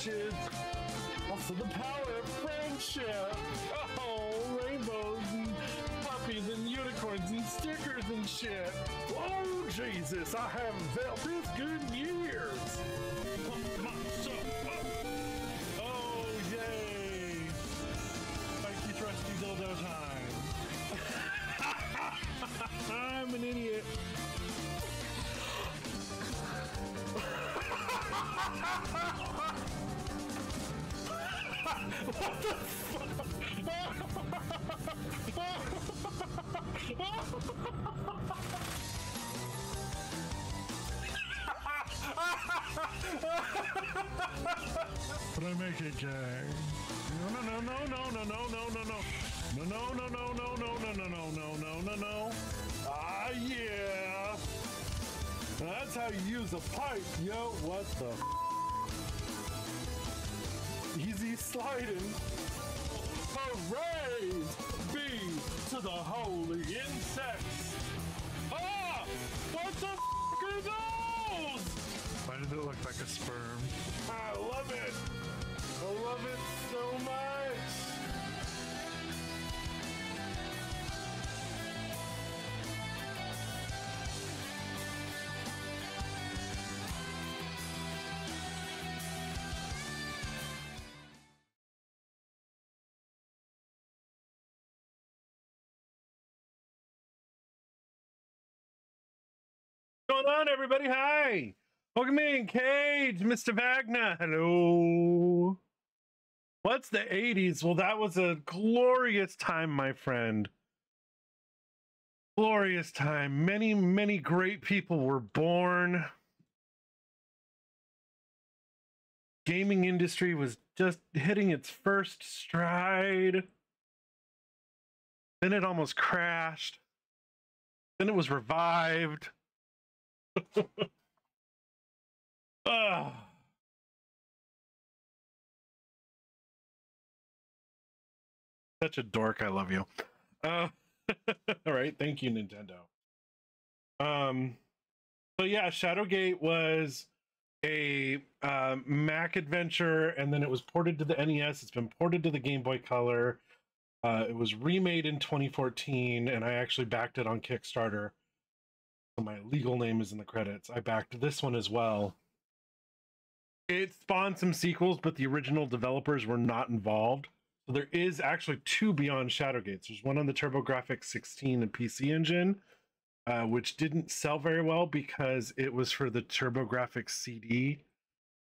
witches. Also the power of friendship. Oh, rainbows and puppies and unicorns and stickers and shit. Oh, Jesus, I haven't felt this good in years. Pump myself up. Oh, yay. Spiky trusty dildo time. I'm an idiot. What the fuck? But I make it gay. No. Ah, yeah. That's how you use a pipe, yo. What the? Easy sliding. Hooray! B to the holy insects. Ah! What the are those? Why did it look like a sperm? I love it. I love it so much. What's going on, everybody? Hi. Welcome in, Cage, Mr. Wagner. Hello. What's the 80s? Well, that was a glorious time, my friend. Glorious time. Many, many great people were born. Gaming industry was just hitting its first stride. Then it almost crashed. Then it was revived. Such a dork. I love you. All right. Thank you, Nintendo. So yeah, Shadowgate was a Mac adventure, and then it was ported to the NES. It's been ported to the Game Boy Color. It was remade in 2014, and I actually backed it on Kickstarter. So my legal name is in the credits. I backed this one as well. It spawned some sequels, but the original developers were not involved. So there is actually two Beyond Shadowgates. There's one on the TurboGrafx 16 and PC Engine, which didn't sell very well because it was for the TurboGrafx CD,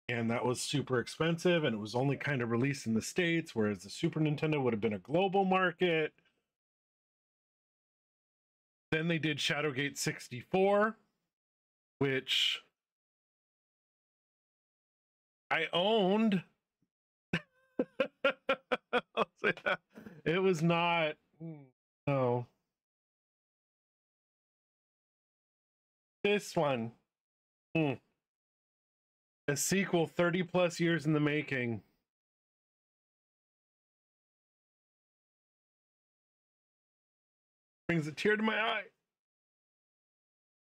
and that was super expensive, and it was only kind of released in the States, whereas the Super Nintendo would have been a global market. Then they did Shadowgate 64, which I owned. It was not, no. This one. A sequel 30 plus years in the making. Brings a tear to my eye.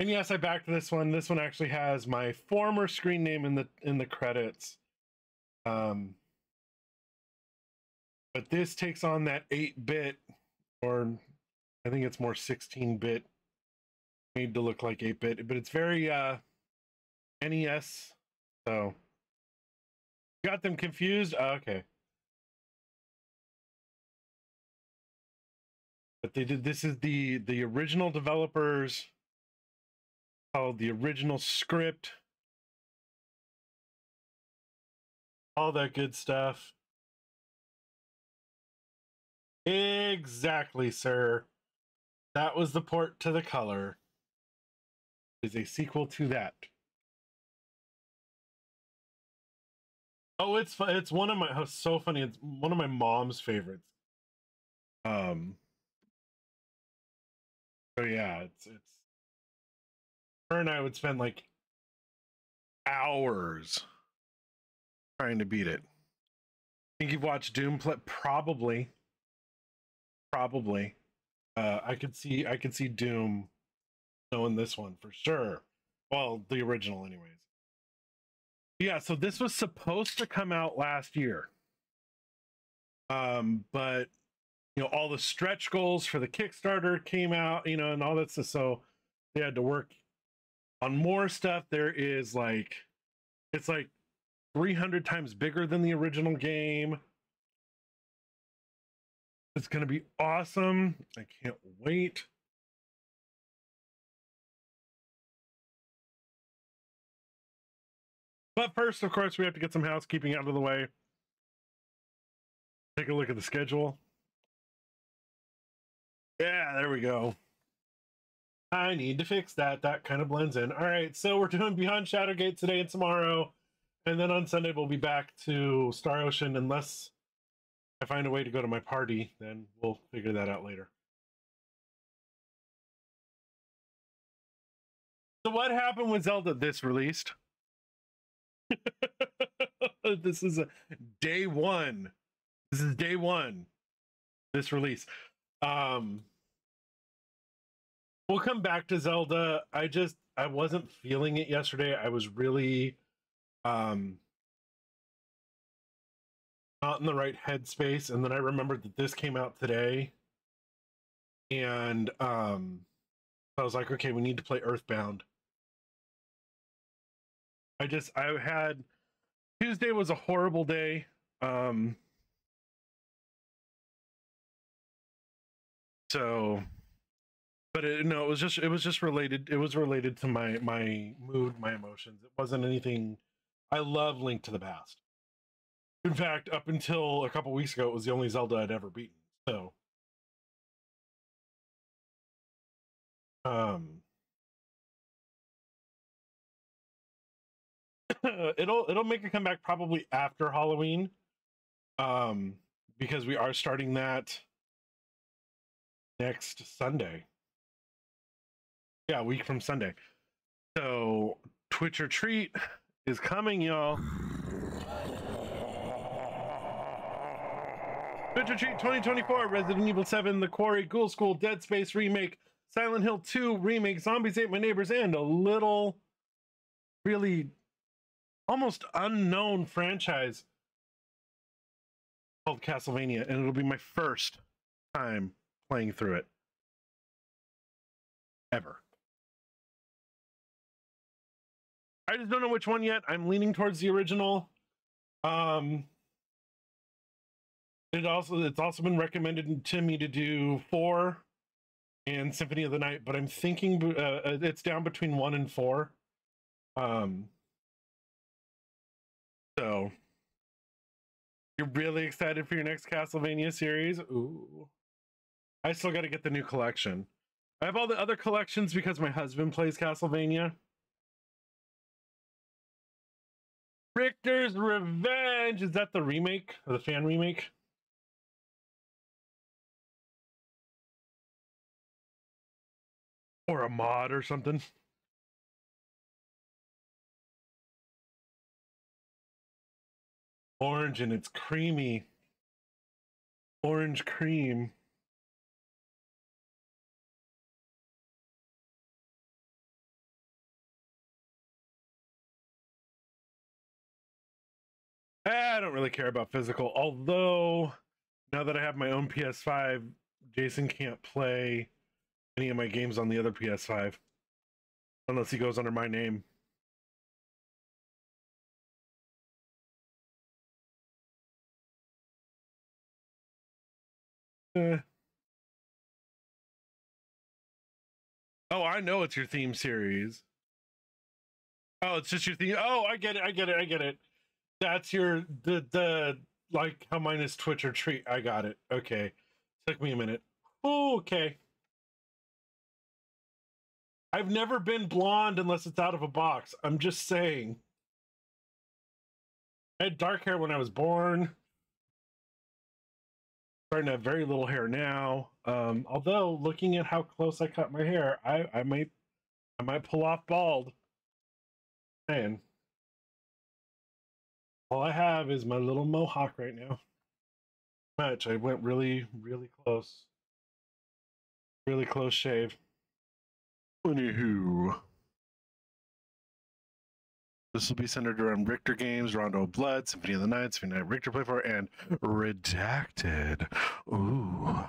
And yes, I backed this one. This one actually has my former screen name in the credits. But this takes on that 8-bit, or I think it's more 16-bit, made to look like 8-bit, but it's very NES. So got them confused. Okay. But they did, this is the original developers, called the original script, all that good stuff. Exactly, sir. That was the port to the color. Is a sequel to that. Oh, it's one of my, oh, so funny. It's one of my mom's favorites. So yeah, it's her and I would spend like hours trying to beat it. Think you've watched Doom play? Probably. I could see Doom knowing this one for sure. Well, the original anyways. Yeah, so this was supposed to come out last year. But you know, all the stretch goals for the Kickstarter came out, you know, and all that stuff. So they had to work on more stuff. There is like, it's like 300 times bigger than the original game. It's going to be awesome. I can't wait. But first, of course, we have to get some housekeeping out of the way. Take a look at the schedule. Yeah, there we go. I need to fix that. That kind of blends in. All right, so we're doing Beyond Shadowgate today and tomorrow. And then on Sunday, we'll be back to Star Ocean unless I find a way to go to my party. Then we'll figure that out later. So what happened with Zelda this released? This is day one. This is day one. This release. We'll come back to Zelda. I wasn't feeling it yesterday. I was really not in the right headspace, and then I remembered that this came out today, and I was like, okay, we need to play Earthbound. I had Tuesday was a horrible day. So, but no, it was just related. It was related to my mood, my emotions. It wasn't anything. I love Link to the Past. In fact, up until a couple weeks ago, it was the only Zelda I'd ever beaten. So, it'll make a comeback probably after Halloween, because we are starting that next Sunday. Yeah, a week from Sunday. So Twitch or Treat is coming, y'all. Twitch or Treat 2024, Resident Evil 7, The Quarry, Ghoul School, Dead Space Remake, Silent Hill 2 Remake, Zombies Ate My Neighbors, and a little, really almost unknown franchise called Castlevania, and it'll be my first time playing through it. Ever. I just don't know which one yet. I'm leaning towards the original. It's also been recommended to me to do 4 and Symphony of the Night, but I'm thinking it's down between 1 and 4. So you're really excited for your next Castlevania series? Ooh. I still got to get the new collection. I have all the other collections because my husband plays Castlevania. Richter's Revenge. Is that the remake or the fan remake? Or a mod or something? Orange, and it's creamy. Orange cream. I don't really care about physical, although now that I have my own PS5, Jason can't play any of my games on the other PS5 unless he goes under my name. Eh. Oh, I know it's your theme series. Oh, it's just your theme. Oh, I get it. That's your the like how mine is Twitch or Treat. I got it. Okay. Took me a minute. Oh, okay. I've never been blonde unless it's out of a box. I'm just saying. I had dark hair when I was born. Starting to have very little hair now. Although looking at how close I cut my hair, I might pull off bald. Man. All I have is my little mohawk right now. Much. I went really, really close. Really close shave. Anywho. This will be centered around Richter games, Rondo of Blood, Symphony of the Night, Symphony of the Night, Richter Play For, and Redacted. Ooh.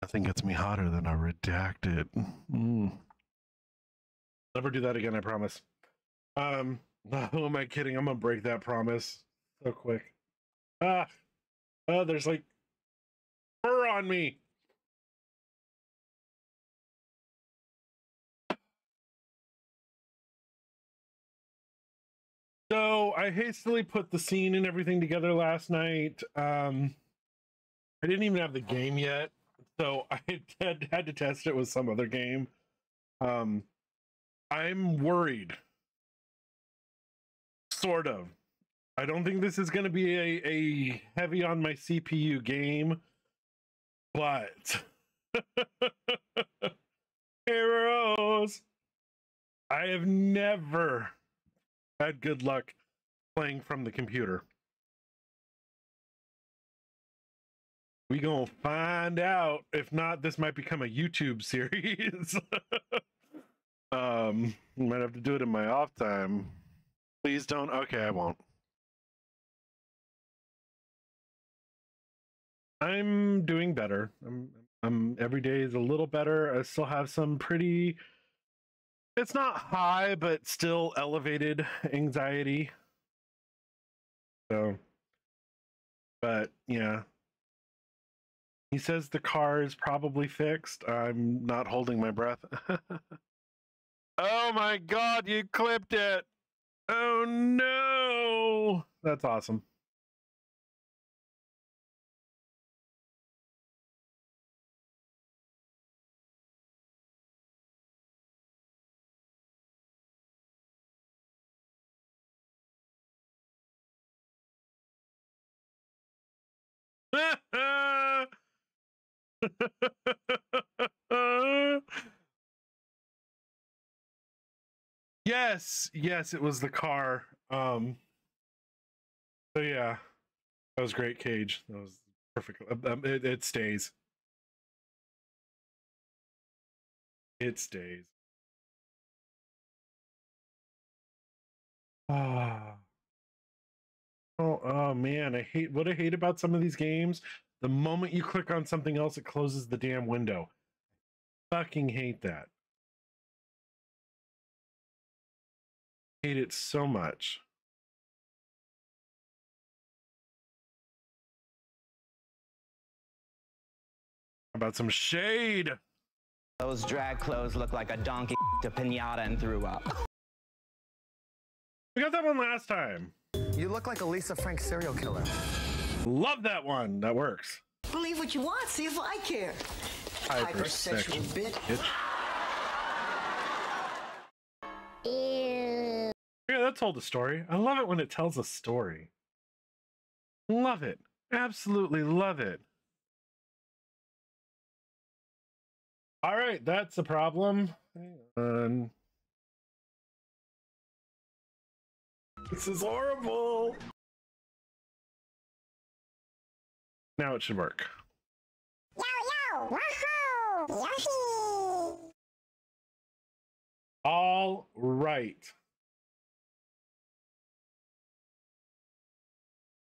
Nothing gets me hotter than a Redacted. Never do that again, I promise. Who am I kidding? I'm gonna break that promise so quick. Oh, there's like fur on me. So I hastily put the scene and everything together last night. I didn't even have the game yet, so I had to test it with some other game. I'm worried. Sort of. I don't think this is going to be a heavy on my CPU game, but heroes. I have never had good luck playing from the computer. We gonna find out. If not, this might become a YouTube series. Might have to do it in my off time. Please don't. Okay, I won't. I'm doing better. I'm every day is a little better. I still have some pretty, it's not high, but still elevated anxiety. So, but yeah. He says the car is probably fixed. I'm not holding my breath. Oh my God, you clipped it. Oh no. That's awesome. Yes, it was the car. So yeah, that was great, Cage. That was perfect. It stays. It stays. Ah. Oh man, I hate about some of these games. The moment you click on something else, it closes the damn window. Fucking hate that. Hate it so much. How about some shade? Those drag clothes look like a donkey to pinata and threw up. We got that one last time. You look like a Lisa Frank serial killer. Love that one. That works. Believe what you want. See if I care. Hypersexual bitch. Ew. Yeah, that told a story. I love it when it tells a story. Love it. Absolutely love it. All right, that's a problem. Hang on. This is horrible. Now it should work. Yo, yo, woohoo, Yoshi. All right.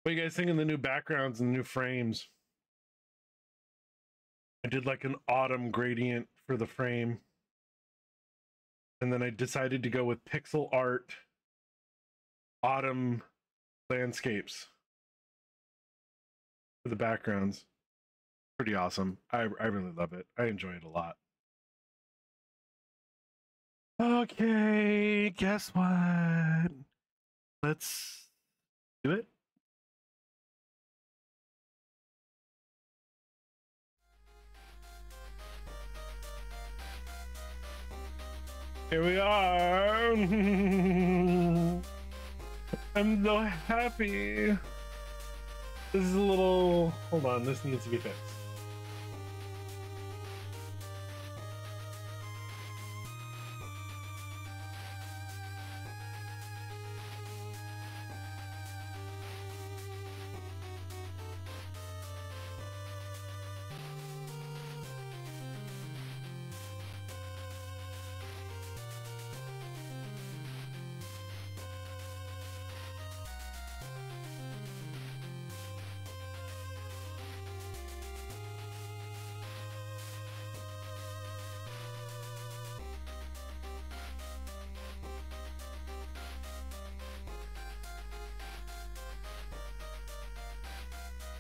What do you guys think of the new backgrounds and the new frames? I did like an autumn gradient for the frame. And then I decided to go with pixel art autumn landscapes for the backgrounds. Pretty awesome. I really love it. I enjoy it a lot. Okay, guess what? Let's do it. Here we are. I'm so happy. This is a little, hold on, this needs to be fixed.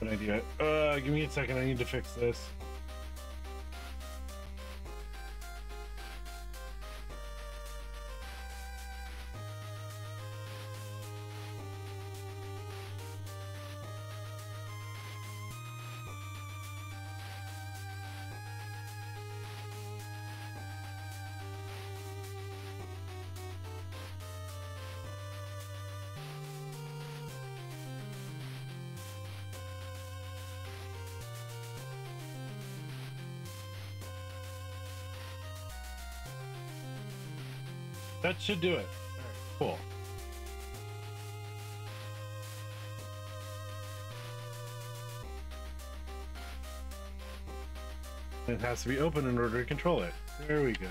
Good idea. Give me a second. I need to fix this. That should do it. All right, cool. It has to be open in order to control it. There we go.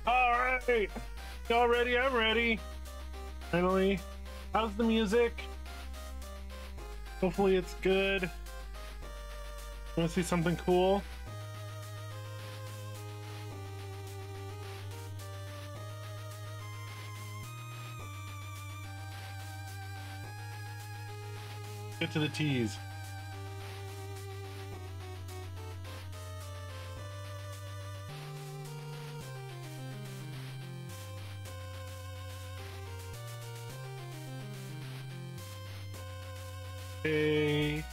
All right. Y'all ready? I'm ready. Finally. How's the music? Hopefully it's good. Want to see something cool? Get to the tease. A.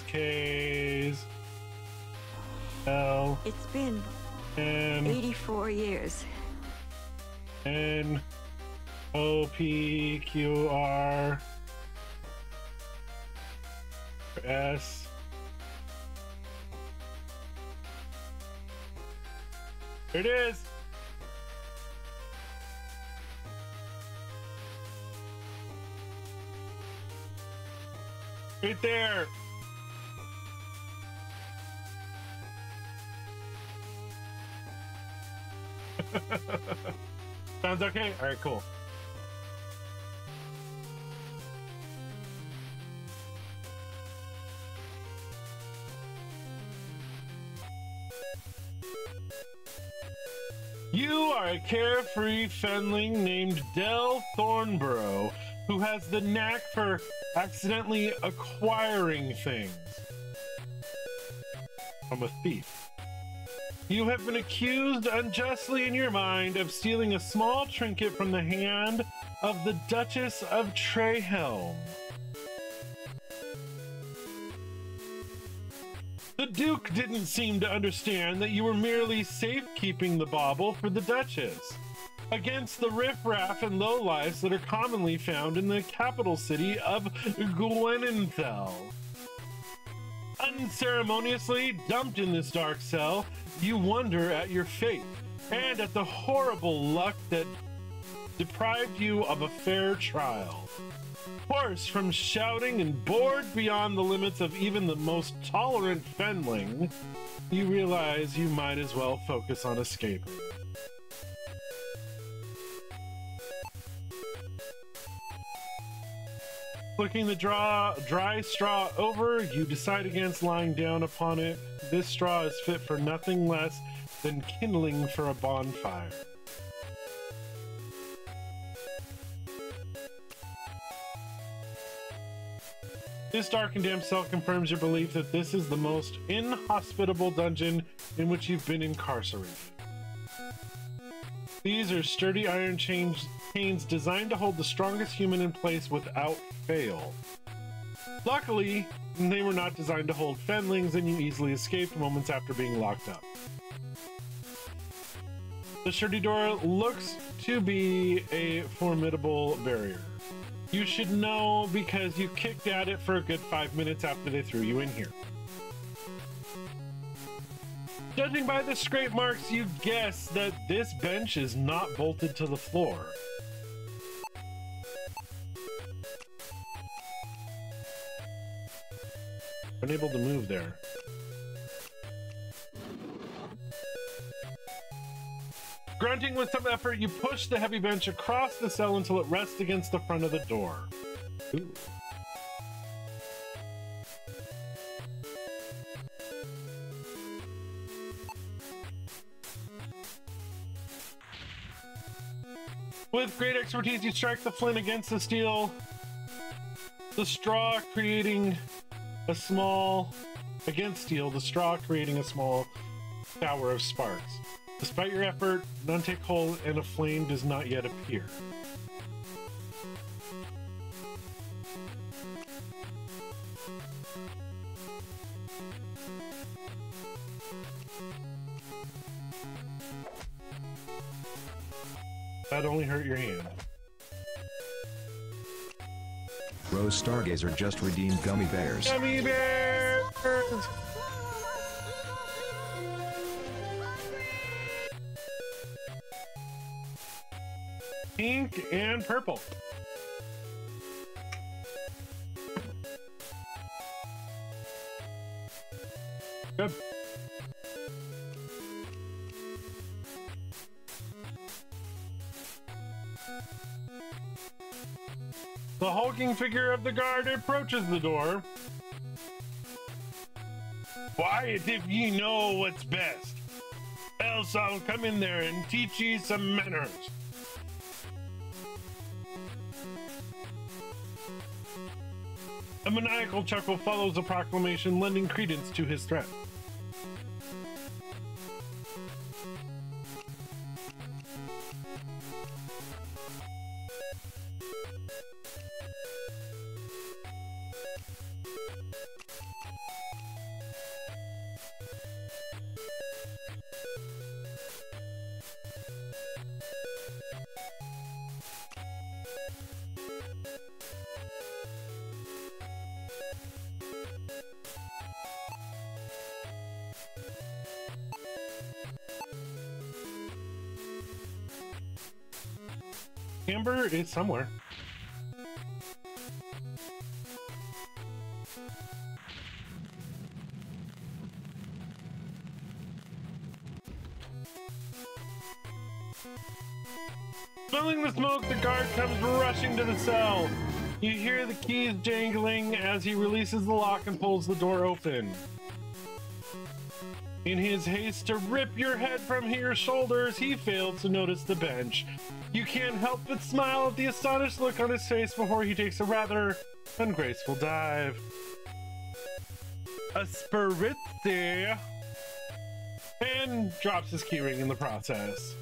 K's. L. It's been N. 84 years. N. O P Q R S. There it is. Right there. Sounds okay? All right, cool. You are a carefree fenling named Del Thornborough, who has the knack for accidentally acquiring things from a thief. You have been accused unjustly in your mind of stealing a small trinket from the hand of the Duchess of Trehelm. The Duke didn't seem to understand that you were merely safekeeping the bauble for the Duchess against the riffraff and lowlifes that are commonly found in the capital city of Gwenenthal. Unceremoniously dumped in this dark cell, you wonder at your fate and at the horrible luck that deprived you of a fair trial. Hoarse from shouting and bored beyond the limits of even the most tolerant fenling, you realize you might as well focus on escaping. Flicking the dry straw over, you decide against lying down upon it. This straw is fit for nothing less than kindling for a bonfire. This dark and damp cell confirms your belief that this is the most inhospitable dungeon in which you've been incarcerated. These are sturdy iron chains designed to hold the strongest human in place without fail. Luckily, they were not designed to hold fenlings, and you easily escaped moments after being locked up. The sturdy door looks to be a formidable barrier. You should know because you kicked at it for a good 5 minutes after they threw you in here. Judging by the scrape marks, you guess that this bench is not bolted to the floor. Unable to move there. Grunting with some effort, you push the heavy bench across the cell until it rests against the front of the door. Ooh. With great expertise, you strike the flint against the steel The straw creating a small, against steel, the straw creating a small shower of sparks. Despite your effort, none take hold and a flame does not yet appear. That only hurt your hand. Rose Stargazer just redeemed gummy bears. Gummy bears! Pink and purple. Good. The hulking figure of the guard approaches the door. Quiet if ye know what's best, else I'll come in there and teach ye some manners. A maniacal chuckle follows the proclamation, lending credence to his threat. Amber is somewhere. Smelling the smoke, the guard comes rushing to the cell. You hear the keys jangling as he releases the lock and pulls the door open. In his haste to rip your head from your shoulders, he failed to notice the bench. You can't help but smile at the astonished look on his face before he takes a rather ungraceful dive. A spritzy, and drops his keyring in the process.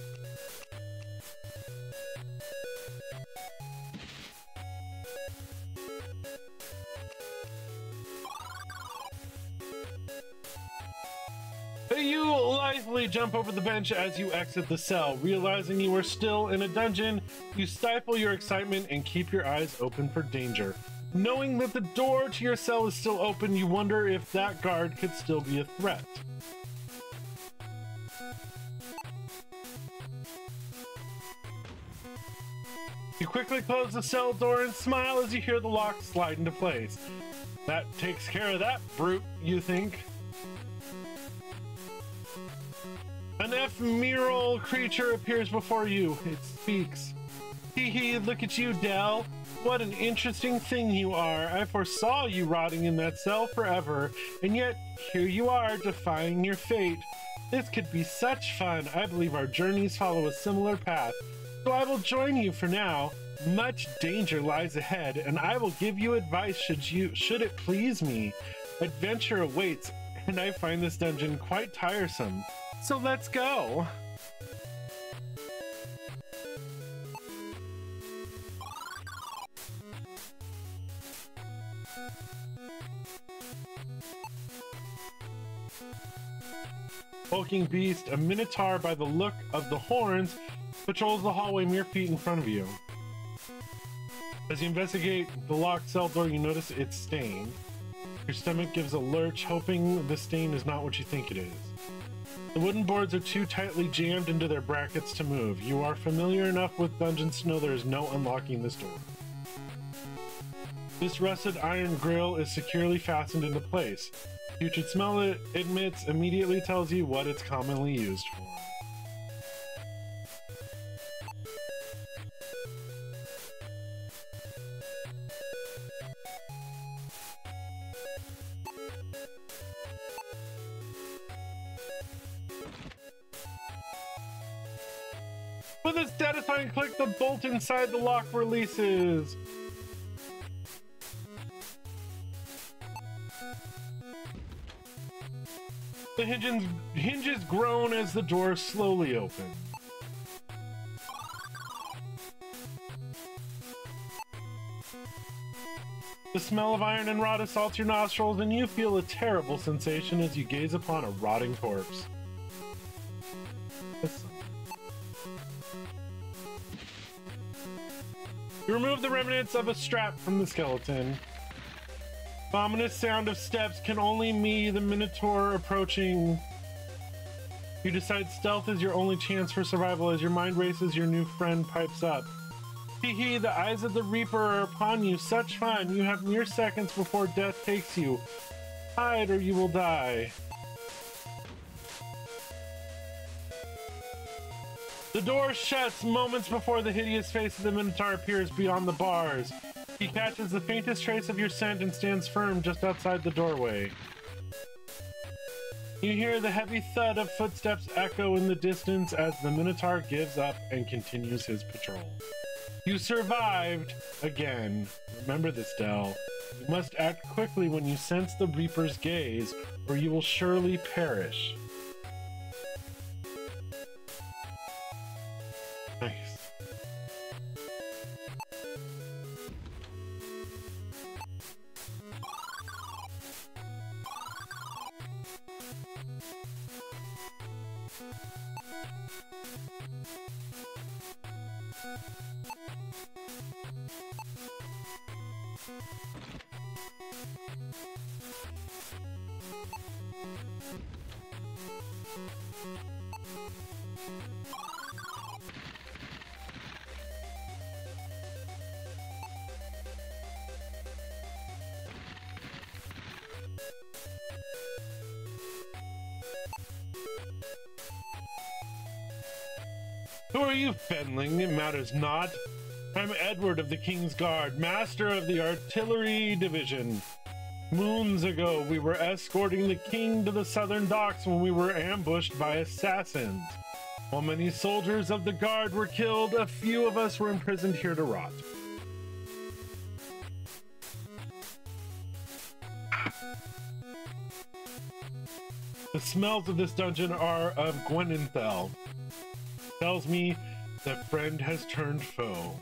You lithely jump over the bench as you exit the cell. Realizing you are still in a dungeon, you stifle your excitement and keep your eyes open for danger. Knowing that the door to your cell is still open, you wonder if that guard could still be a threat. You quickly close the cell door and smile as you hear the lock slide into place. That takes care of that brute, you think. An ephemeral creature appears before you. It speaks. Hee hee, look at you, Dell. What an interesting thing you are. I foresaw you rotting in that cell forever, and yet here you are, defying your fate. This could be such fun. I believe our journeys follow a similar path, so I will join you for now. Much danger lies ahead, and I will give you advice should it please me. Adventure awaits, and I find this dungeon quite tiresome. So let's go. Hulking beast, a minotaur by the look of the horns, patrols the hallway mere feet in front of you. As you investigate the locked cell door, you notice it's stained. Your stomach gives a lurch, hoping the stain is not what you think it is. The wooden boards are too tightly jammed into their brackets to move. You are familiar enough with dungeons to know there is no unlocking this door. This rusted iron grill is securely fastened into place. You should smell it, admits, immediately tells you what it's commonly used for. With a satisfying click, the bolt inside the lock releases. The hinges groan as the door slowly opens. The smell of iron and rot assaults your nostrils, and you feel a terrible sensation as you gaze upon a rotting corpse. You remove the remnants of a strap from the skeleton. The ominous sound of steps can only be the Minotaur approaching. You decide stealth is your only chance for survival. As your mind races, your new friend pipes up. Hee hee, the eyes of the Reaper are upon you. Such fun. You have mere seconds before death takes you. Hide or you will die. The door shuts moments before the hideous face of the Minotaur appears beyond the bars. He catches the faintest trace of your scent and stands firm just outside the doorway. You hear the heavy thud of footsteps echo in the distance as the Minotaur gives up and continues his patrol. You survived again. Remember this, Del. You must act quickly when you sense the Reaper's gaze, or you will surely perish. Nice. Who are you, Fenling? It matters not. I'm Edward of the King's Guard, master of the artillery division. Moons ago, we were escorting the king to the southern docks when we were ambushed by assassins. While many soldiers of the guard were killed, a few of us were imprisoned here to rot. The smells of this dungeon are of Gwenenthal. Tells me that friend has turned foe.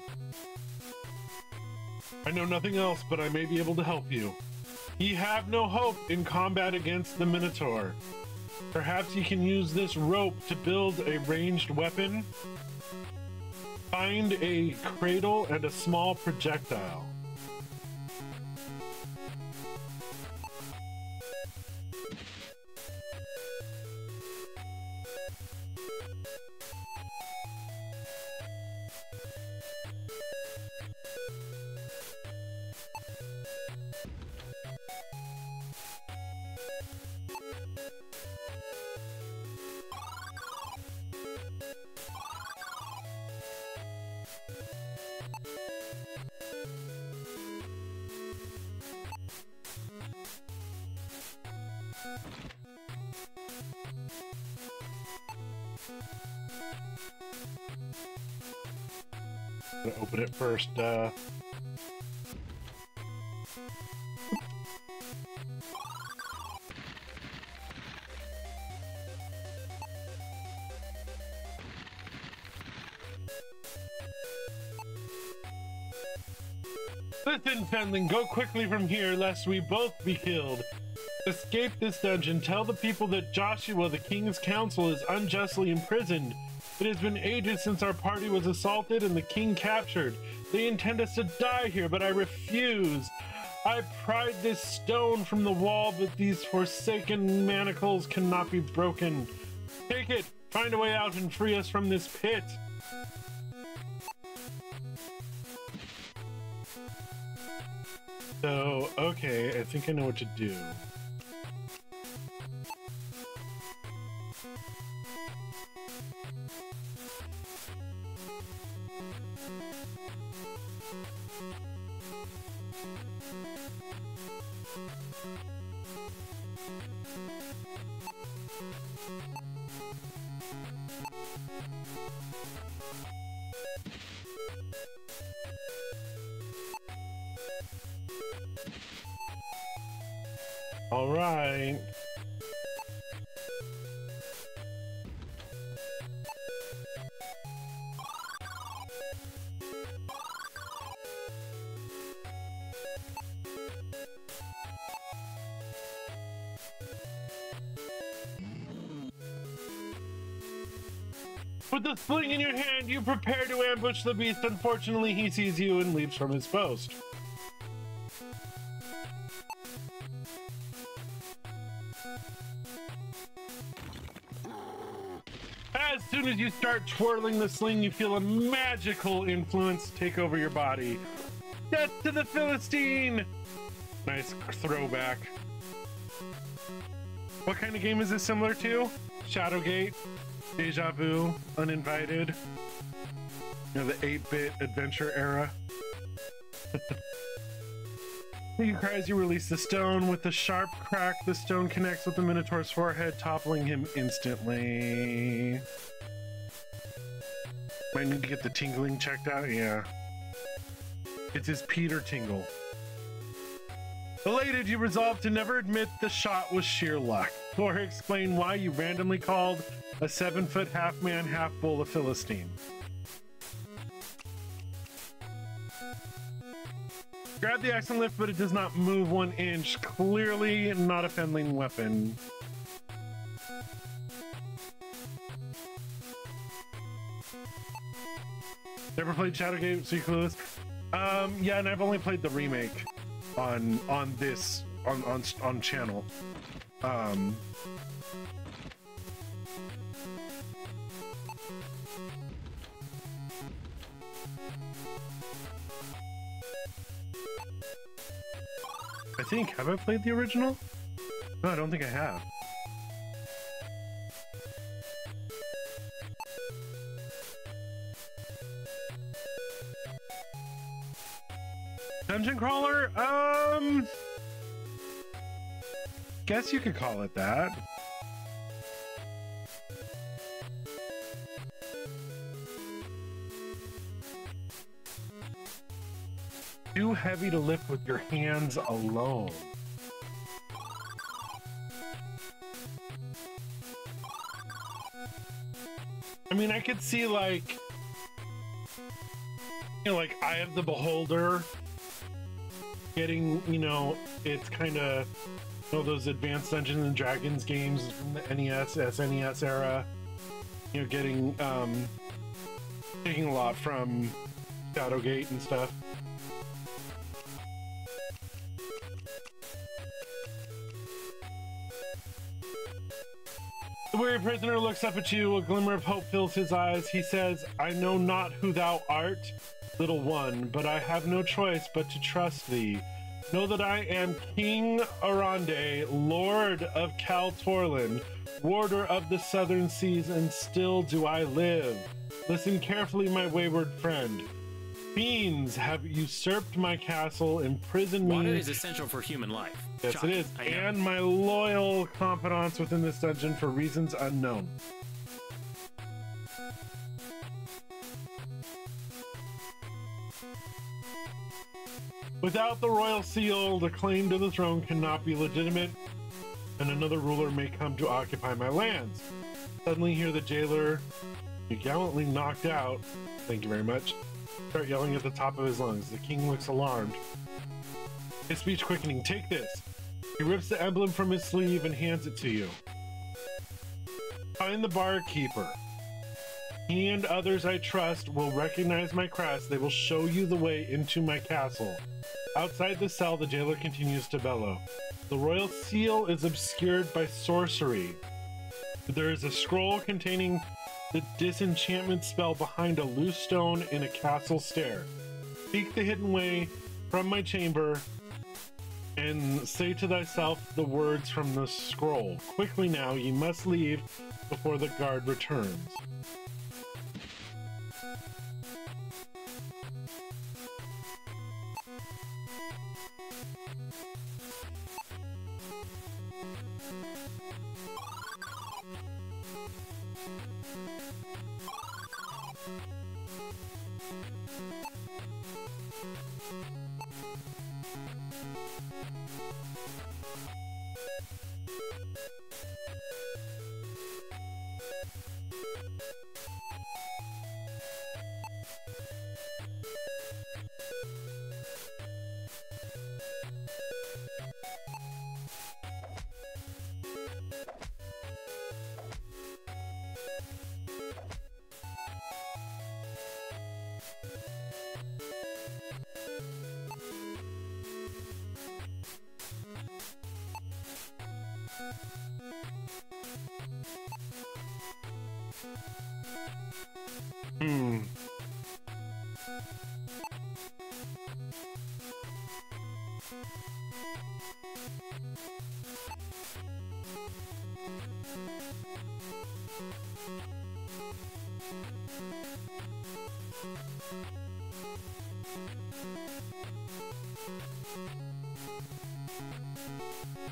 I know nothing else, but I may be able to help you. Ye have no hope in combat against the Minotaur. Perhaps you can use this rope to build a ranged weapon. Find a cradle and a small projectile. Gonna open it first. Listen, Fenling, go quickly from here, lest we both be killed. Escape this dungeon. Tell the people that Joshua, the King's Council, is unjustly imprisoned. It has been ages since our party was assaulted and the king captured. They intend us to die here, but I refuse. I pried this stone from the wall, but these forsaken manacles cannot be broken. Take it, find a way out and free us from this pit. So, okay, I think I know what to do. All right. With the sling in your hand, you prepare to ambush the beast. Unfortunately, he sees you and leaves from his post. As soon as you start twirling the sling, you feel a magical influence take over your body. Death to the Philistine! Nice throwback. What kind of game is this similar to? Shadowgate? Deja Vu, Uninvited, you know, the 8-bit adventure era. He cries, you release the stone. With the sharp crack, the stone connects with the Minotaur's forehead, toppling him instantly. Might need to get the tingling checked out, yeah. It's his Peter tingle. Elated, you resolve to never admit the shot was sheer luck. Or explain why you randomly called a 7-foot half-man, half-bull a Philistine. Grab the axe and lift, but it does not move 1 inch. Clearly not a fendling weapon. Never played Shadowgate, so you clueless? Yeah, and I've only played the remake on this on channel. I think, have I played the original? No, I don't think I have. Dungeon crawler? Guess you could call it that. Too heavy to lift with your hands alone. I mean, I could see like, you know, like Eye of the Beholder getting, you know, it's kind of, you know, those advanced Dungeons and Dragons games from the NES, SNES era, you know, getting, taking a lot from Shadowgate and stuff. The weary prisoner looks up at you, a glimmer of hope fills his eyes. He says, I know not who thou art, little one, but I have no choice but to trust thee. Know that I am King Arande, Lord of Cal Torlin, warder of the southern seas, and still do I live. Listen carefully, my wayward friend. Fiends have usurped my castle, imprisoned me. Water is essential for human life. Yes, it is. And my loyal confidants within this dungeon for reasons unknown. Without the royal seal, the claim to the throne cannot be legitimate, and another ruler may come to occupy my lands. Suddenly hear the jailer, you gallantly knocked out, thank you very much, start yelling at the top of his lungs. The king looks alarmed. His speech quickening, take this. He rips the emblem from his sleeve and hands it to you. Find the barkeeper. He and others I trust will recognize my crest. They will show you the way into my castle. Outside the cell, the jailer continues to bellow. The royal seal is obscured by sorcery. There is a scroll containing the disenchantment spell behind a loose stone in a castle stair. Seek the hidden way from my chamber and say to thyself the words from the scroll. Quickly now, ye must leave before the guard returns.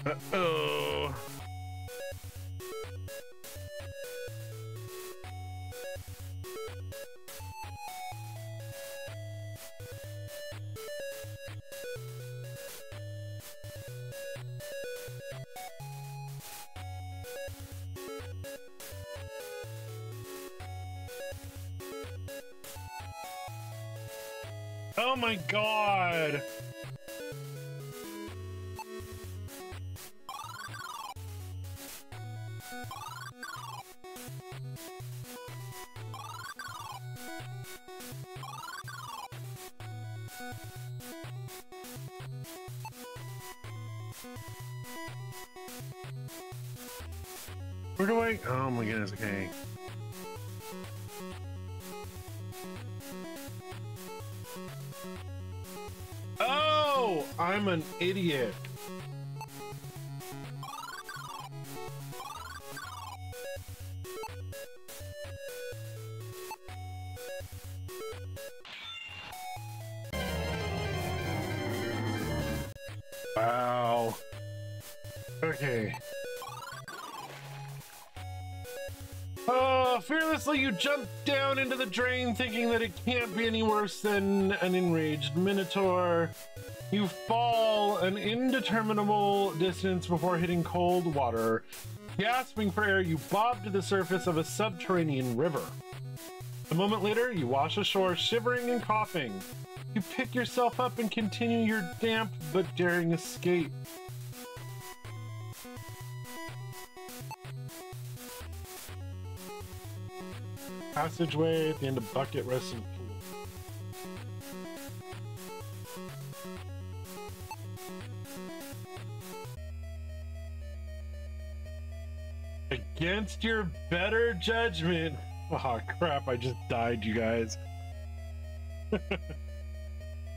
Uh-oh. Oh my god! Where do I? Oh my goodness, okay. Oh, I'm an idiot. Wow. Okay. Oh, fearlessly you jump down into the drain thinking that it can't be any worse than an enraged minotaur. You fall an indeterminable distance before hitting cold water. Gasping for air, you bob to the surface of a subterranean river. A moment later, you wash ashore, shivering and coughing. You pick yourself up and continue your damp but daring escape. Passageway at the end of bucket rest and pool. Against your better judgment. Oh crap, I just died, you guys.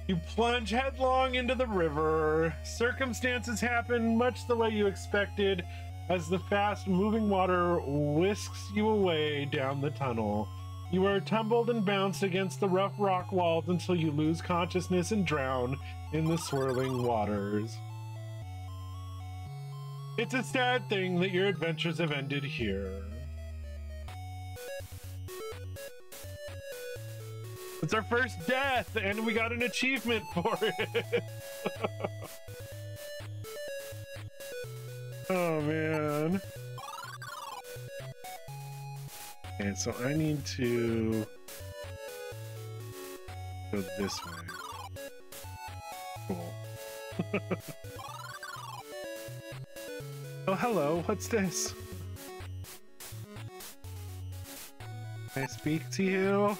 You plunge headlong into the river. Circumstances happen much the way you expected as the fast-moving water whisks you away down the tunnel. You are tumbled and bounced against the rough rock walls until you lose consciousness and drown in the swirling waters. It's a sad thing that your adventures have ended here. It's our first death, and we got an achievement for it. Oh, man. And so I need to go this way. Cool. Oh, hello. What's this? Can I speak to you?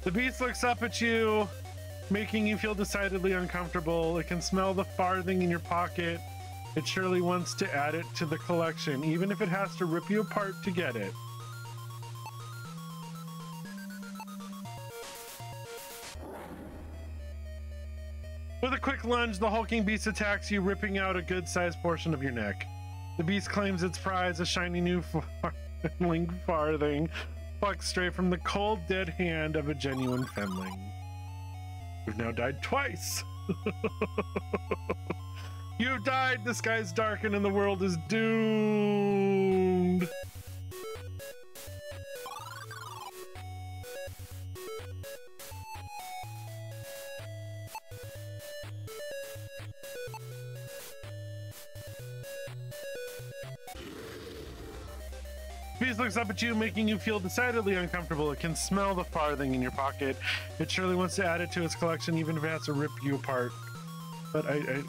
The beast looks up at you, making you feel decidedly uncomfortable. It can smell the farthing in your pocket. It surely wants to add it to the collection, even if it has to rip you apart to get it. With a quick lunge, the hulking beast attacks you, ripping out a good-sized portion of your neck. The beast claims its prize, a shiny new farthing, plucked straight from the cold, dead hand of a genuine fenling. You've now died twice. You've died, the sky's darkened, and the world is doomed. Beast looks up at you, making you feel decidedly uncomfortable. It can smell the farthing in your pocket. It surely wants to add it to its collection, even if it has to rip you apart. But I...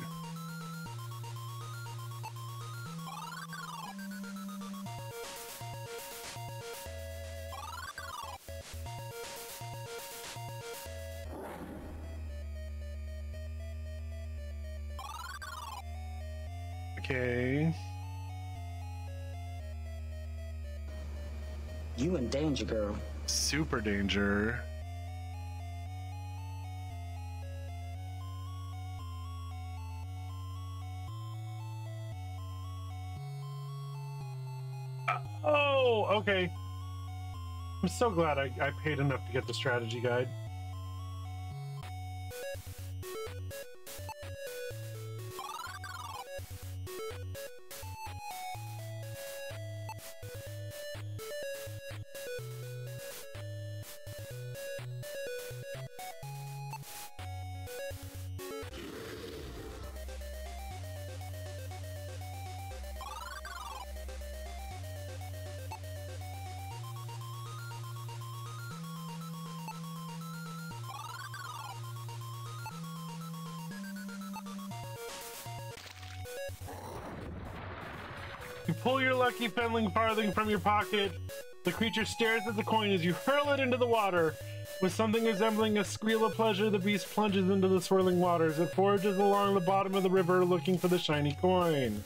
Okay. You in danger, girl. Super danger. Oh, okay. I'm so glad I paid enough to get the strategy guide. You pull your lucky fenling farthing from your pocket. The creature stares at the coin as you hurl it into the water. With something resembling a squeal of pleasure, the beast plunges into the swirling waters. It forages along the bottom of the river looking for the shiny coin.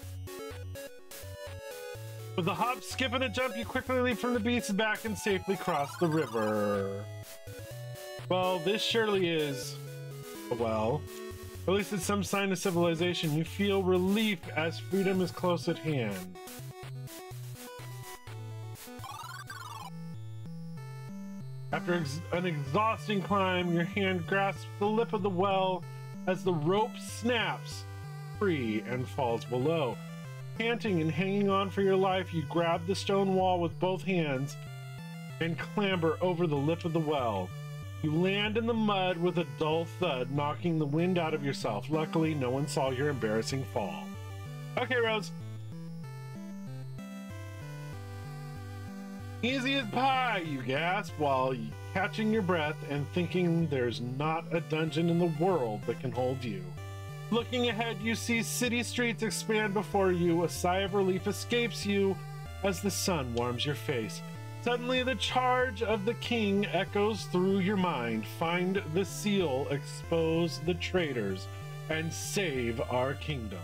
With a hop, skip, and a jump, you quickly leap from the beast's back and safely cross the river. Well, this surely is a well. Or at least it's some sign of civilization. You feel relief as freedom is close at hand. After an exhausting climb, your hand grasps the lip of the well as the rope snaps free and falls below. Panting and hanging on for your life, you grab the stone wall with both hands and clamber over the lip of the well. You land in the mud with a dull thud, knocking the wind out of yourself. Luckily, no one saw your embarrassing fall. Okay, Rose. Easy as pie, you gasp while catching your breath and thinking there's not a dungeon in the world that can hold you. Looking ahead, you see city streets expand before you. A sigh of relief escapes you as the sun warms your face. Suddenly, the charge of the king echoes through your mind. Find the seal, expose the traitors, and save our kingdom.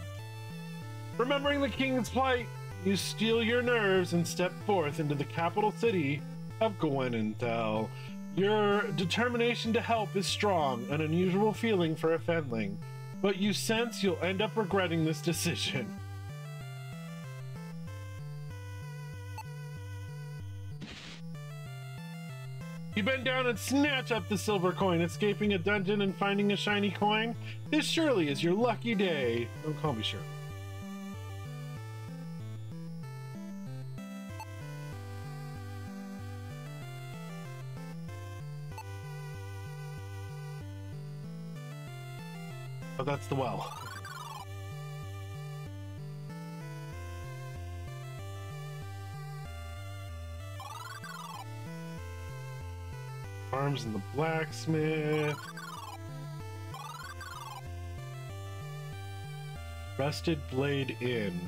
Remembering the king's plight, you steel your nerves and step forth into the capital city of Gwenenthal. Your determination to help is strong, an unusual feeling for a fenling, but you sense you'll end up regretting this decision. You bend down and snatch up the silver coin, escaping a dungeon and finding a shiny coin. This surely is your lucky day. Don't call me Shirley. Oh, that's the well. Arms in the blacksmith. Rusted Blade Inn.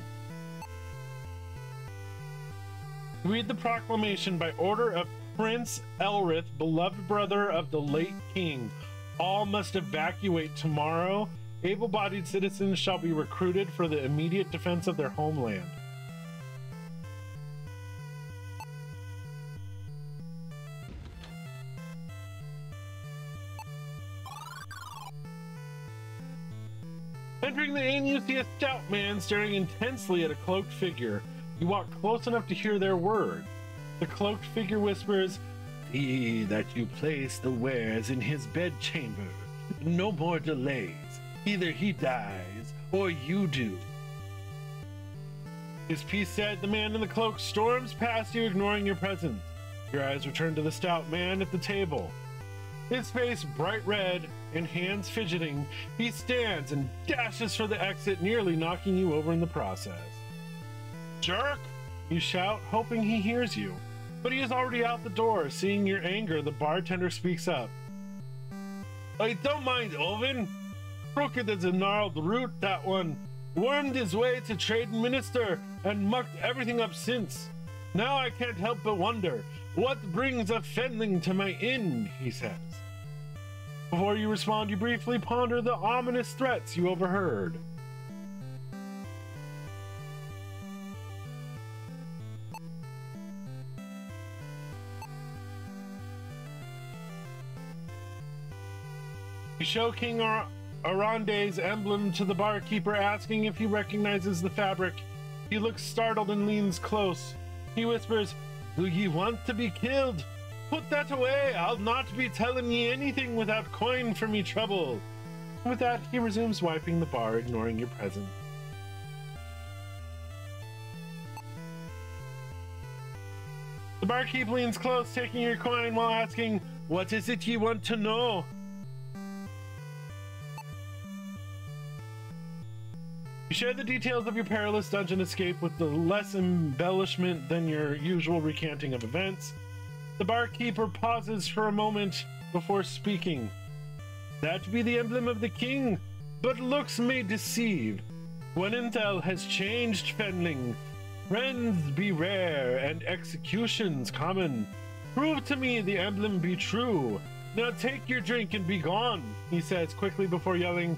Read the proclamation by order of Prince Elrith, beloved brother of the late king. All must evacuate tomorrow. Able-bodied citizens shall be recruited for the immediate defense of their homeland. Entering the inn, you see a stout man staring intensely at a cloaked figure. You walk close enough to hear their words. The cloaked figure whispers, "See that you place the wares in his bedchamber. No more delays. Either he dies, or you do." His piece said, the man in the cloak storms past you, ignoring your presence. Your eyes return to the stout man at the table. His face bright red and hands fidgeting, he stands and dashes for the exit, nearly knocking you over in the process. "Jerk, You shout, hoping he hears you. But he is already out the door. Seeing your anger, the bartender speaks up. I don't mind, Owen. Crooked as a gnarled root, that one. Wormed his way to trade minister and mucked everything up since. Now I can't help but wonder, what brings a fenling to my inn, he says. Before you respond, you briefly ponder the ominous threats you overheard. You show King Arande's emblem to the barkeeper, asking if he recognizes the fabric. He looks startled and leans close. He whispers, "Do ye want to be killed? Put that away. I'll not be telling ye anything without coin for me trouble." With that, he resumes wiping the bar, ignoring your presence. The barkeep leans close, taking your coin while asking, "What is it ye want to know?" You share the details of your perilous dungeon escape with the less embellishment than your usual recanting of events. The barkeeper pauses for a moment before speaking. That be the emblem of the king, but looks may deceive. Gwenenthel has changed, Fenling. Friends be rare and executions common. Prove to me the emblem be true. Now take your drink and be gone, he says quickly before yelling,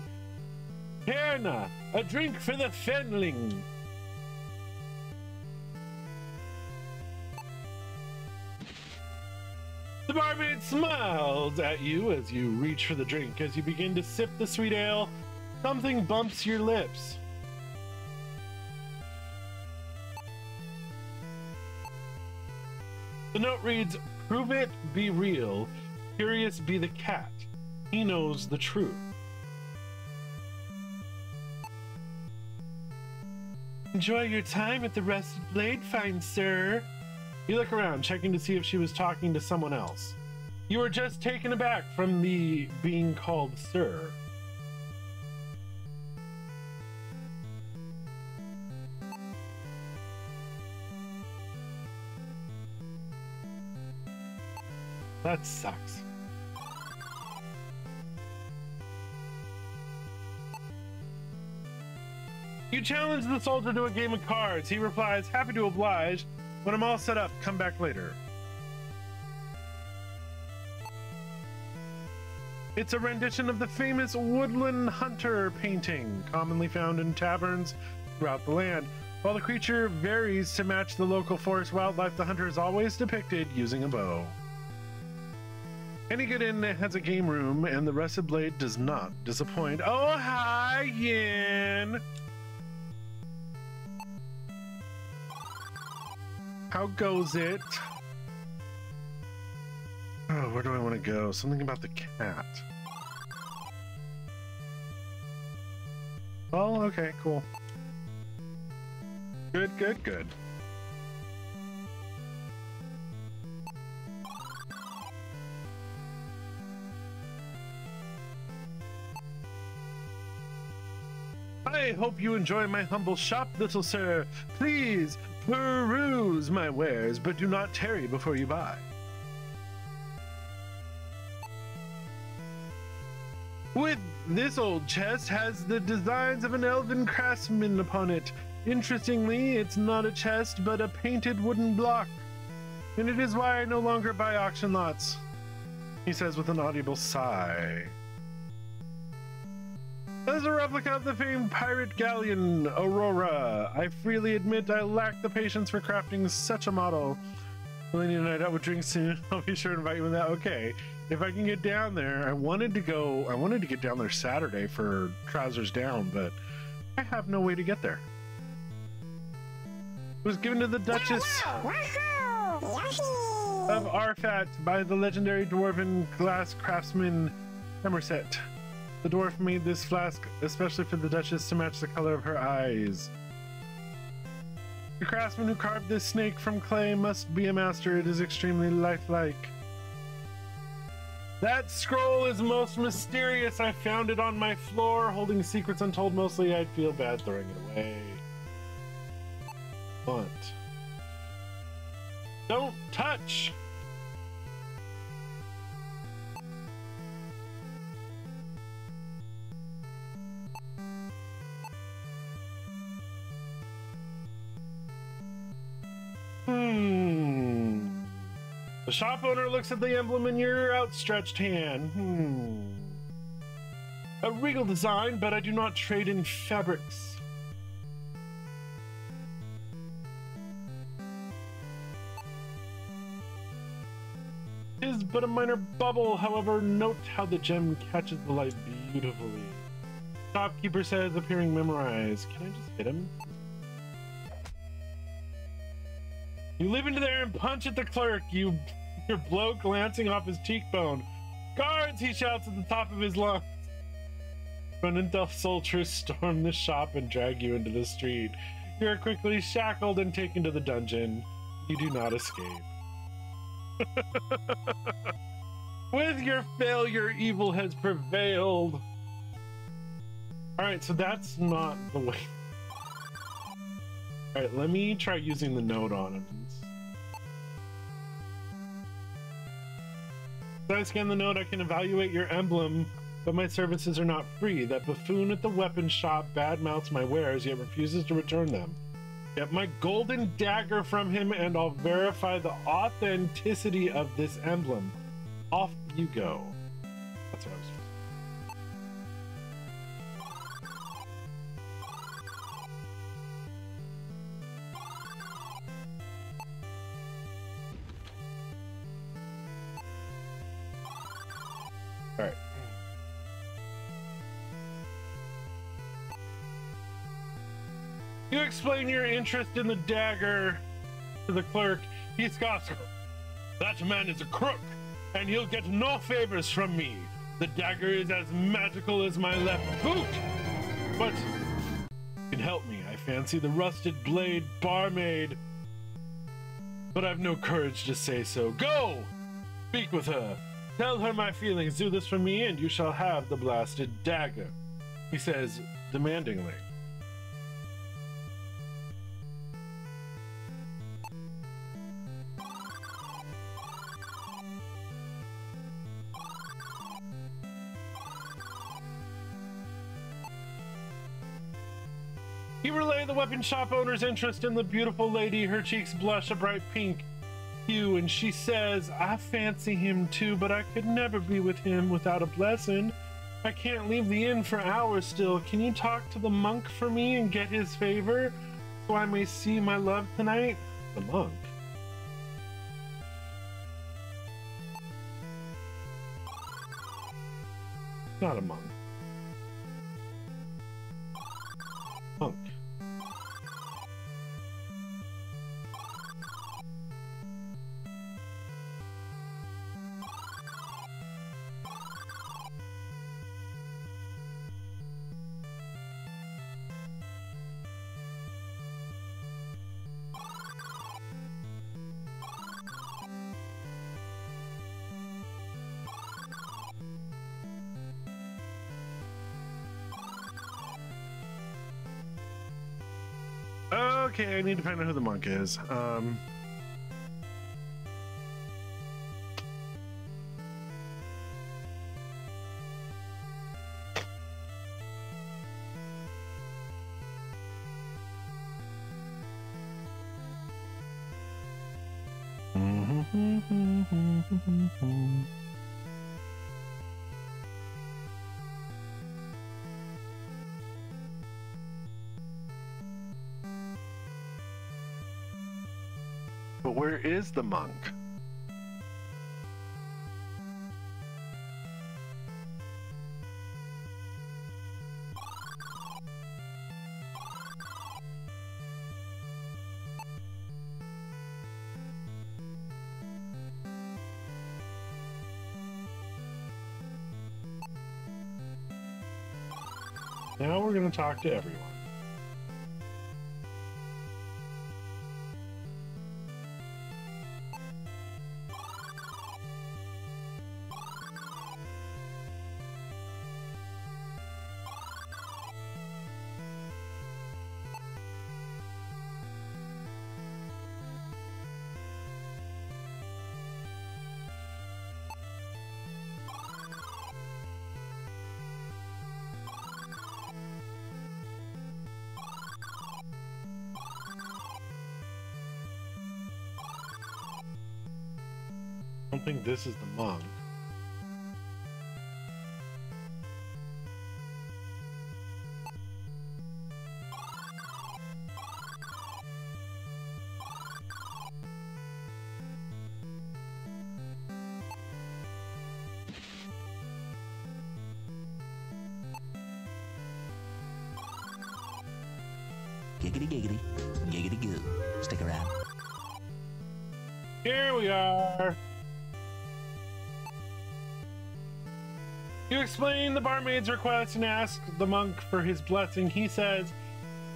"Herna, a drink for the Fenling." The barmaid smiles at you as you reach for the drink. As you begin to sip the sweet ale, something bumps your lips. The note reads, "Prove it, be real. Curious be the cat. He knows the truth." Enjoy your time at the Rusted Blade, fine sir. You look around, checking to see if she was talking to someone else. You were just taken aback from the being called sir. That sucks. You challenge the soldier to a game of cards. He replies, "Happy to oblige. When I'm all set up, come back later." It's a rendition of the famous Woodland Hunter painting, commonly found in taverns throughout the land. While the creature varies to match the local forest wildlife, the hunter is always depicted using a bow. Any good inn has a game room, and the Rusted Blade does not disappoint. Oh, hi, Yin! How goes it? Oh, where do I want to go? Something about the cat. Oh, okay, cool. Good, good, good. I hope you enjoy my humble shop, little sir. Please peruse my wares, but do not tarry before you buy. With this old chest has the designs of an elven craftsman upon it. Interestingly, it's not a chest, but a painted wooden block. And it is why I no longer buy auction lots, he says with an audible sigh. As a replica of the famed pirate galleon, Aurora, I freely admit I lack the patience for crafting such a model. We'll need a night out with drinks soon. I'll be sure to invite you with that. Okay, if I can get down there, I wanted to get down there Saturday for Trousers Down, but I have no way to get there. It was given to the Duchess of Arfat by the legendary dwarven glass craftsman Emerset. The dwarf made this flask especially for the Duchess to match the color of her eyes. The craftsman who carved this snake from clay must be a master. It is extremely lifelike. That scroll is most mysterious. I found it on my floor, holding secrets untold. Mostly I'd feel bad throwing it away. But Don't touch! The shop owner looks at the emblem in your outstretched hand. A regal design, but I do not trade in fabrics. It is but a minor bubble, however, note how the gem catches the light beautifully. Shopkeeper says, appearing memorized. Can I just hit him? You leap into there and punch at the clerk, your blow glancing off his cheekbone. Guards, he shouts at the top of his lungs. Running soldiers storm the shop and drag you into the street. You are quickly shackled and taken to the dungeon. You do not escape. With your failure, evil has prevailed. Alright, so that's not the way. Alright, let me try using the note on him. As I scan the note, I can evaluate your emblem, but my services are not free. That buffoon at the weapon shop badmouths my wares, yet refuses to return them. Get my golden dagger from him, and I'll verify the authenticity of this emblem. Off you go. That's what I was supposed to do. All right. You explain your interest in the dagger to the clerk. He scoffs. That man is a crook, and he'll get no favors from me. The dagger is as magical as my left boot. But you can help me. I fancy the rusted blade barmaid, but I've no courage to say so. Go! Speak with her. Tell her my feelings. Do this for me, and you shall have the blasted dagger, he says demandingly. You relay the weapon shop owner's interest in the beautiful lady. Her cheeks blush a bright pink hue, and she says, I fancy him too, but I could never be with him without a blessing. I can't leave the inn for hours still. Can you talk to the monk for me and get his favor so I may see my love tonight? The monk? Not a monk. Monk. Okay, I need to find out who the monk is. But where is the monk? Now we're going to talk to everyone. I don't think this is the monk. Giggity giggity, giggity goo. Stick around. Here we are. You explain the barmaid's request and ask the monk for his blessing. He says,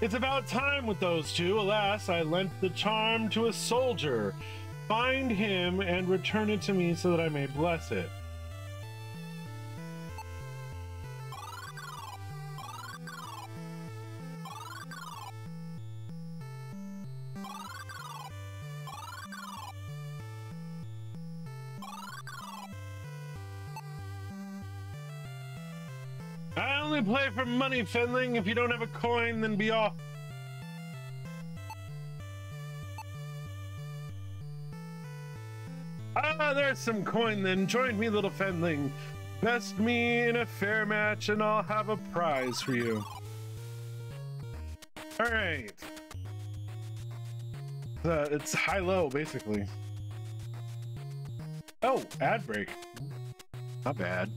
"It's about time with those two. Alas, I lent the charm to a soldier. Find him and return it to me so that I may bless it." I only play for money, Fenling. If you don't have a coin, then be off. Ah, there's some coin then. Join me, little Fenling. Best me in a fair match and I'll have a prize for you. All right. It's high-low, basically. Oh, ad break. Not bad.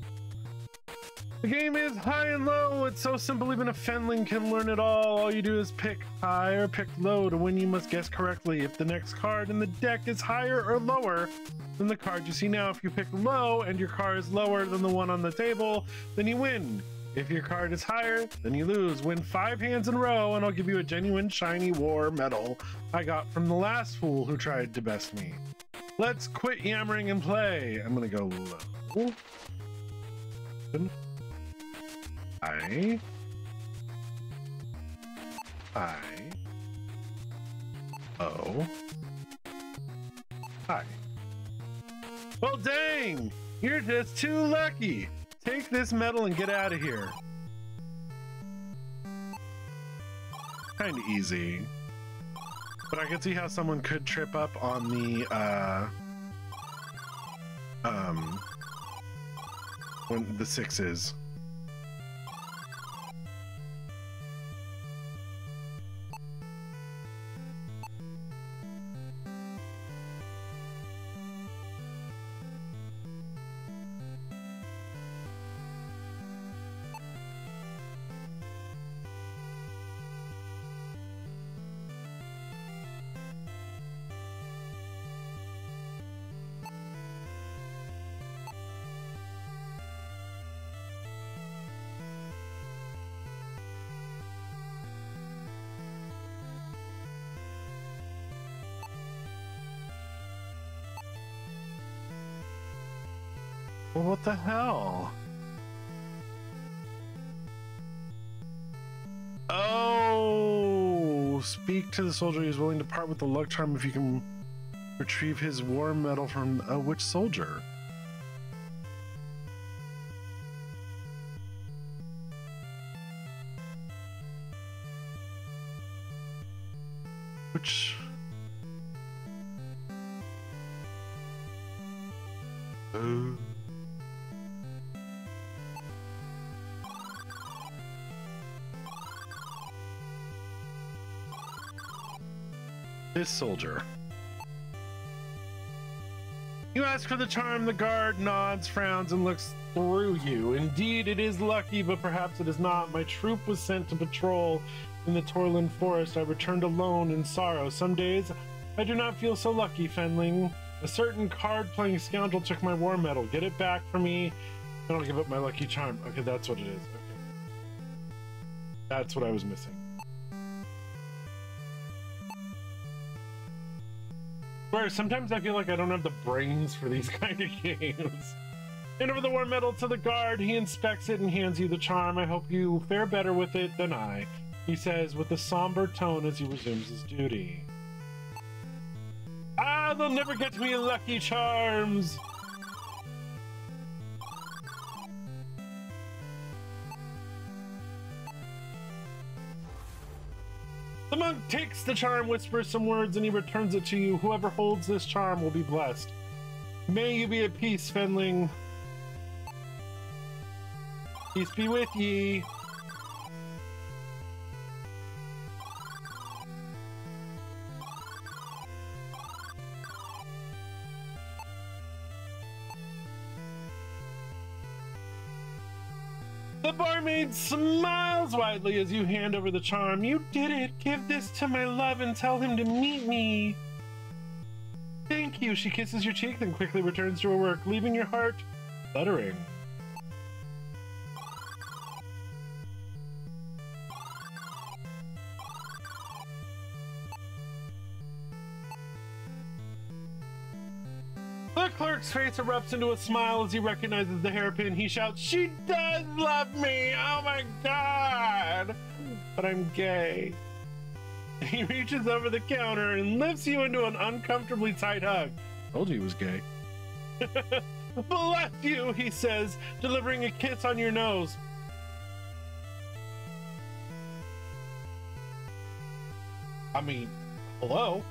The game is high and low. It's so simple, even a Fenling can learn it all. All you do is pick high or pick low. To win, you must guess correctly. If the next card in the deck is higher or lower than the card you see now, if you pick low and your card is lower than the one on the table, then you win. If your card is higher, then you lose. Win 5 hands in a row, and I'll give you a genuine shiny war medal I got from the last fool who tried to best me. Let's quit yammering and play. I'm gonna go low. I. Oh. Hi. Well, dang! You're just too lucky! Take this medal and get out of here. Kinda easy. But I can see how someone could trip up on the, when the 6s. Well, what the hell? Oh, speak to the soldier. He is willing to part with the luck charm if you can retrieve his war medal from which soldier? Which? Oh. This soldier. You ask for the charm, the guard nods, frowns, and looks through you. Indeed, it is lucky, but perhaps it is not. My troop was sent to patrol in the Torland Forest. I returned alone in sorrow. Some days, I do not feel so lucky, Fenling. A certain card-playing scoundrel took my war medal. Get it back for me, and I'll give up my lucky charm. Okay, that's what it is. Okay. That's what I was missing. Where sometimes I feel like I don't have the brains for these kind of games. Hand over the war medal to the guard. He inspects it and hands you the charm. I hope you fare better with it than I, he says with a somber tone as he resumes his duty. Ah, they'll never get me lucky charms! The monk takes the charm, whispers some words, and he returns it to you. Whoever holds this charm will be blessed. May you be at peace, Fenling. Peace be with ye. The barmaid smiles widely as you hand over the charm. You did it. Give this to my love and tell him to meet me. Thank you. She kisses your cheek, then quickly returns to her work, leaving your heart fluttering. The clerk's face erupts into a smile as he recognizes the hairpin. He shouts, "She does love me! Oh my god! But I'm gay." He reaches over the counter and lifts you into an uncomfortably tight hug. Told you he was gay. "Bless you," he says, delivering a kiss on your nose. I mean, hello?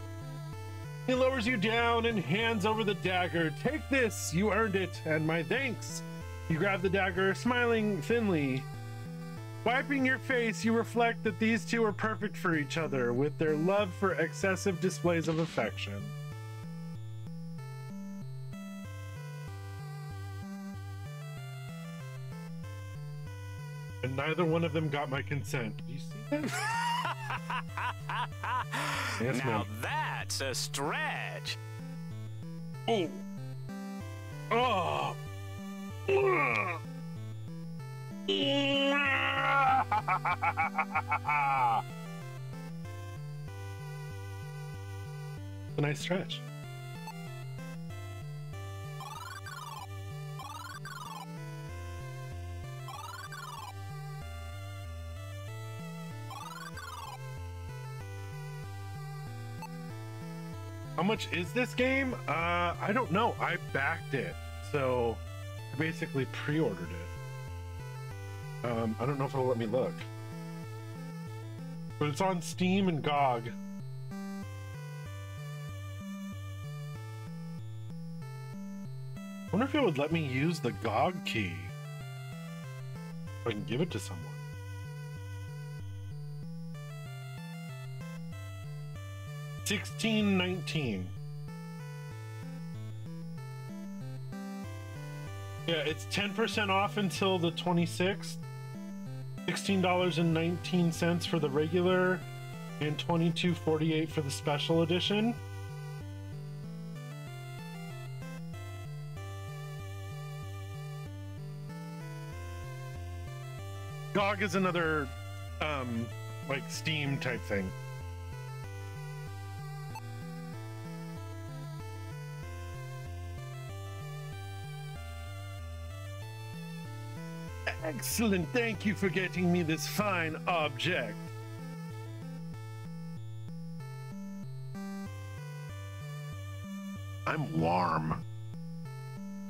He lowers you down and hands over the dagger. "Take this, you earned it, and my thanks." You grab the dagger, smiling thinly. Wiping your face, you reflect that these two are perfect for each other, with their love for excessive displays of affection. And neither one of them got my consent. Do you see this? Yes, now ma'am. that's a stretch. Oh. Oh. A nice stretch. How much is this game? I don't know. I backed it, so I basically pre-ordered it. I don't know if it'll let me look, but it's on Steam and GOG. I wonder if it would let me use the GOG key. If I can give it to someone. $16.19. Yeah, it's 10% off until the 26th. $16.19 for the regular and $22.48 for the special edition. GOG is another like Steam type thing. Excellent, thank you for getting me this fine object. I'm warm.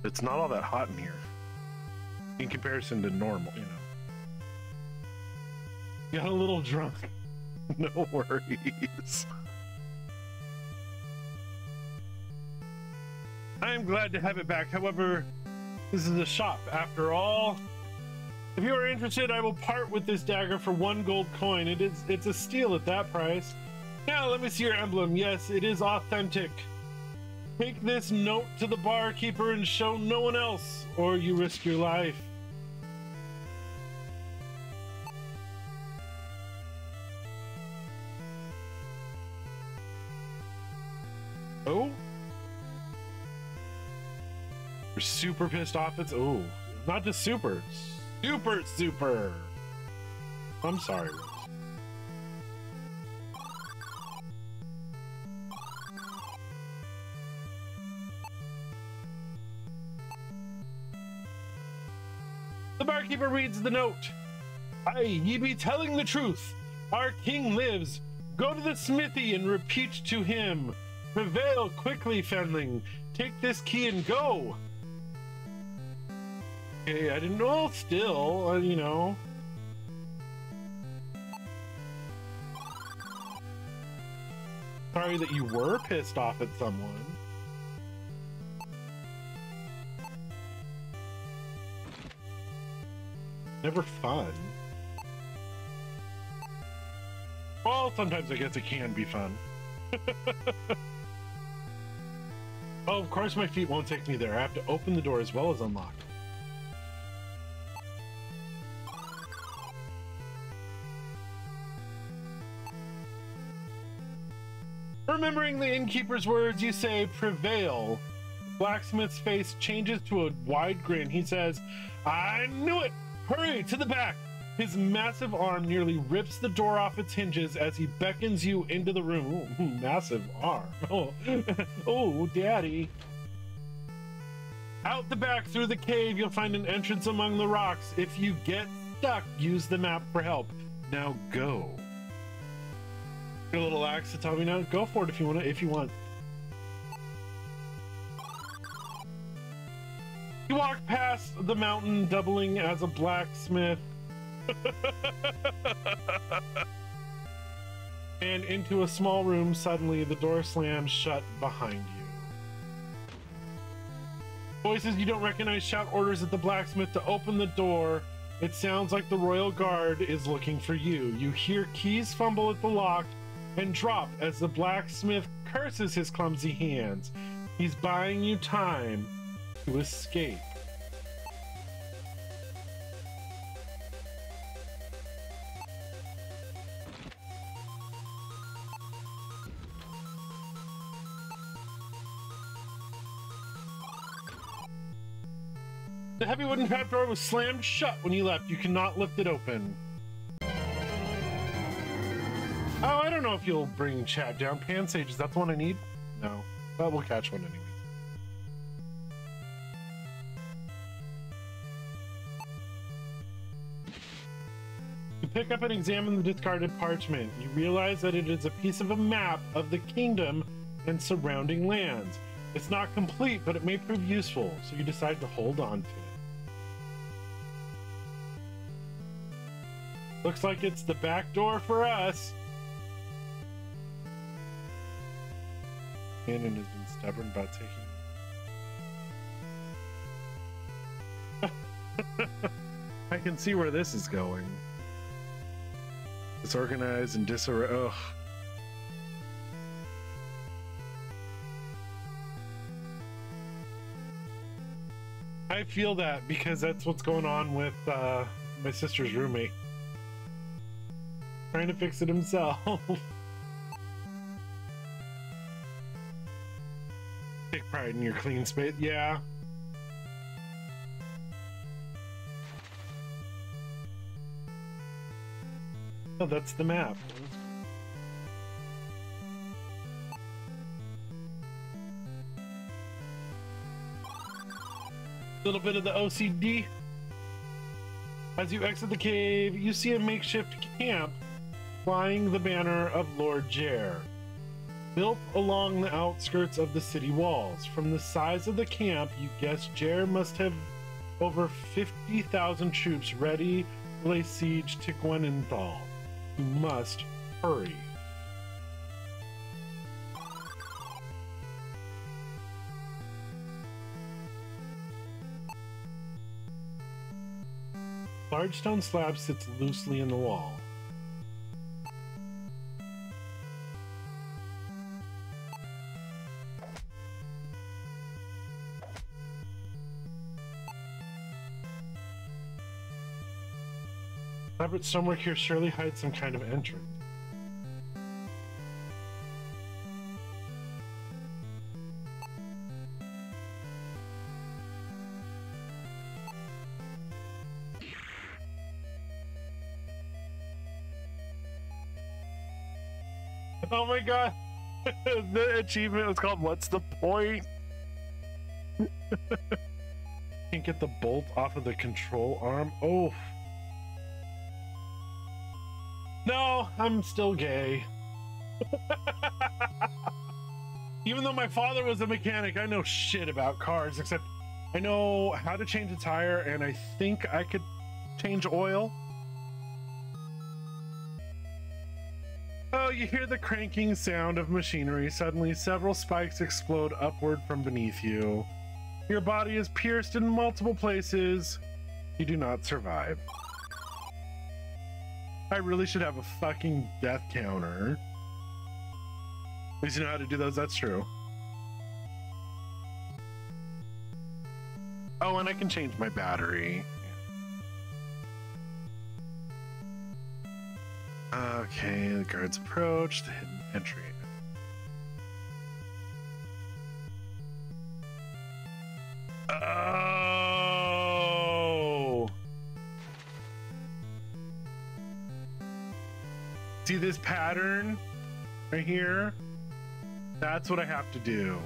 It's not all that hot in here in comparison to normal, you know. Got a little drunk. No worries. I'm glad to have it back. However, this is a shop after all. If you are interested, I will part with this dagger for 1 gold coin. It's a steal at that price. Now let me see your emblem. Yes, it is authentic. Take this note to the barkeeper and show no one else, or you risk your life. Oh? You're super pissed off. It's oh, not just super. Super. I'm sorry, Rose. The barkeeper reads the note. Aye, ye be telling the truth. Our king lives. Go to the smithy and repeat to him. Prevail quickly, Fenling. Take this key and go. Okay, I didn't know. Still, you know. Sorry that you were pissed off at someone. never fun. Well, sometimes I guess it can be fun. Oh, of course my feet won't take me there. I have to open the door as well as unlock it. Remembering the innkeeper's words, you say, prevail. Blacksmith's face changes to a wide grin. He says, I knew it! Hurry, to the back! His massive arm nearly rips the door off its hinges as he beckons you into the room. Ooh, massive arm. Oh, oh, daddy. Out the back through the cave, you'll find an entrance among the rocks. If you get stuck, use the map for help. Now go. Your little axe to tell me now. Go for it if you want. You walk past the mountain, doubling as a blacksmith. And into a small room. Suddenly the door slams shut behind you. Voices you don't recognize shout orders at the blacksmith to open the door. It sounds like the royal guard is looking for you. You hear keys fumble at the lock and drop as the blacksmith curses his clumsy hands. He's buying you time to escape. The heavy wooden trapdoor was slammed shut when you left. You cannot lift it open. Oh, I don't know if you'll bring chat down. Pan Sage, is that the one I need? No, but we'll catch one anyways. You pick up and examine the discarded parchment. You realize that it is a piece of a map of the kingdom and surrounding lands. It's not complete, but it may prove useful, so you decide to hold on to it. Looks like it's the back door for us. Shannon has been stubborn about taking... I can see where this is going. Disorganized and disarray. Ugh. I feel that because that's what's going on with my sister's roommate. Trying to fix it himself. Take pride in your clean space. Yeah. Oh, that's the map. Little bit of the OCD. As you exit the cave, you see a makeshift camp flying the banner of Lord Jer, built along the outskirts of the city walls. From the size of the camp, you guess Jer must have over 50,000 troops ready to lay siege to Gwenenthal. You must hurry. Large stone slab sits loosely in the wall. Elaborate stonework here surely hides some kind of entrance. Oh my god! The achievement was called "What's the Point?" Can't get the bolt off of the control arm. Oh. No, I'm still gay. Even though my father was a mechanic, I know shit about cars, except I know how to change a tire, and I think I could change oil. Oh, you hear the cranking sound of machinery. Suddenly, several spikes explode upward from beneath you. Your body is pierced in multiple places. You do not survive. I really should have a fucking death counter. At least you know how to do those, that's true. Oh, and I can change my battery. Okay, the guards approach, the hidden entry. Oh! See this pattern right here? That's what I have to do.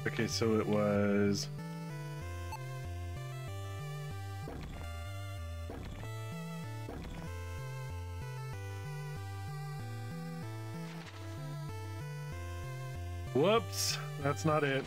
Okay, so it was... Whoops, that's not it.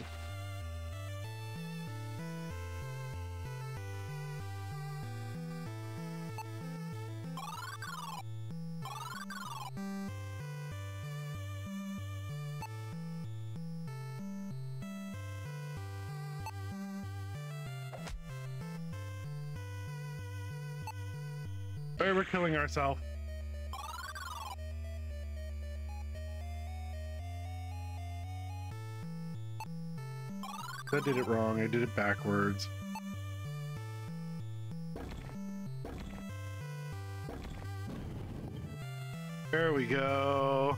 Alright, we're killing ourselves. I did it wrong. I did it backwards. There we go.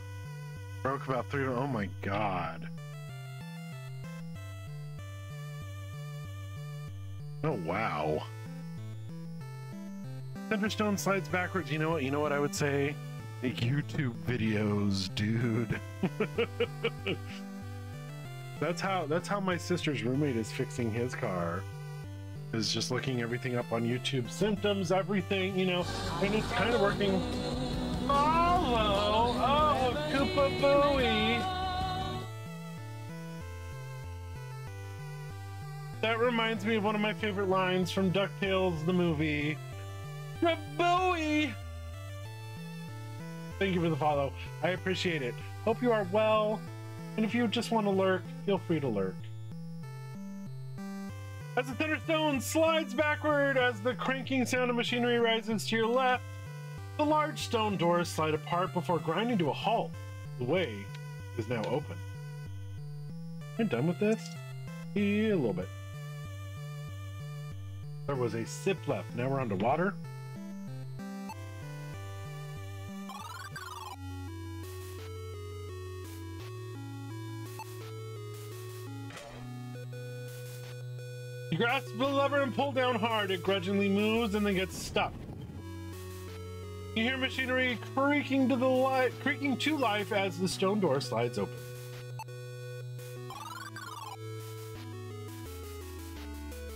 Broke about 3. Oh my god. Oh wow. Thunderstone slides backwards. You know what? You know what I would say? YouTube videos, dude. That's how my sister's roommate is fixing his car. Is just looking everything up on YouTube, symptoms, everything, you know, and it's kind of working. Hello, oh, Koopa Booey. That reminds me of one of my favorite lines from DuckTales, the movie. Booey. Thank you for the follow. I appreciate it. Hope you are well. And if you just want to lurk, feel free to lurk. As the Thunderstone slides backward as the cranking sound of machinery rises to your left, the large stone doors slide apart before grinding to a halt. The way is now open. I'm done with this? Yeah, a little bit. There was a sip left. Now we're on to water. You grasp the lever and pull down hard. It grudgingly moves and then gets stuck. You hear machinery creaking to life as the stone door slides open.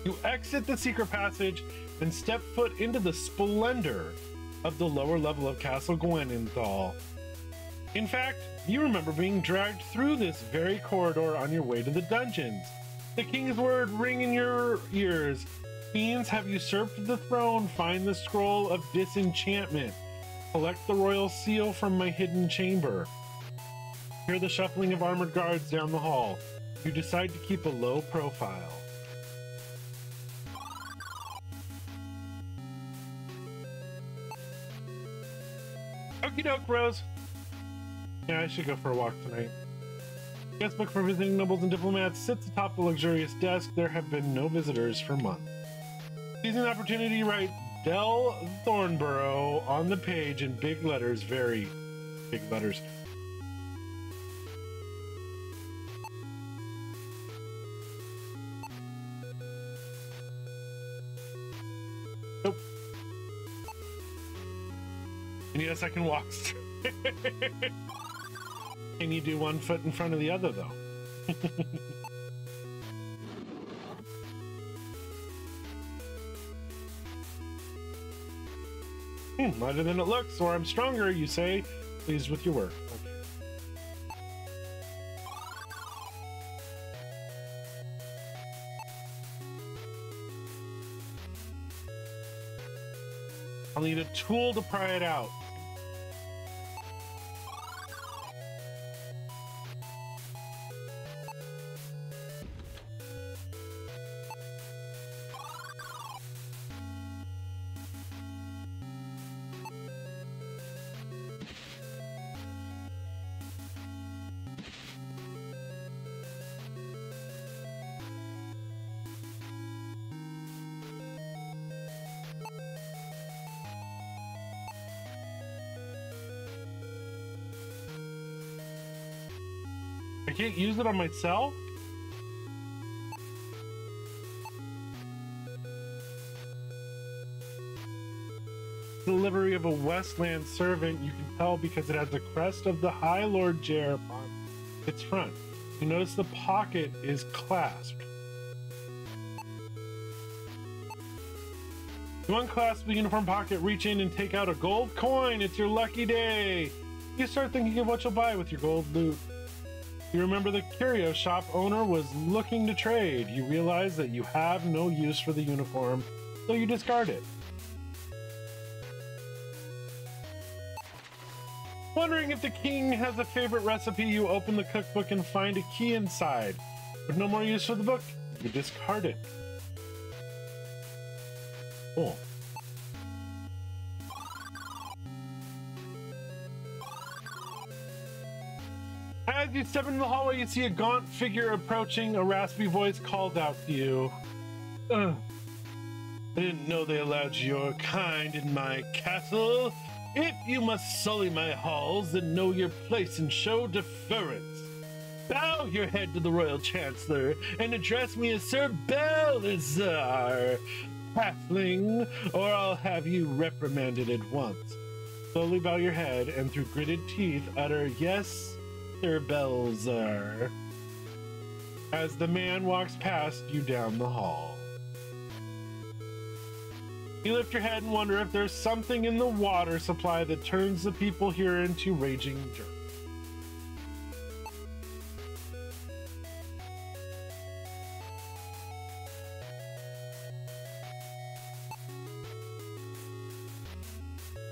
You exit the secret passage and step foot into the splendor of the lower level of Castle Gwenenthal. In fact, you remember being dragged through this very corridor on your way to the dungeons. The king's word ring in your ears. Fiends have usurped the throne. Find the scroll of disenchantment. Collect the royal seal from my hidden chamber. Hear the shuffling of armored guards down the hall. You decide to keep a low profile. Okie doke, Rose. Yeah, I should go for a walk tonight. Guest book for visiting nobles and diplomats sits atop the luxurious desk. There have been no visitors for months. Seizing the opportunity, write Del Thornborough on the page in big letters, very big letters. Nope. And yes, I can walk straight. Can you do one foot in front of the other, though? Lighter than it looks, or I'm stronger, you say. Pleased with your work. Okay. I'll need a tool to pry it out. can't use it on myself? The livery of a Westland servant, you can tell because it has the crest of the High Lord Jer upon its front. You notice the pocket is clasped. You unclasp the uniform pocket, reach in and take out a gold coin. It's your lucky day. You start thinking of what you'll buy with your gold loot. You remember the curio shop owner was looking to trade. You realize that you have no use for the uniform, so you discard it. Wondering if the king has a favorite recipe, you open the cookbook and find a key inside. With no more use for the book, you discard it. Cool. As you step into the hallway, you see a gaunt figure approaching. A raspy voice calls out to you. I didn't know they allowed your kind in my castle. If you must sully my halls, then know your place and show deference. Bow your head to the royal chancellor and address me as Sir Balazar, halfling, or I'll have you reprimanded at once. Slowly bow your head and through gritted teeth utter, yes, Sir Balazar, as the man walks past you down the hall. You lift your head and wonder if there's something in the water supply that turns the people here into raging jerks.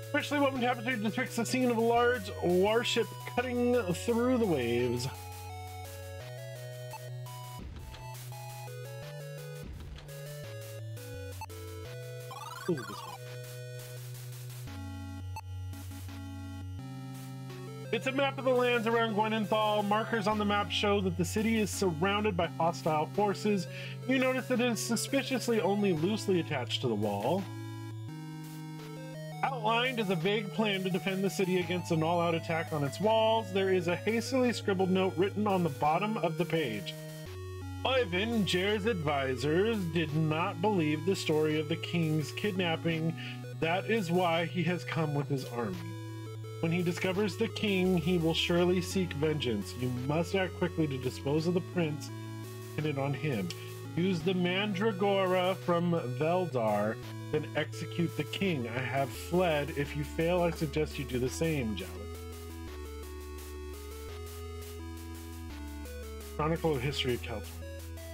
Especially what would happen to depicts the scene of a large warship cutting through the waves. Ooh, this one. It's a map of the lands around Gwenenthal. Markers on the map show that the city is surrounded by hostile forces. You notice that it is suspiciously only loosely attached to the wall. Outlined is a vague plan to defend the city against an all-out attack on its walls. There is a hastily scribbled note written on the bottom of the page. Ivan, Jer's advisors, did not believe the story of the king's kidnapping. That is why he has come with his army. When he discovers the king, he will surely seek vengeance. You must act quickly to dispose of the prince and pin it on him. Use the Mandragora from Veldar, then execute the king. I have fled. If you fail, I suggest you do the same, Jalad. Chronicle of History of California.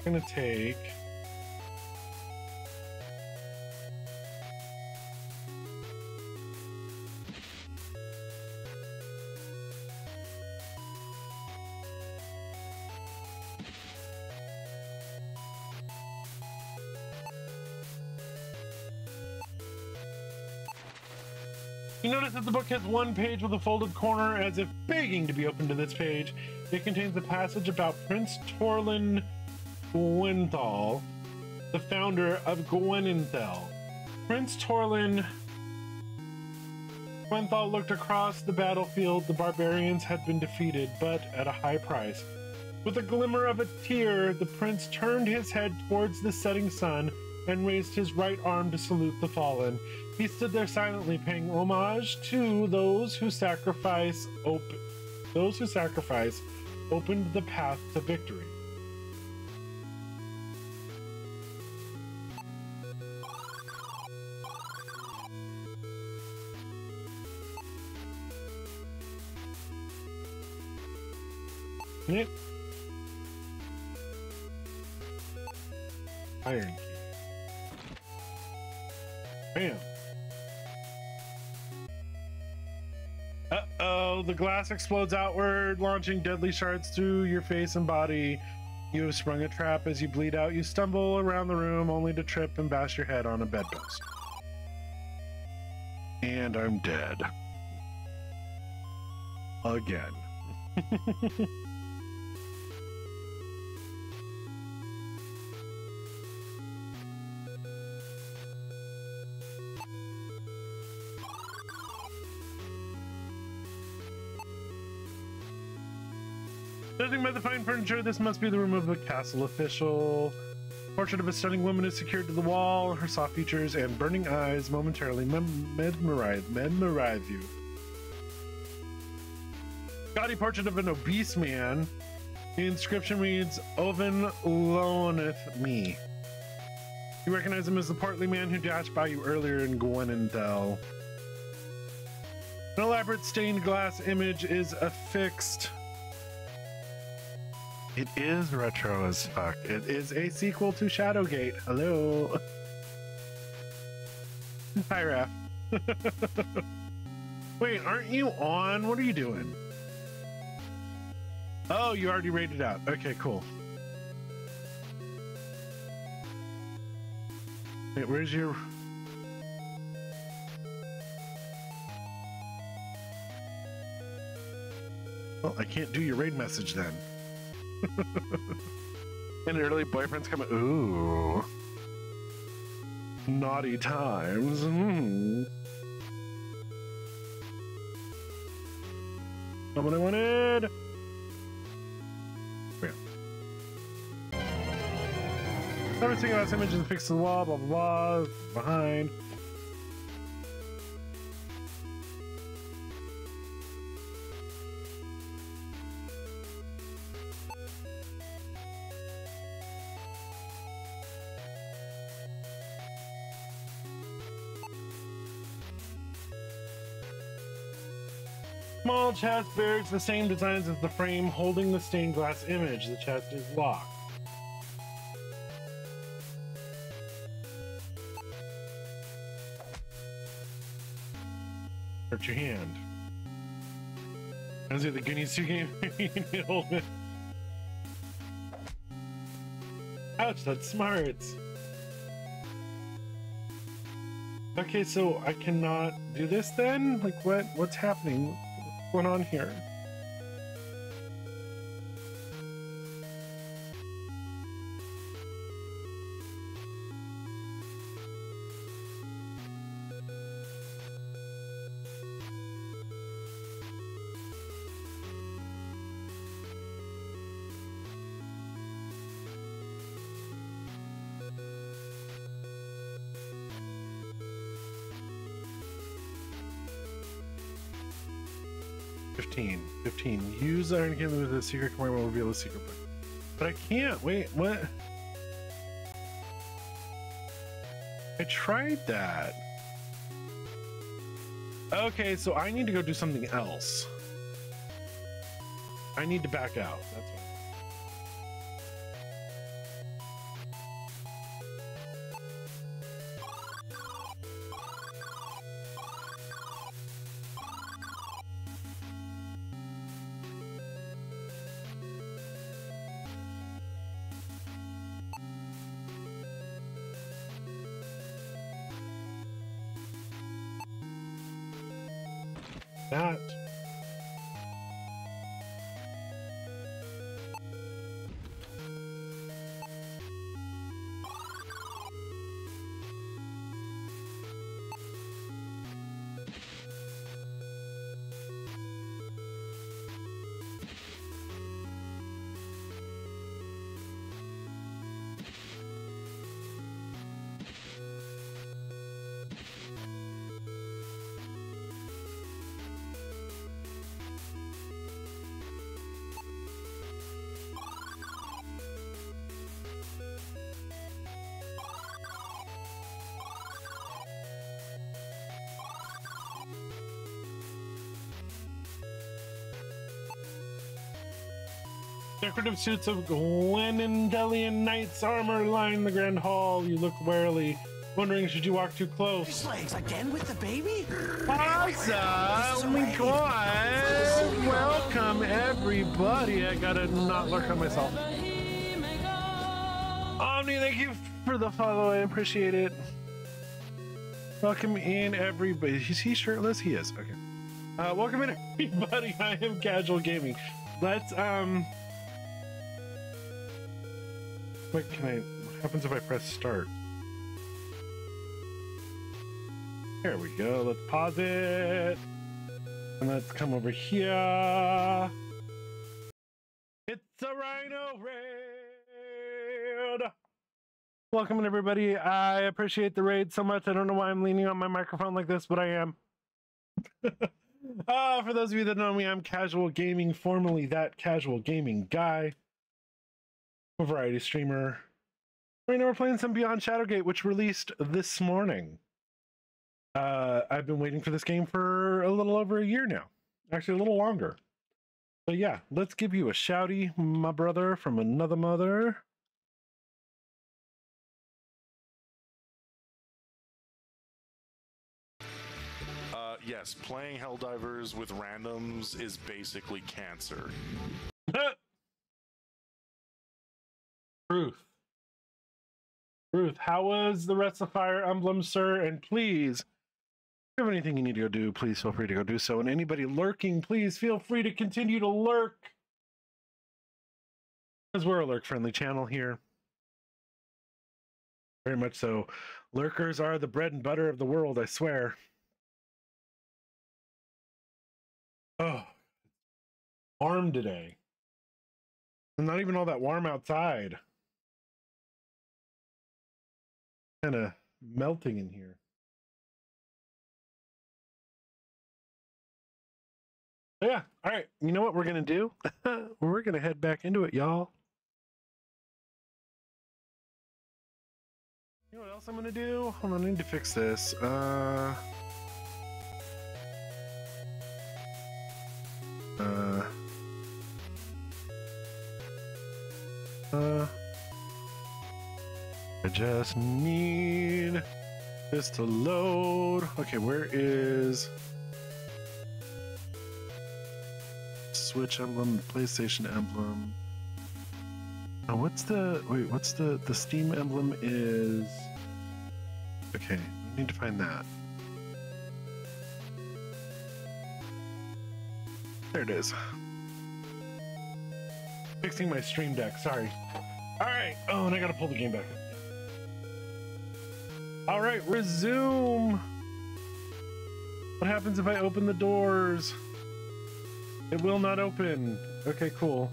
I'm gonna take You notice that the book has one page with a folded corner as if begging to be opened to this page. It contains a passage about Prince Torlin Gwenthal, the founder of Gwenenthal. Prince Torlin Gwenthal looked across the battlefield. The barbarians had been defeated, but at a high price. With a glimmer of a tear, the prince turned his head towards the setting sun and raised his right arm to salute the fallen. He stood there silently, paying homage to those who sacrifice opened the path to victory. It iron key. Bam. Uh-oh, the glass explodes outward, launching deadly shards through your face and body. You have sprung a trap. As you bleed out, you stumble around the room only to trip and bash your head on a bedpost. And I'm dead. Again. Judging by the fine furniture, this must be the room of a castle official. Portrait of a stunning woman is secured to the wall. Her soft features and burning eyes momentarily mesmerize you. Gaudy portrait of an obese man. The inscription reads, Oven loaneth me. You recognize him as the portly man who dashed by you earlier in Gwynendel. An elaborate stained glass image is affixed. It is retro as fuck. It is a sequel to Shadowgate. Hello. Hi, Raph. Wait, aren't you on? What are you doing? Oh, you already rated out. Okay, cool. Wait, where's your... Well, I can't do your raid message then. And early boyfriend's coming. Ooh. Naughty times. Not what I wanted. Never seeing last image is fixed to the wall, blah, blah, blah. Behind. Small chest bears the same designs as the frame holding the stained glass image. The chest is locked. Hurt your hand. Is it the Goonies 2 game? Ouch, that's smart. Okay, so I cannot do this then? Like what's happening? What's going on here? Use Iron Kingdom with a secret command will reveal a secret book. But I can't. Wait, what? I tried that. Okay, so I need to go do something else. I need to back out. That's what. That. Decorative suits of Gwynendelian knights' armor line the grand hall. You look warily, wondering should you walk too close. His legs again with the baby? Awesome! Oh my god! Welcome everybody. I gotta not lurk on myself. Omni, thank you for the follow. I appreciate it. Welcome in everybody. Is he shirtless? He is. Okay. Welcome in everybody. I am Casual Gaming. Let's Wait, what happens if I press start? There we go. Let's pause it. And let's come over here. Hit Welcome in, everybody. I appreciate the raid so much. I don't know why I'm leaning on my microphone like this, but I am. For those of you that know me, I'm Casual Gaming, formerly That Casual Gaming Guy, a variety streamer. Right now we're playing some Beyond Shadowgate, which released this morning. I've been waiting for this game for a little over a year now. Actually, a little longer. So yeah, let's give you a shouty, my brother from another mother. Yes, playing Helldivers with randoms is basically cancer. Ruth, how was the rest of Fire Emblem, sir? And please, if you have anything you need to go do, please feel free to go do so. And anybody lurking, please feel free to continue to lurk. Because we're a lurk-friendly channel here. Very much so. Lurkers are the bread and butter of the world, I swear. Oh, warm today. And not even all that warm outside. Kind of melting in here. But yeah, all right. You know what we're going to do? We're going to head back into it, y'all. You know what else I'm going to do? Hold on, I need to fix this. I just need this to load. Okay, where is Switch emblem, PlayStation emblem? Oh, what's the Steam emblem is? Okay, we need to find that. There it is. Fixing my stream deck, sorry. All right, oh, and I gotta pull the game back up. All right, resume. What happens if I open the doors? It will not open. Okay, cool.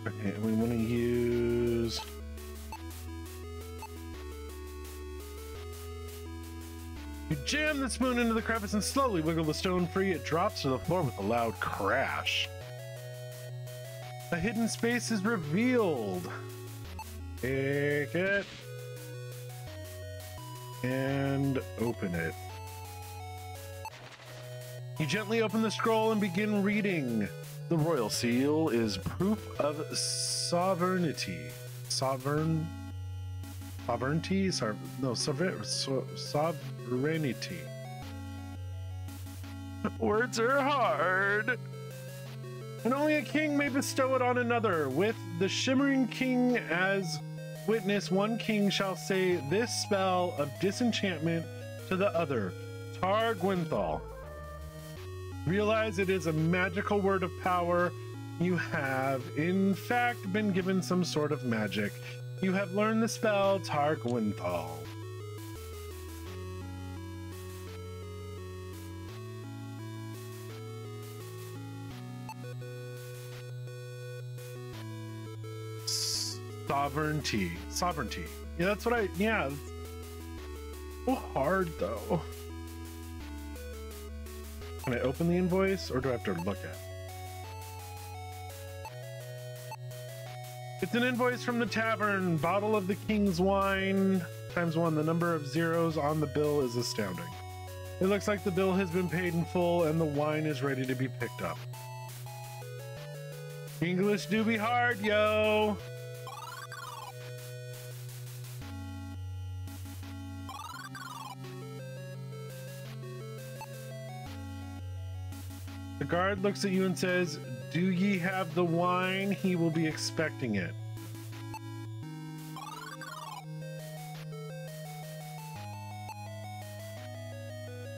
Okay, we want to use... You jam the spoon into the crevice and slowly wiggle the stone free. It drops to the floor with a loud crash. A hidden space is revealed. Take it. And open it. You gently open the scroll and begin reading. The royal seal is proof of sovereignty. Sovereignty? Sovereignty. Words are hard. And only a king may bestow it on another. With the shimmering king as witness, one king shall say this spell of disenchantment to the other. Tar Gwynthal. Realize it is a magical word of power. You have, in fact, been given some sort of magic. You have learned the spell Tar Gwynthal. Sovereignty. Yeah, that's what yeah. It's so hard, though. Can I open the invoice, or do I have to look at it? It's an invoice from the tavern. Bottle of the king's wine, ×1. The number of zeros on the bill is astounding. It looks like the bill has been paid in full, and the wine is ready to be picked up. English do be hard, yo! The guard looks at you and says, "Do ye have the wine? He will be expecting it."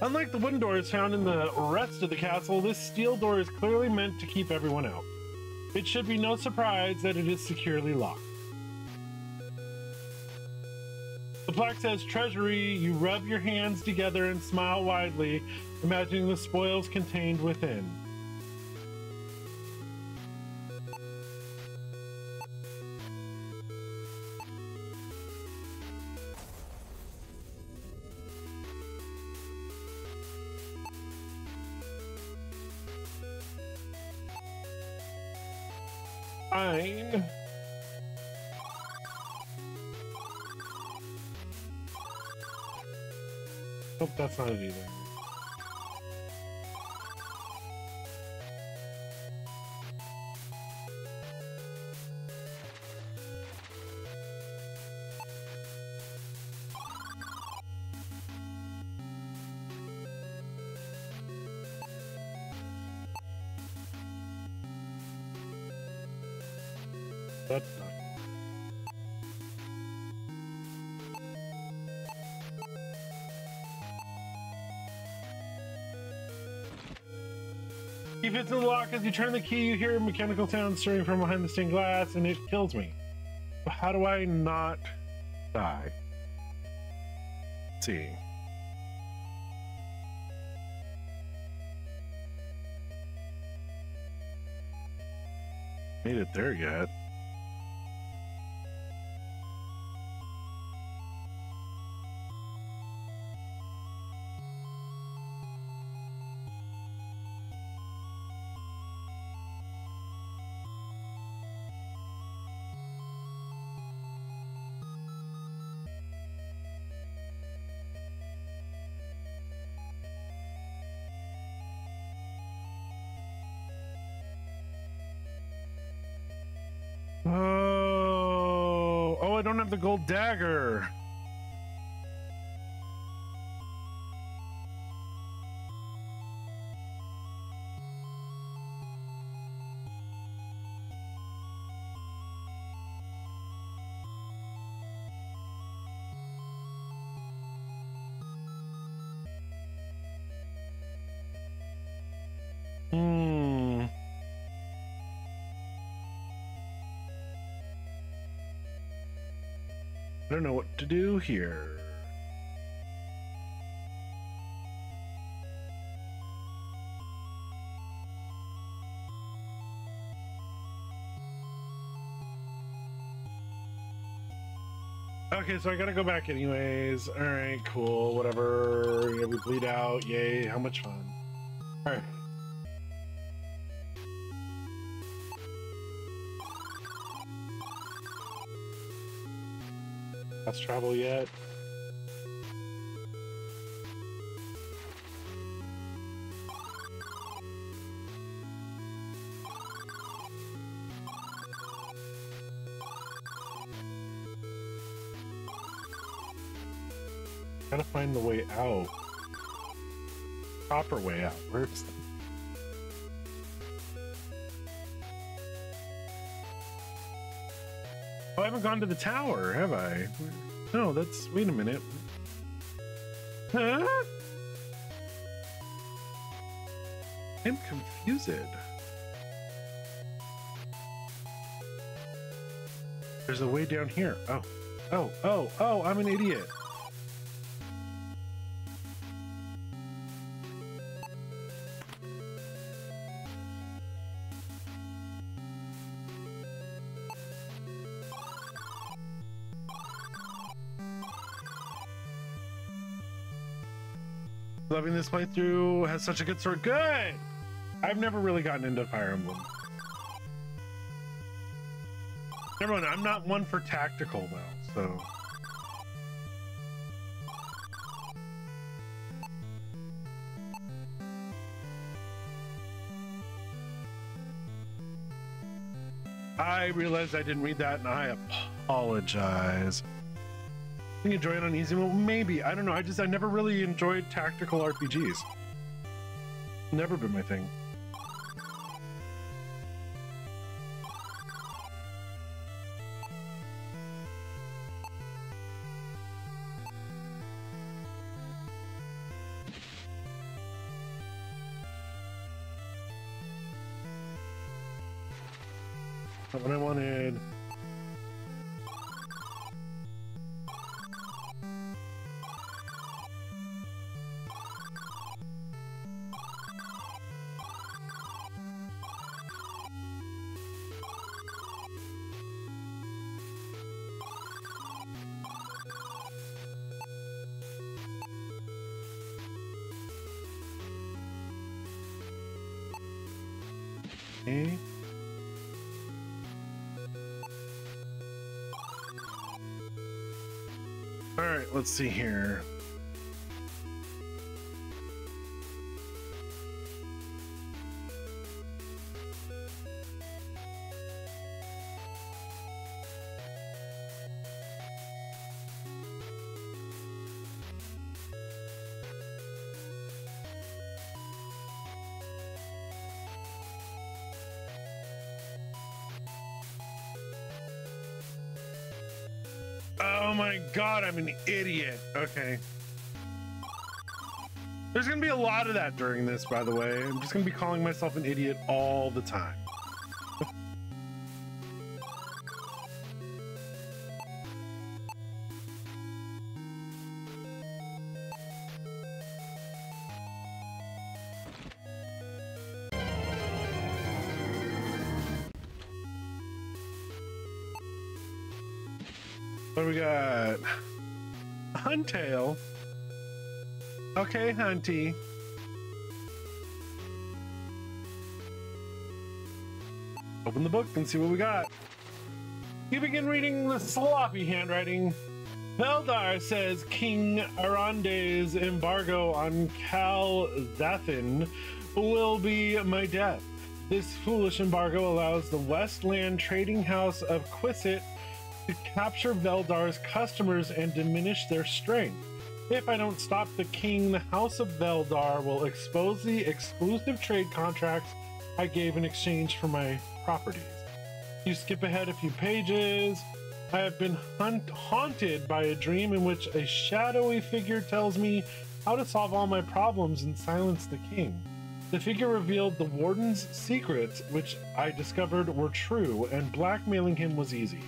Unlike the wooden doors found in the rest of the castle, this steel door is clearly meant to keep everyone out. It should be no surprise that it is securely locked. The plaque says treasury. You rub your hands together and smile widely, imagining the spoils contained within. Fine. Nope, that's not it either. That's not. Keep it to the lock. As you turn the key, you hear a mechanical sound stirring from behind the stained glass, and it kills me. So how do I not die? Let's see. Made it there yet. Oh, I don't have the gold dagger. I don't know what to do here. Okay, so I gotta go back anyways. All right, cool, whatever. Yeah, we bleed out. Yay, how much fun. All right. Fast travel yet? Gotta find the way out. Proper way out. Where's the... Oh, I haven't gone to the tower, have I? No, that's... Wait a minute. Huh? I'm confused. There's a way down here. Oh, I'm an idiot. Loving this playthrough, has such a good story. Good! I've never really gotten into Fire Emblem. Never mind, I'm not one for tactical though, so. I realized I didn't read that and I apologize. I enjoy it on easy mode, maybe. I don't know. I never really enjoyed tactical RPGs. Never been my thing. Not what I wanted. Okay. All right, let's see here. Oh my god, I'm an idiot. Okay. There's gonna be a lot of that during this, by the way. I'm just gonna be calling myself an idiot all the time. What do we got? Huntail. Okay, Hunty. Open the book and see what we got. You begin reading the sloppy handwriting. Veldar says King Arande's embargo on Cal Zathin will be my death. This foolish embargo allows the Westland Trading House of Quissit to capture Veldar's customers and diminish their strength. If I don't stop the king, the House of Veldar will expose the exclusive trade contracts I gave in exchange for my properties. You skip ahead a few pages. I have been haunted by a dream in which a shadowy figure tells me how to solve all my problems and silence the king. The figure revealed the warden's secrets, which I discovered were true, and blackmailing him was easy.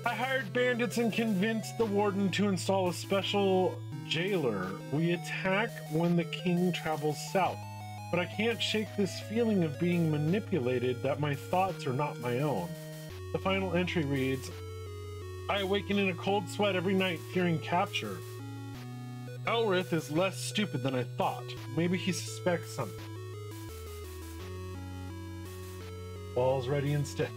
I hired bandits and convinced the warden to install a special jailer. We attack when the king travels south, but I can't shake this feeling of being manipulated, that my thoughts are not my own. The final entry reads, I awaken in a cold sweat every night, fearing capture. Elrith is less stupid than I thought. Maybe he suspects something. Ball's ready and stick.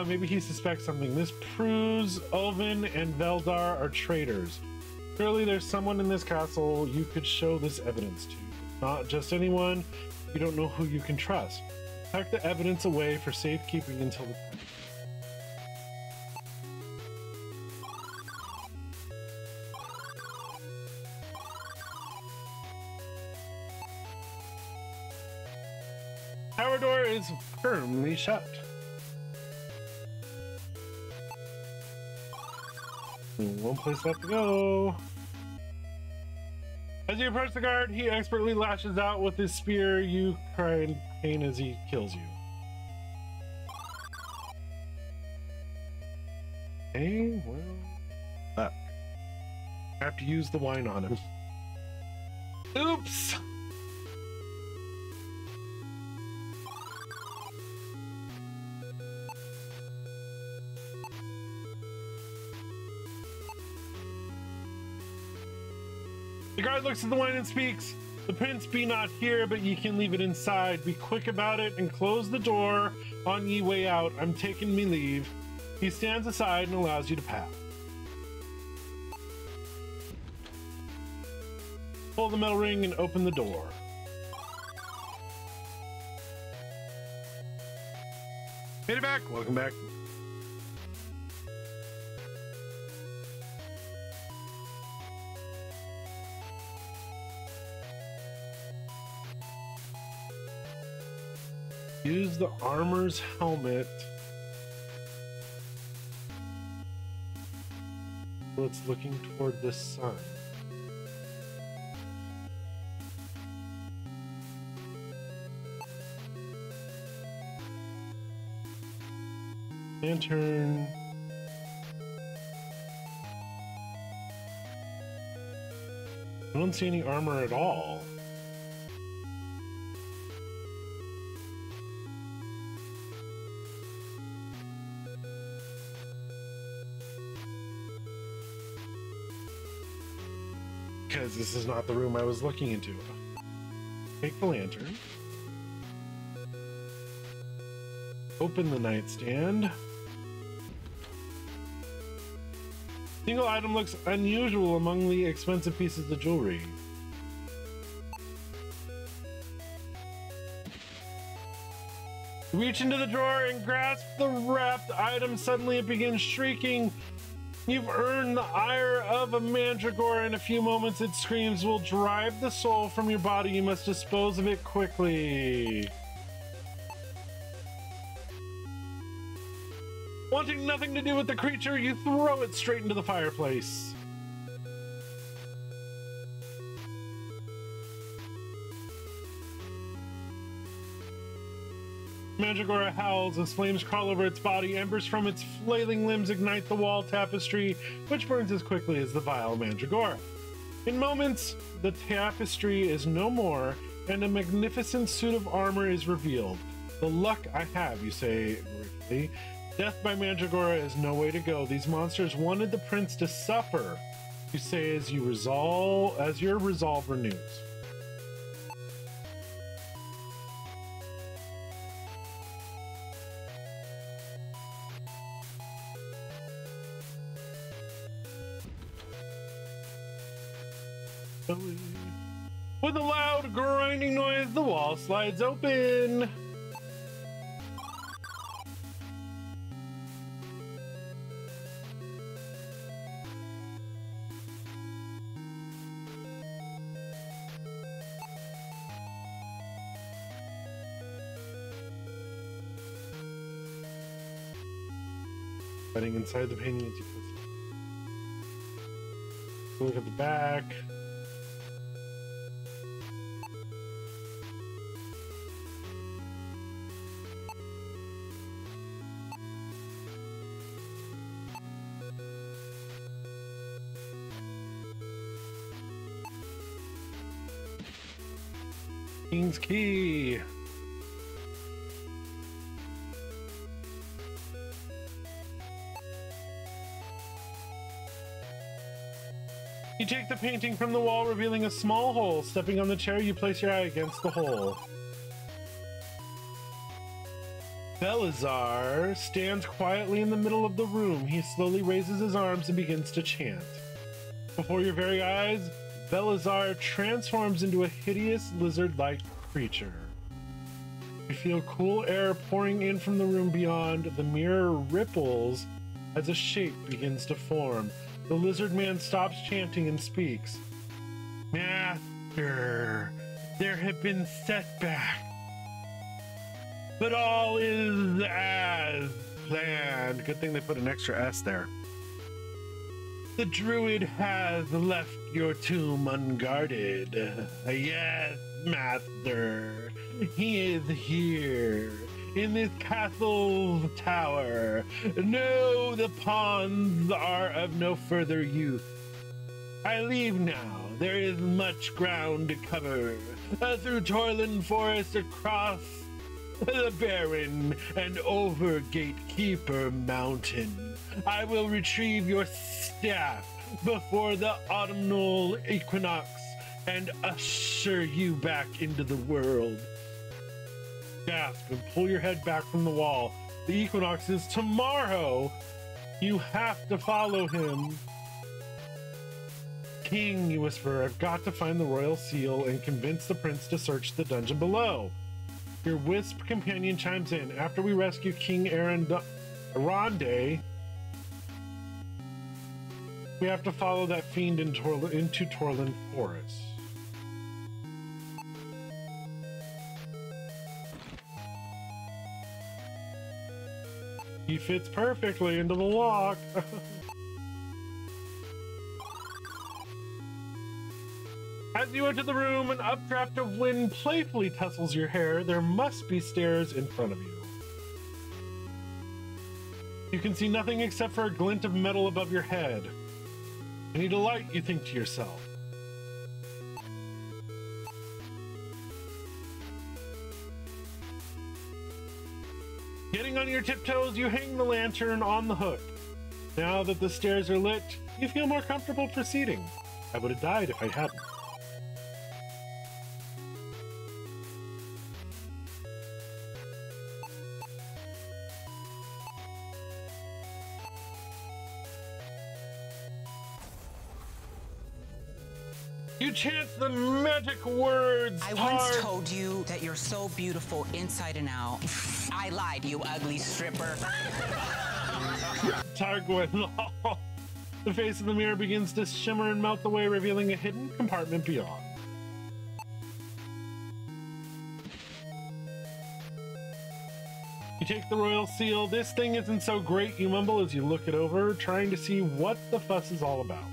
Maybe he suspects something. This proves Ulvin and Veldar are traitors. Surely there's someone in this castle you could show this evidence to. Not just anyone. You don't know who you can trust. Tuck the evidence away for safekeeping until the time. Tower door is firmly shut. One place left to go. As you approach the guard, he expertly lashes out with his spear. You cry in pain as he kills you. Okay, well, I have to use the wine on him. Oops! The guard looks at the wine and speaks. The prince be not here, but ye can leave it inside. Be quick about it and close the door on ye way out. I'm taking me leave. He stands aside and allows you to pass. Pull the metal ring and open the door. Made it back. Welcome back. Use the armor's helmet. So it's looking toward the sun. Lantern. I don't see any armor at all. because this is not the room I was looking into. Take the lantern. Open the nightstand. Single item looks unusual among the expensive pieces of jewelry. Reach into the drawer and grasp the wrapped item. Suddenly it begins shrieking. You've earned the ire of a mandragora. In a few moments its screams will drive the soul from your body. You must dispose of it quickly. Wanting nothing to do with the creature, you throw it straight into the fireplace. Mandragora howls as flames crawl over its body. Embers from its flailing limbs ignite the wall tapestry, which burns as quickly as the vile Mandragora. In moments, the tapestry is no more, and a magnificent suit of armor is revealed. The luck I have, you say briefly. Death by Mandragora is no way to go. These monsters wanted the prince to suffer, you say as your resolve renews. With a loud grinding noise, the wall slides open. Running inside the painting as you look at the back. King's Key. You take the painting from the wall, revealing a small hole. Stepping on the chair, you place your eye against the hole. Belazar stands quietly in the middle of the room. He slowly raises his arms and begins to chant. Before your very eyes, Belazar transforms into a hideous lizard-like creature. You feel cool air pouring in from the room beyond. The mirror ripples as a shape begins to form. The lizard man stops chanting and speaks. Master, there have been setbacks, but all is as planned. Good thing they put an extra S there. The druid has left your tomb unguarded. Yes, master. He is here, in this castle's tower. No, the pawns are of no further use. I leave now. There is much ground to cover. Through Torland Forest, across the barren, and over Gatekeeper Mountain. I will retrieve your staff before the autumnal equinox and usher you back into the world. Gasp and pull your head back from the wall. The equinox is tomorrow. You have to follow him. King, you whisper, I've got to find the royal seal and convince the prince to search the dungeon below. Your wisp companion chimes in. After we rescue King Aronde, we have to follow that fiend into Torland Forest. He fits perfectly into the lock. As you enter the room, an updraft of wind playfully tussles your hair. There must be stairs in front of you. You can see nothing except for a glint of metal above your head. I need a light, you think to yourself. Getting on your tiptoes, you hang the lantern on the hook. Now that the stairs are lit, you feel more comfortable proceeding. I would have died if I hadn't. You chant the magic words. I once told you that you're so beautiful inside and out. I lied, you ugly stripper. Targwin. The face of the mirror begins to shimmer and melt away, revealing a hidden compartment beyond. You take the royal seal. This thing isn't so great, you mumble as you look it over, trying to see what the fuss is all about.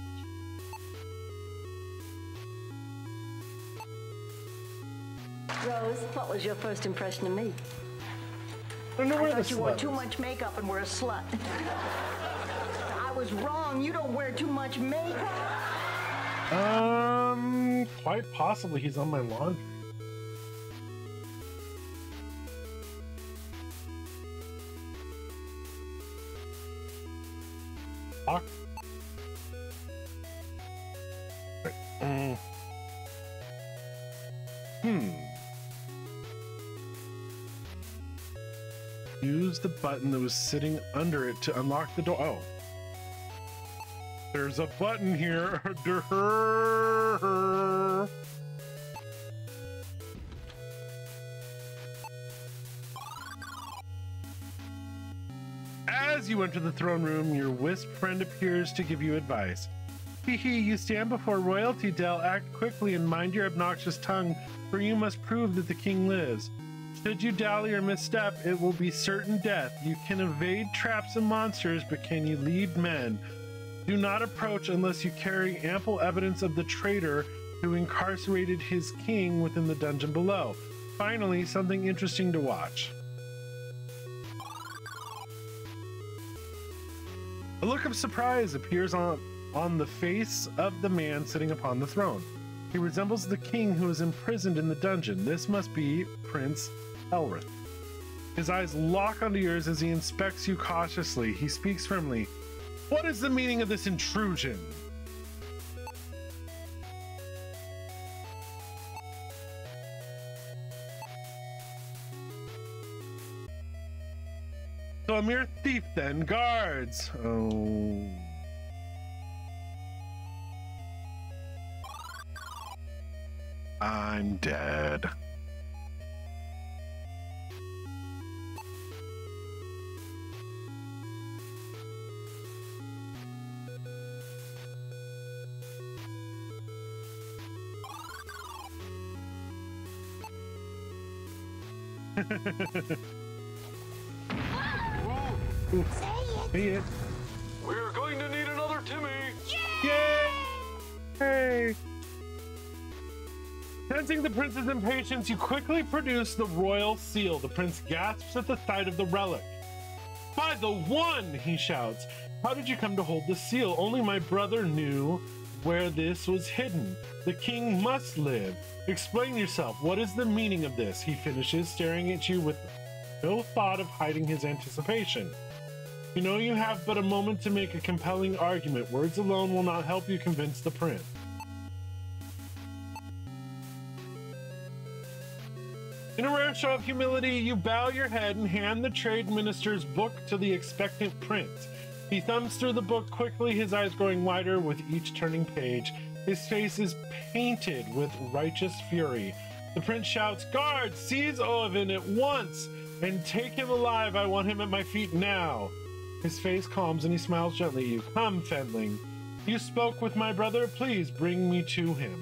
Rose, what was your first impression of me? I don't know where I thought you wore too much makeup and were a slut. I was wrong. You don't wear too much makeup. Quite possibly he's on my laundry. Lock. Use the button that was sitting under it to unlock the door. Oh. There's a button here. As you enter the throne room, your wisp friend appears to give you advice. Hee, you stand before royalty, Del. Act quickly and mind your obnoxious tongue, for you must prove that the king lives. Should you dally or misstep, it will be certain death. You can evade traps and monsters, but can you lead men? Do not approach unless you carry ample evidence of the traitor who incarcerated his king within the dungeon below. Finally, something interesting to watch. A look of surprise appears on the face of the man sitting upon the throne. He resembles the king who is imprisoned in the dungeon. This must be Prince Elrith. His eyes lock onto yours as he inspects you cautiously. He speaks firmly. What is the meaning of this intrusion? So a mere thief then, guards. Oh. I'm dead. Say it. We're going to need another Timmy. Yay! Hey! Sensing the prince's impatience, you quickly produce the royal seal. The prince gasps at the sight of the relic. By the one, he shouts. How did you come to hold the seal? Only my brother knew where this was hidden. The king must live. Explain yourself. What is the meaning of this? He finishes, staring at you with no thought of hiding his anticipation. You know you have but a moment to make a compelling argument. Words alone will not help you convince the prince. In a rare show of humility, you bow your head and hand the trade minister's book to the expectant prince. He thumbs through the book quickly, his eyes growing wider with each turning page. His face is painted with righteous fury. The prince shouts, Guards, seize Oavin at once and take him alive. I want him at my feet now. His face calms and he smiles gently at you. Come, Fendling. You spoke with my brother. Please bring me to him.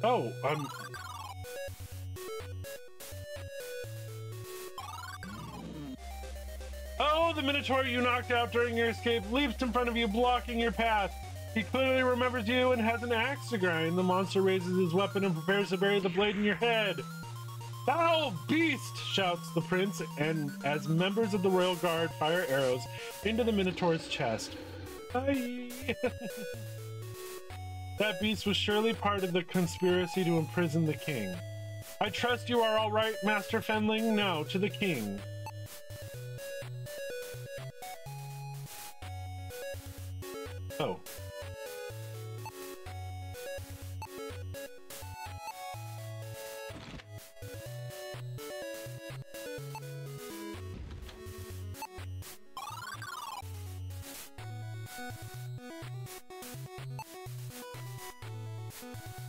Oh, Oh, the Minotaur you knocked out during your escape leaps in front of you, blocking your path. He clearly remembers you and has an axe to grind. The monster raises his weapon and prepares to bury the blade in your head. Foul beast! Shouts the prince, and as members of the royal guard fire arrows into the Minotaur's chest. Bye! That beast was surely part of the conspiracy to imprison the king. I trust you are all right, Master Fenling. Now to the king. Oh.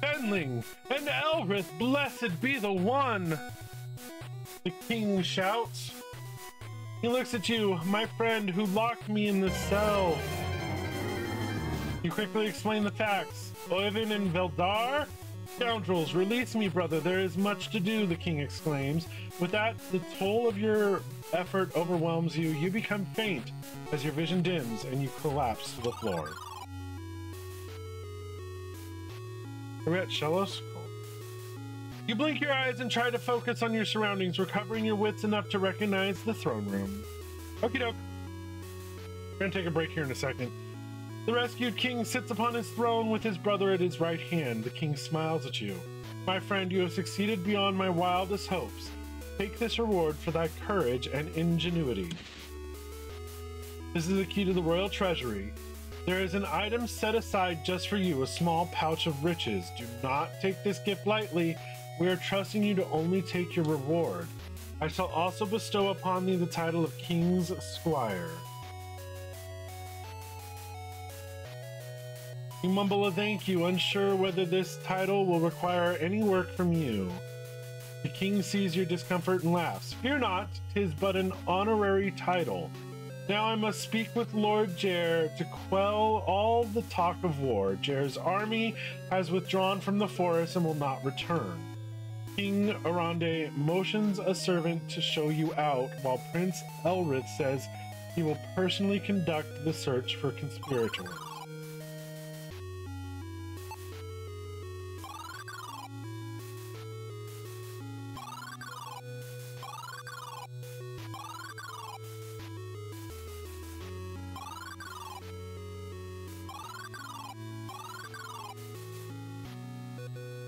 Fenling and Elrith, blessed be the one! The king shouts. He looks at you, my friend who locked me in the cell. You quickly explain the facts. Oivin and Veldar? Scoundrels, release me, brother. There is much to do, the king exclaims. With that, the toll of your effort overwhelms you. You become faint as your vision dims and you collapse to the floor. Are we at Shellos? Cool. You blink your eyes and try to focus on your surroundings, recovering your wits enough to recognize the throne room. Okie doke. We're gonna take a break here in a second. The rescued king sits upon his throne with his brother at his right hand. The king smiles at you. My friend, you have succeeded beyond my wildest hopes. Take this reward for thy courage and ingenuity. This is the key to the royal treasury. There is an item set aside just for you, a small pouch of riches. Do not take this gift lightly. We are trusting you to only take your reward. I shall also bestow upon thee the title of King's Squire. You mumble a thank you, unsure whether this title will require any work from you. The king sees your discomfort and laughs. Fear not, 'tis but an honorary title. Now I must speak with Lord Jer to quell all the talk of war. Jer's army has withdrawn from the forest and will not return. King Arande motions a servant to show you out, while Prince Elrith says he will personally conduct the search for conspirators.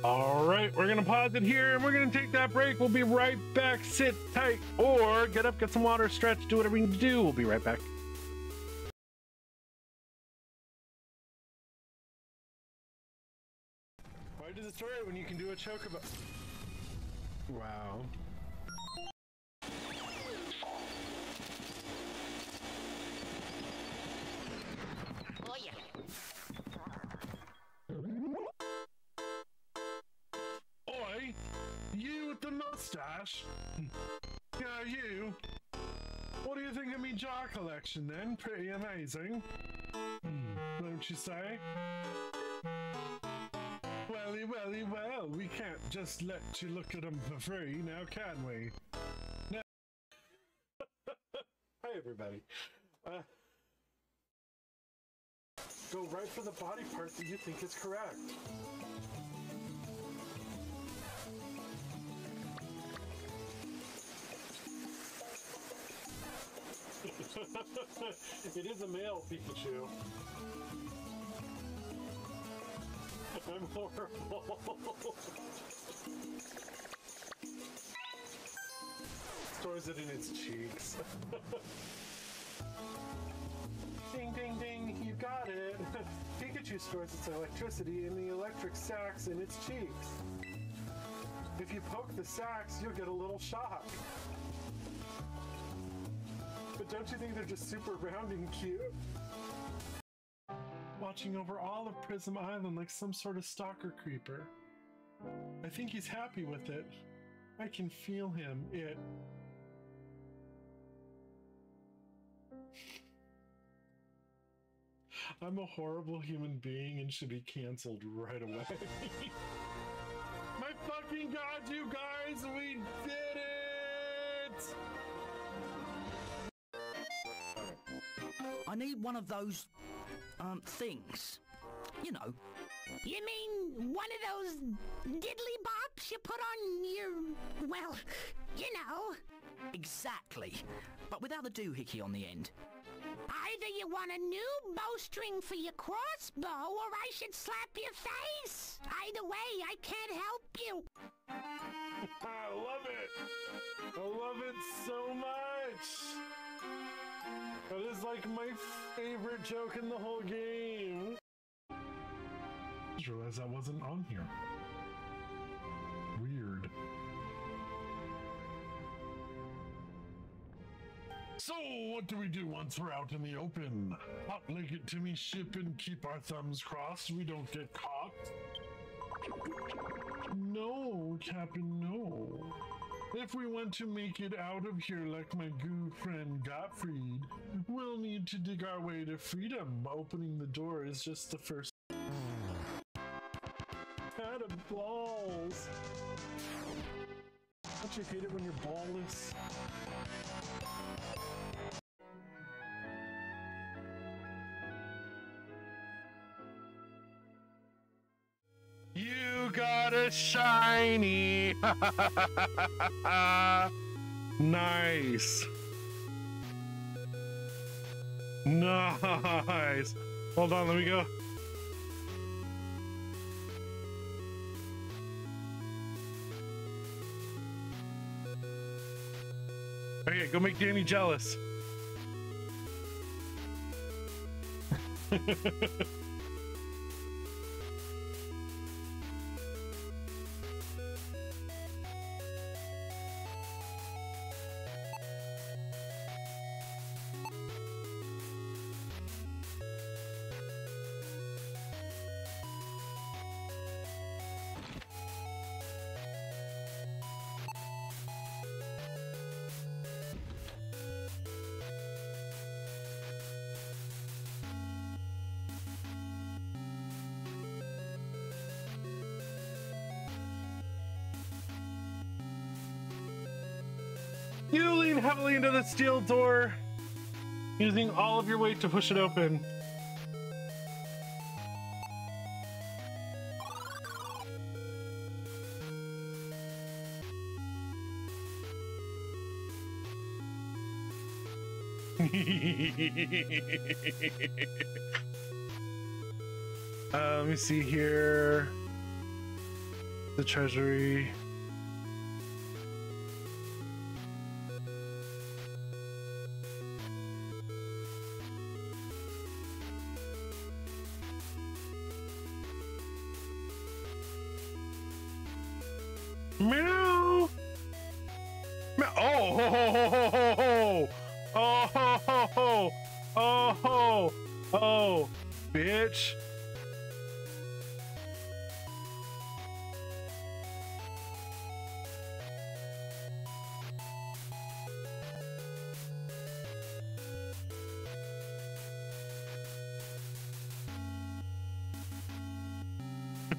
All right, we're gonna pause it here and we're gonna take that break. We'll be right back. Sit tight or get up, get some water, stretch, do whatever you need to do. We'll be right back. Why do the story when you can do a chocobo? Wow. Oh yeah. Oi, you with the mustache. Yeah, you. What do you think of me jar collection then? Pretty amazing. Don't you say? Well, we can't just let you look at them for free now, can we? No. Hi, everybody. Go right for the body part that you think is correct. It is a male Pikachu. I'm horrible. Stores it in its cheeks. Ding, ding, ding, you got it. Pikachu stores its electricity in the electric sacs in its cheeks. If you poke the sacs, you'll get a little shock. But don't you think they're just super round and cute? Watching over all of Prism Island like some sort of stalker creeper. I think he's happy with it. I can feel him. I'm a horrible human being and should be canceled right away. My fucking god, you guys, we did it! I need one of those, things. You know. You mean one of those diddly bops you put on your, well, you know. Exactly. But without the doohickey on the end. Either you want a new bowstring for your crossbow, or I should slap your face. Either way, I can't help you. I love it. I love it so much. That is like my favorite joke in the whole game. I just realized that wasn't on here. Weird. So, what do we do once we're out in the open? Hot-leg it to me ship and keep our thumbs crossed so we don't get caught? No, Captain, no. If we want to make it out of here like my goo friend Gottfried, we'll need to dig our way to freedom. Opening the door is just the first. Out of balls. Don't you hate it when you're ballless? You got a shiny! Nice! Nice! Hold on, let me go. Okay, go make Danny jealous. You lean heavily into the steel door, using all of your weight to push it open. Let me see here. The treasury. Meow. Meow. Oh, ho, ho, ho, ho, ho, ho. Oh, ho, ho, ho. Oh, ho. Oh, bitch.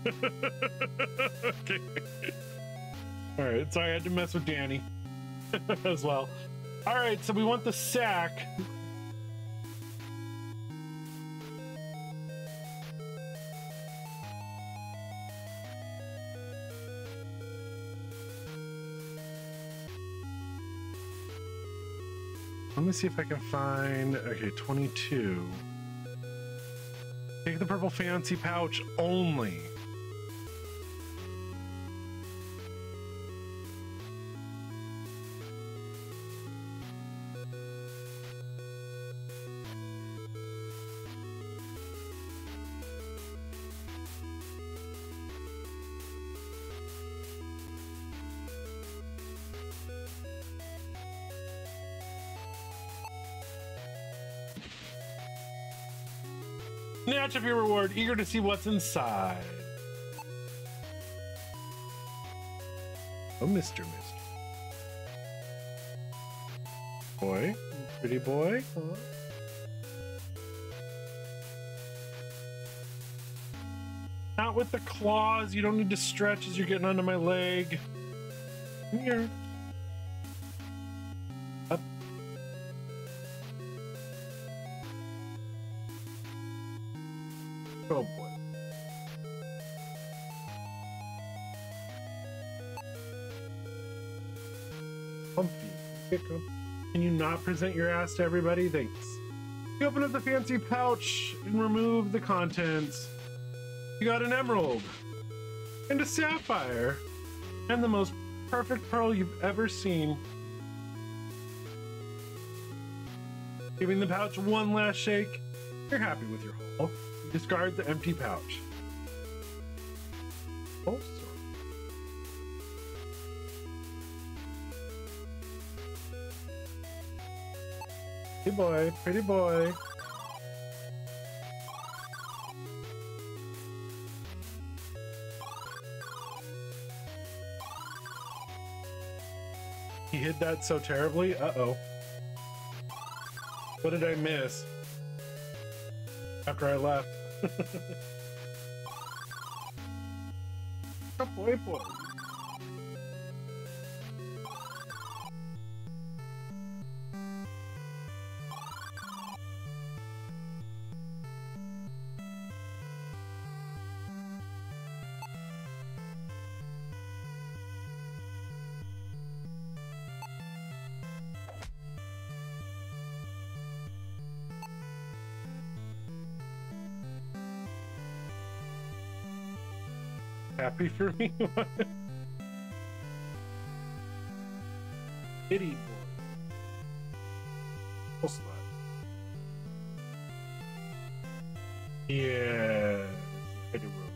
Okay. All right, sorry, I had to mess with Danny as well. All right, so we want the sack. Let me see if I can find, okay, 22. Take the purple fancy pouch only. Snatch up your reward, eager to see what's inside. Oh, Mr. Boy, pretty boy. Huh? Not with the claws. You don't need to stretch as you're getting under my leg. Come here. Up. Oh boy. Comfy. Get comfy. Can you not present your ass to everybody? Thanks. You open up the fancy pouch and remove the contents. You got an emerald and a sapphire and the most perfect pearl you've ever seen. Giving the pouch one last shake, you're happy with your haul. You discard the empty pouch. Oh, sorry. Pretty boy, pretty boy. He hid that so terribly. Uh-oh. What did I miss after I left? Oh boy, boy. Happy for me? Kitty boy. Oh, slut. Yeah. I do roll.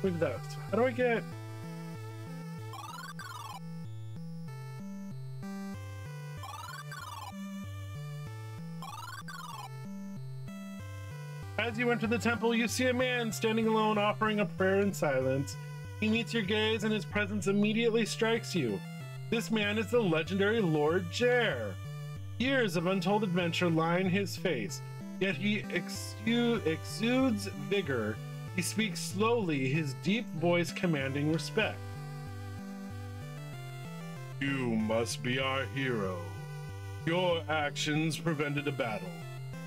Look at that. How do I get... As you enter the temple, you see a man standing alone offering a prayer in silence. He meets your gaze and his presence immediately strikes you. This man is the legendary Lord Jer. Years of untold adventure line his face, yet he exudes vigor. He speaks slowly, his deep voice commanding respect. You must be our hero. Your actions prevented a battle,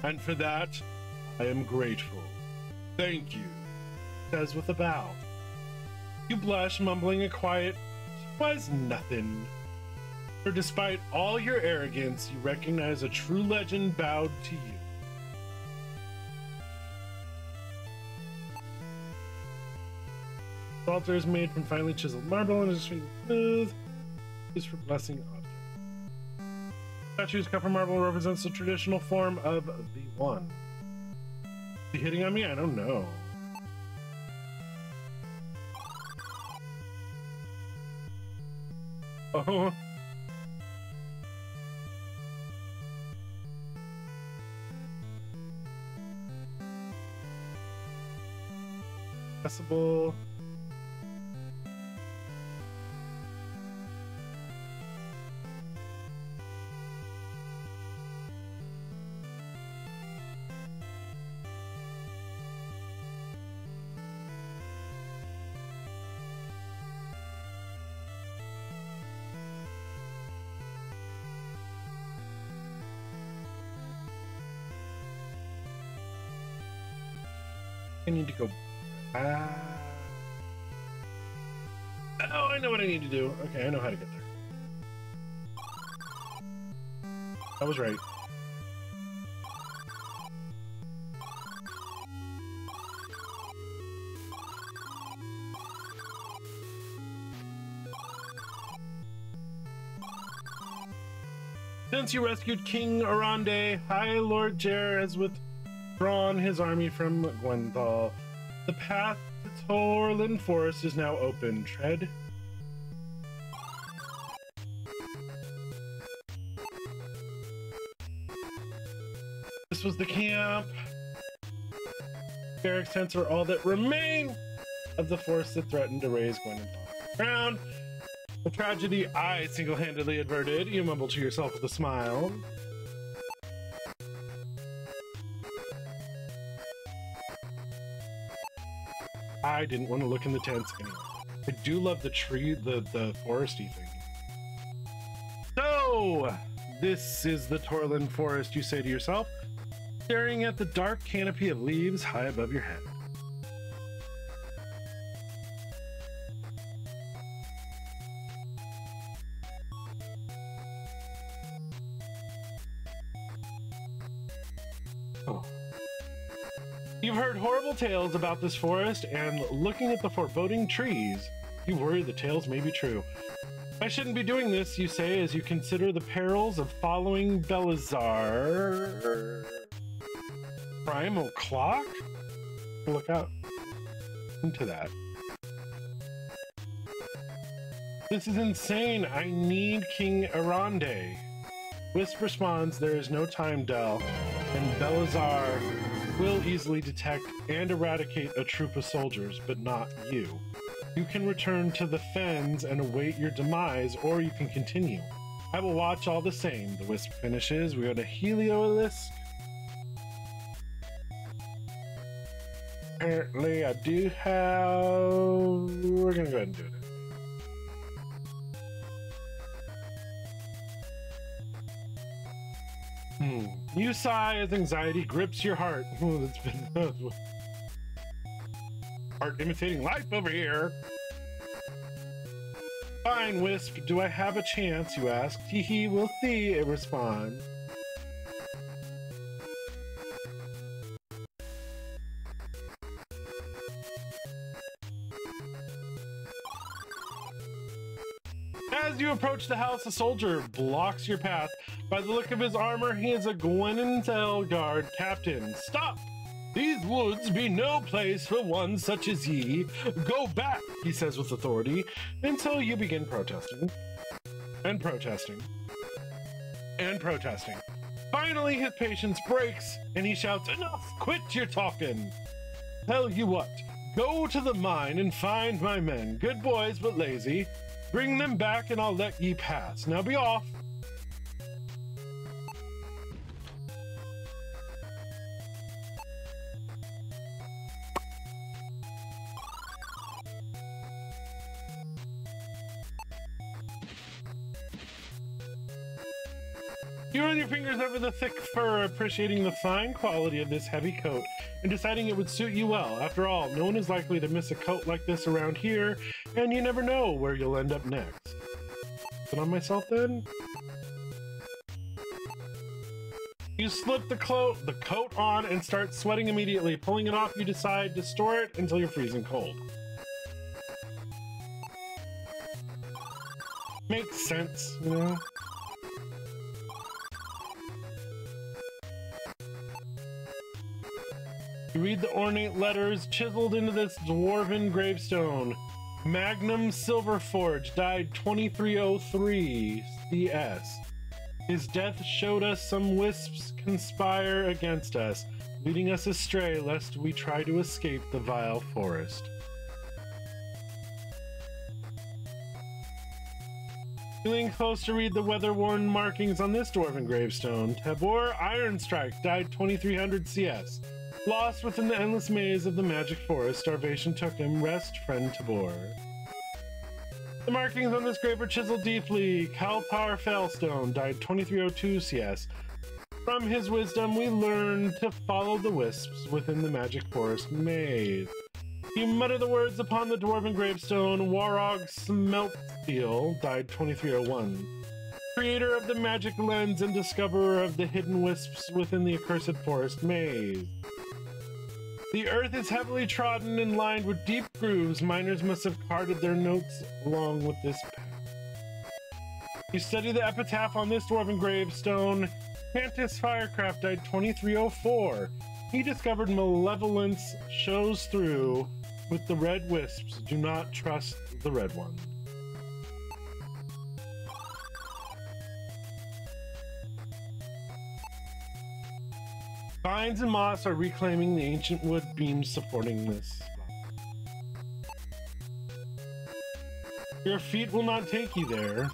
and for that, I am grateful. Thank you, says with a bow. You blush, mumbling a quiet, "'Twas nothing." For despite all your arrogance, you recognize a true legend bowed to you. The altar is made from finely chiseled marble and is extremely smooth, used for blessing objects. Statue's copper marble represents the traditional form of the One. Is he hitting on me? I don't know. Oh. Accessible. I need to go back. Oh, I know what I need to do. Okay, I know how to get there. I was right. Since you rescued King Arande, High Lord Jer has withdrawn his army from Gwenthal. The path to Torlin Forest is now open. Tread. This was the camp. Barracks tents are all that remain of the force that threatened to raise Gwenthal to the ground. A tragedy I single-handedly averted. You mumble to yourself with a smile. I didn't want to look in the tents anyway. I do love the tree, the foresty thing. So, this is the Torland Forest, you say to yourself, staring at the dark canopy of leaves high above your head. Oh. You've heard horrible tales about this forest, and looking at the foreboding trees, you worry the tales may be true. I shouldn't be doing this, you say, as you consider the perils of following Belazar. Primal Clock? Look out into that. This is insane. I need King Arande. Wisp responds, there is no time, Del, and Belazar will easily detect and eradicate a troop of soldiers, but not you. You can return to the fens and await your demise, or you can continue. I will watch all the same. The Wisp finishes. We go to Heliolisk. Apparently, I do have... We're going to go ahead and do it. You sigh as anxiety grips your heart. It's been heart imitating life over here. Fine, Wisp. Do I have a chance? You ask. Hee, we'll see. It responds. As you approach the house, a soldier blocks your path. By the look of his armor, he is a Gwenenzel Guard captain. Stop! These woods be no place for one such as ye. Go back, he says with authority, until you begin protesting. And protesting. And protesting. Finally, his patience breaks, and he shouts, enough! Quit your talking! Tell you what, go to the mine and find my men. Good boys, but lazy. Bring them back, and I'll let ye pass. Now be off! You run your fingers over the thick fur, appreciating the fine quality of this heavy coat and deciding it would suit you well. After all, no one is likely to miss a coat like this around here, and you never know where you'll end up next. Put on myself then? You slip the coat on and start sweating immediately. Pulling it off, you decide to store it until you're freezing cold. Makes sense, you know? You read the ornate letters chiseled into this dwarven gravestone. Magnum Silverforge died 2303 CS. His death showed us some wisps conspire against us, leading us astray lest we try to escape the vile forest. Feeling close to read the weather-worn markings on this dwarven gravestone. Tabor Ironstrike died 2300 CS. Lost within the endless maze of the magic forest, starvation took him. Rest, friend Tabor. The markings on this grave are chiseled deeply. Kalpar Failstone died 2302 CS. From his wisdom, we learned to follow the wisps within the magic forest maze. You mutter the words upon the dwarven gravestone. Warog Smeltsteel died 2301. Creator of the magic lens and discoverer of the hidden wisps within the accursed forest maze. The earth is heavily trodden and lined with deep grooves. Miners must have carted their notes along with this path. You study the epitaph on this dwarven gravestone. Cantus Firecraft died 2304. He discovered malevolence shows through with the red wisps. Do not trust the red one. Vines and moss are reclaiming the ancient wood beams supporting this. Your feet will not take you there.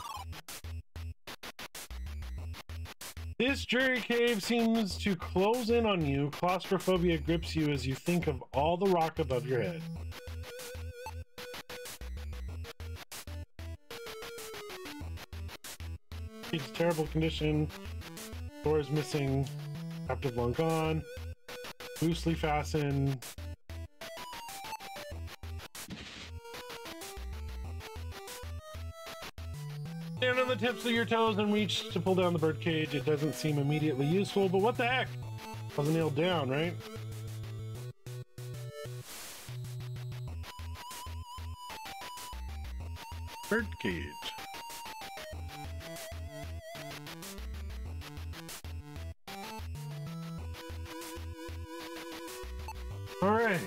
This dreary cave seems to close in on you. Claustrophobia grips you as you think of all the rock above your head. It's terrible condition. Door is missing. Captive long gone. Loosely fastened. Stand on the tips of your toes and reach to pull down the bird cage. It doesn't seem immediately useful, but what the heck? Wasn't nailed down, right? Bird cage. All right.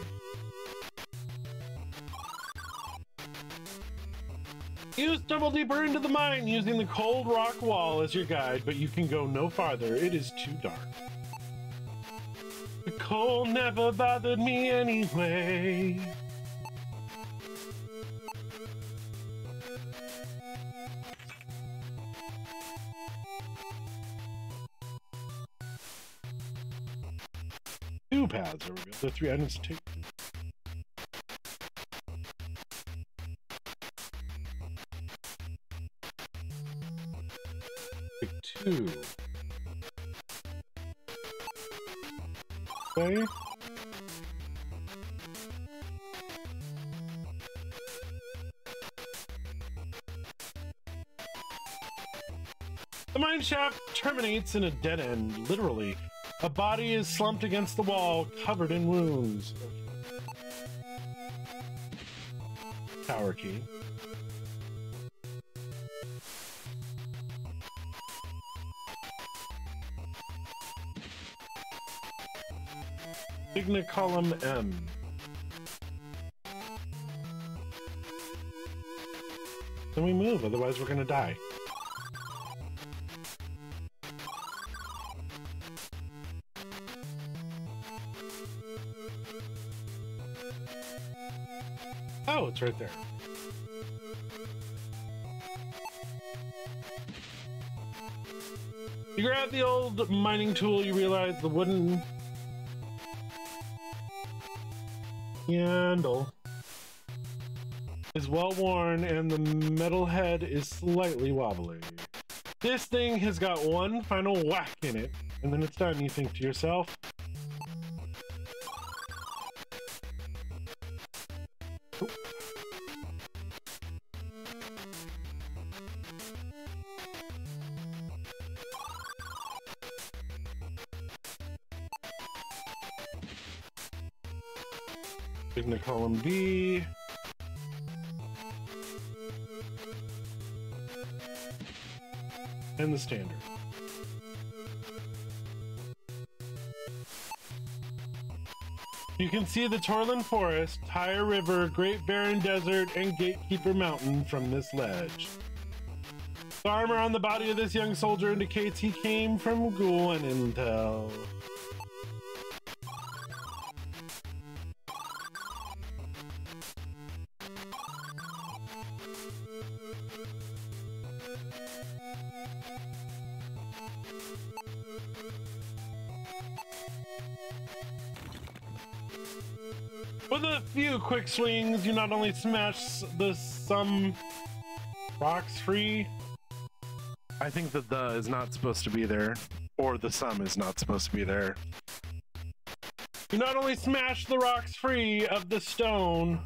You stumble deeper into the mine using the cold rock wall as your guide, but you can go no farther. It is too dark. The cold never bothered me anyway. Two paths, there we go. The three items to take. Take two. Okay. The mine shaft terminates in a dead end, literally. A body is slumped against the wall, covered in wounds. Tower key. Signa column M. Then we move, otherwise we're gonna die. Oh, it's right there. You grab the old mining tool, you realize the wooden handle is well worn and the metal head is slightly wobbly. This thing has got one final whack in it, and then it's done. You think to yourself, Signa column B. And the standard. You can see the Torland Forest, Tyre River, Great Barren Desert, and Gatekeeper Mountain from this ledge. The armor on the body of this young soldier indicates he came from Ghoul and Intel. With a few quick swings, you not only smash some rocks free. I think that the is not supposed to be there, or the sum is not supposed to be there. You not only smash the rocks free of the stone,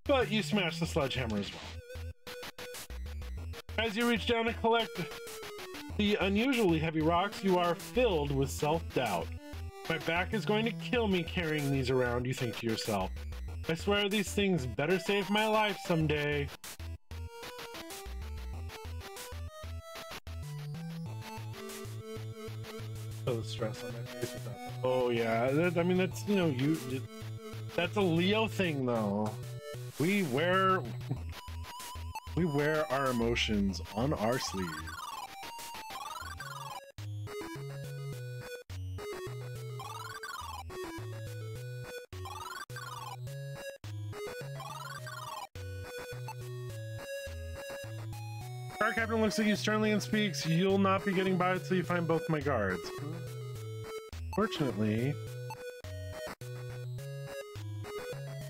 but you smash the sledgehammer as well. As you reach down and collect the unusually heavy rocks, you are filled with self-doubt. My back is going to kill me carrying these around, you think to yourself. I swear these things better save my life someday. Oh, the stress on my face with that. Oh yeah, I mean that's, you know, that's a Leo thing though. We wear our emotions on our sleeves. Our captain looks at you sternly and speaks, "You'll not be getting by until you find both my guards." Fortunately,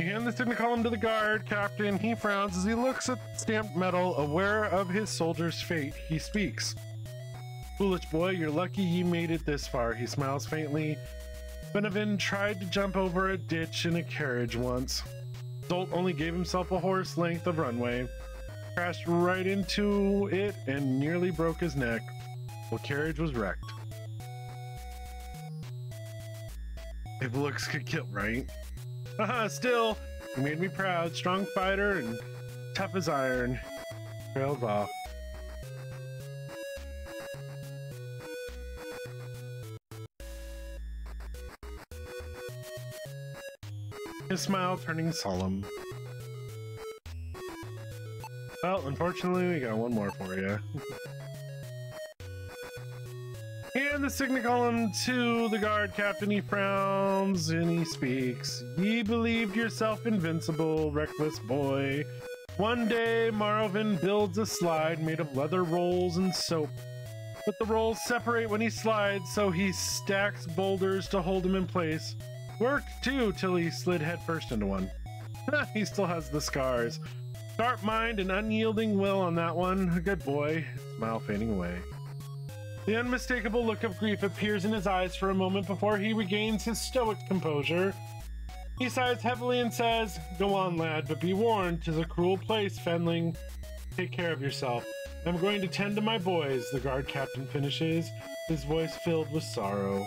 You hand the signal column to the guard captain. He frowns as he looks at the stamped metal, aware of his soldier's fate. He speaks. Foolish boy, you're lucky you made it this far. He smiles faintly. Benavin tried to jump over a ditch in a carriage once. Zolt only gave himself a horse length of runway, crashed right into it, and nearly broke his neck. The carriage was wrecked. If looks could kill, right? Haha, still, he made me proud. Strong fighter and tough as iron. Trails off. His smile turning solemn. Well, unfortunately, we got one more for you. And the signal column to the guard captain. He frowns and he speaks. Ye believed yourself invincible, reckless boy. One day, Marvin builds a slide made of leather rolls and soap. But the rolls separate when he slides, so he stacks boulders to hold him in place. Worked too till he slid headfirst into one. He still has the scars. Sharp mind and unyielding will on that one. A good boy. Smile fading away. The unmistakable look of grief appears in his eyes for a moment before he regains his stoic composure. He sighs heavily and says, "Go on, lad, but be warned, 'tis a cruel place, Fenling. Take care of yourself. I'm going to tend to my boys," the guard captain finishes, his voice filled with sorrow.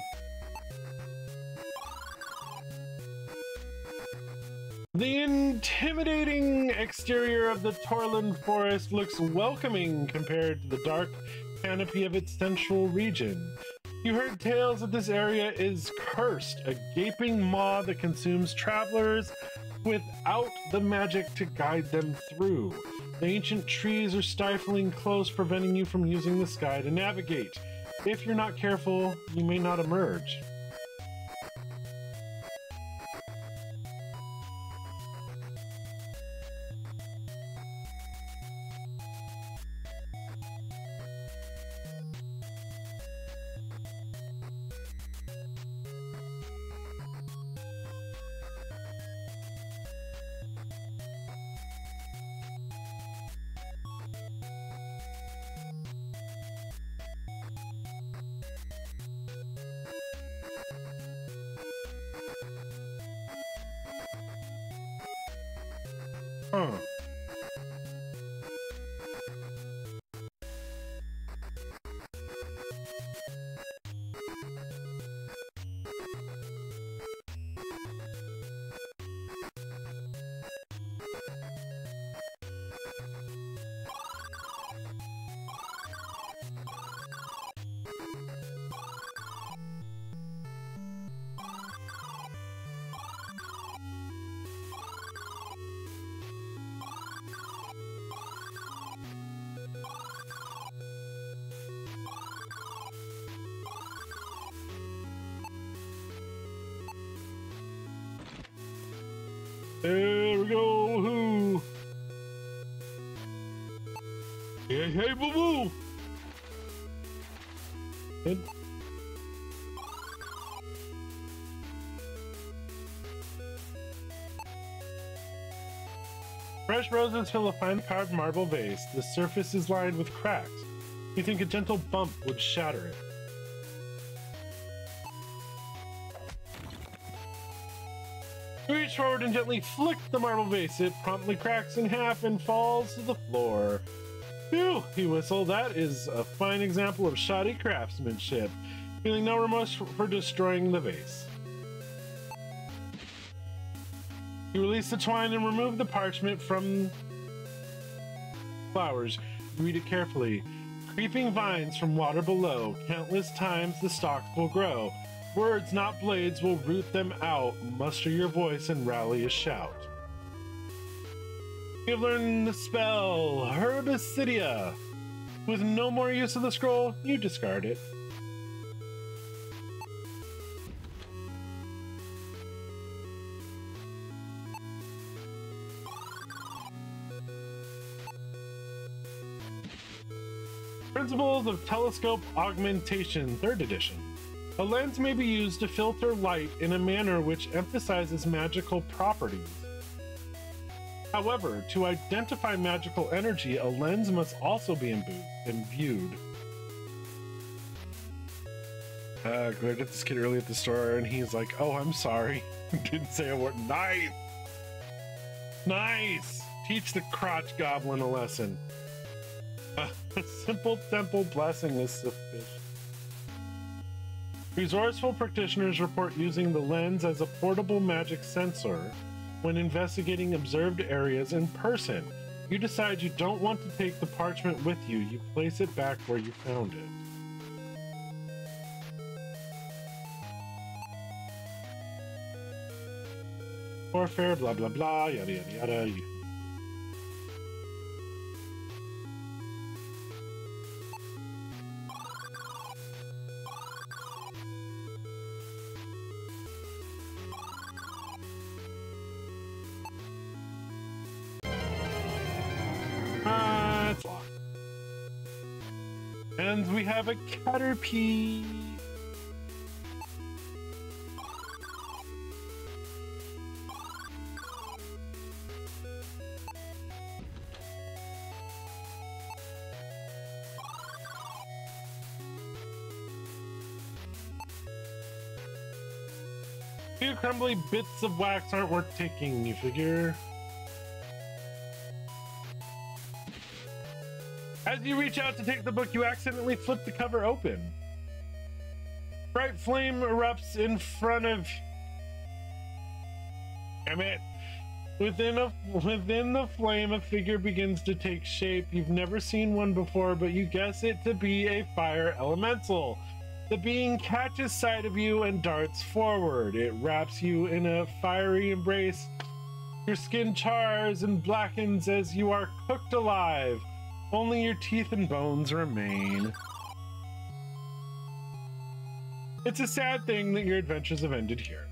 The intimidating exterior of the Torland Forest looks welcoming compared to the dark canopy of its central region. You heard tales that this area is cursed, a gaping maw that consumes travelers without the magic to guide them through. The ancient trees are stifling close, preventing you from using the sky to navigate. If you're not careful, you may not emerge. Huh. There we go. Woo. Hey, hey, boo boo. Good. Fresh roses fill a fine carved marble vase. The surface is lined with cracks. You think a gentle bump would shatter it. You reach forward and gently flick the marble vase. It promptly cracks in half and falls to the floor. Phew, he whistled. That is a fine example of shoddy craftsmanship. Feeling no remorse for destroying the vase. You release the twine and remove the parchment from flowers. You read it carefully. Creeping vines from water below. Countless times the stalks will grow. Words, not blades, will root them out. Muster your voice and rally a shout. You've learned the spell, Herbicidia. With no more use of the scroll, you discard it. Principles of Telescope Augmentation, 3rd edition. A lens may be used to filter light in a manner which emphasizes magical properties. However, to identify magical energy, a lens must also be imbued. I met this kid early at the store, and he's like, "Oh, I'm sorry." Didn't say a word. Nice! Nice! Teach the crotch goblin a lesson. A simple temple blessing is sufficient. Resourceful practitioners report using the lens as a portable magic sensor when investigating observed areas in person. You decide you don't want to take the parchment with you. You place it back where you found it. Warfare, blah, blah, blah, yada, yada, yada. It's locked. And we have a Caterpie. Few crumbly bits of wax aren't worth taking, you figure. As you reach out to take the book, you accidentally flip the cover open. Bright flame erupts in front of... Damn it. Within the flame, a figure begins to take shape. You've never seen one before, but you guess it to be a fire elemental. The being catches sight of you and darts forward. It wraps you in a fiery embrace. Your skin chars and blackens as you are cooked alive. Only your teeth and bones remain. It's a sad thing that your adventures have ended here.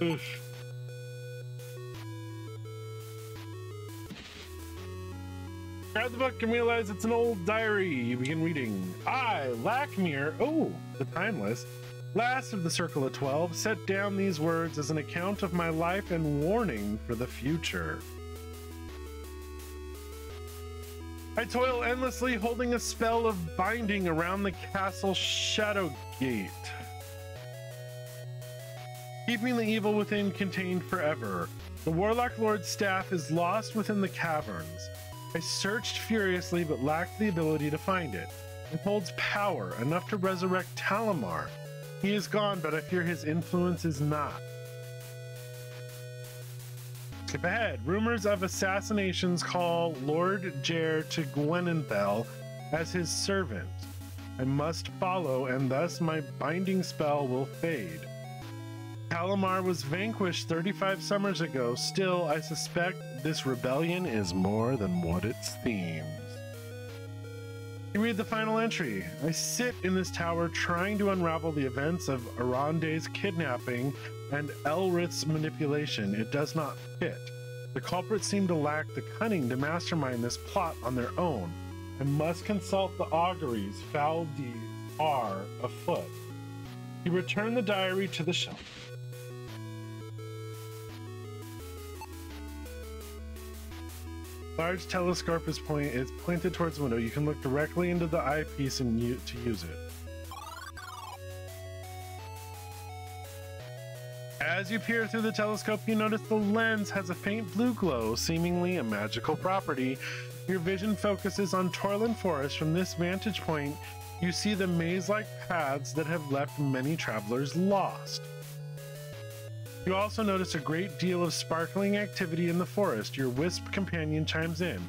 Oof. Grab the book and realize it's an old diary. You begin reading. I, Lackmere, the Timeless, last of the Circle of 12, set down these words as an account of my life and warning for the future. I toil endlessly, holding a spell of binding around the castle Shadowgate, keeping the evil within contained forever. The Warlock Lord's staff is lost within the caverns. I searched furiously but lacked the ability to find it. It holds power enough to resurrect Talamar. He is gone, but I fear his influence is not. Skip ahead. Rumors of assassinations call Lord Jer to Gwenenthal as his servant. I must follow, and thus my binding spell will fade. Talamar was vanquished 35 summers ago. Still, I suspect this rebellion is more than what it seems. You read the final entry. I sit in this tower trying to unravel the events of Arande's kidnapping and Elrith's manipulation. It does not fit. The culprits seem to lack the cunning to mastermind this plot on their own. I must consult the auguries. Foul deeds are afoot. You return the diary to the shelf. Large telescope is pointed towards the window. You can look directly into the eyepiece and to use it. As you peer through the telescope, you notice the lens has a faint blue glow, seemingly a magical property. Your vision focuses on Torland Forest. From this vantage point, you see the maze-like paths that have left many travelers lost. You also notice a great deal of sparkling activity in the forest. Your wisp companion chimes in.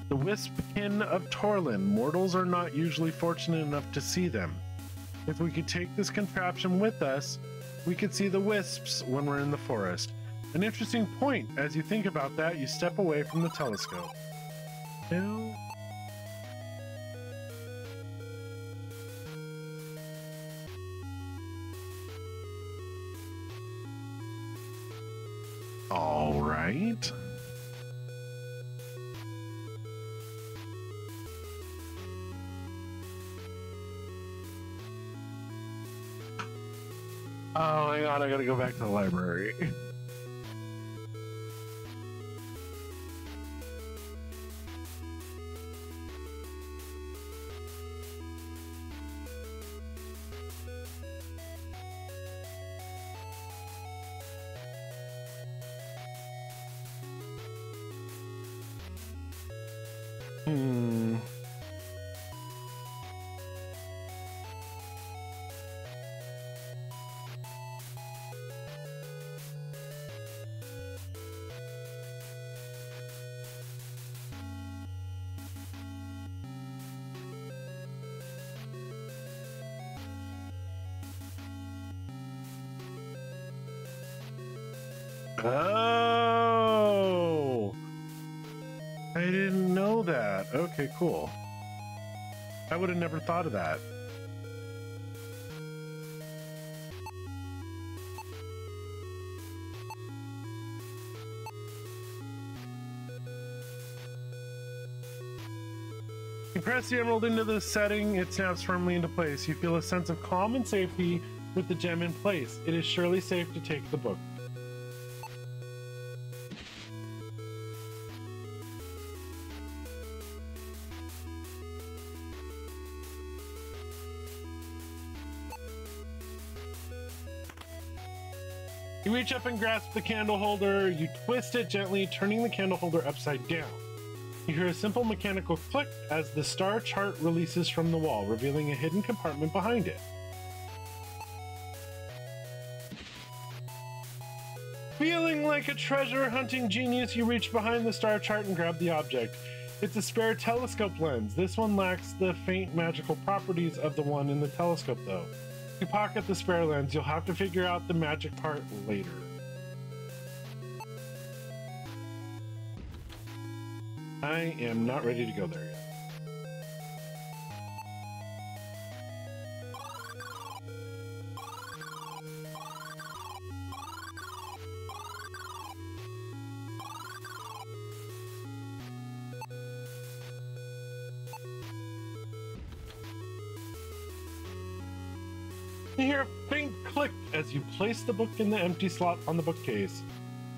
The Wispkin of Torland. Mortals are not usually fortunate enough to see them. If we could take this contraption with us, we could see the wisps when we're in the forest. An interesting point. As you think about that, you step away from the telescope. No. All right. Oh, hang on, I gotta go back to the library. Oh, I didn't know that. Okay, cool. I would have never thought of that. You press the emerald into the setting, it snaps firmly into place. You feel a sense of calm and safety with the gem in place. It is surely safe to take the book. You reach up and grasp the candle holder. You twist it gently, turning the candle holder upside down. You hear a simple mechanical click as the star chart releases from the wall, revealing a hidden compartment behind it. Feeling like a treasure hunting genius, you reach behind the star chart and grab the object. It's a spare telescope lens. This one lacks the faint magical properties of the one in the telescope, though. You pocket the spare lens. You'll have to figure out the magic part later. I am not ready to go there yet. You hear a faint click as you place the book in the empty slot on the bookcase.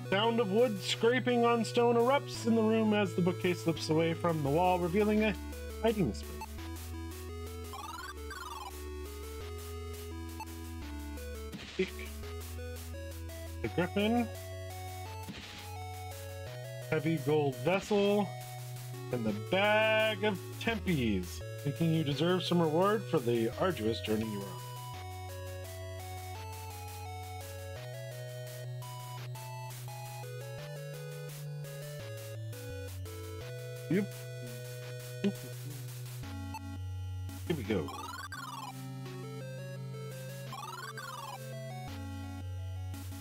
Sound of wood scraping on stone erupts in the room as the bookcase slips away from the wall, revealing a hiding space. The griffin, heavy gold vessel, and the bag of tempies, thinking you deserve some reward for the arduous journey you were on. Yep. Here we go.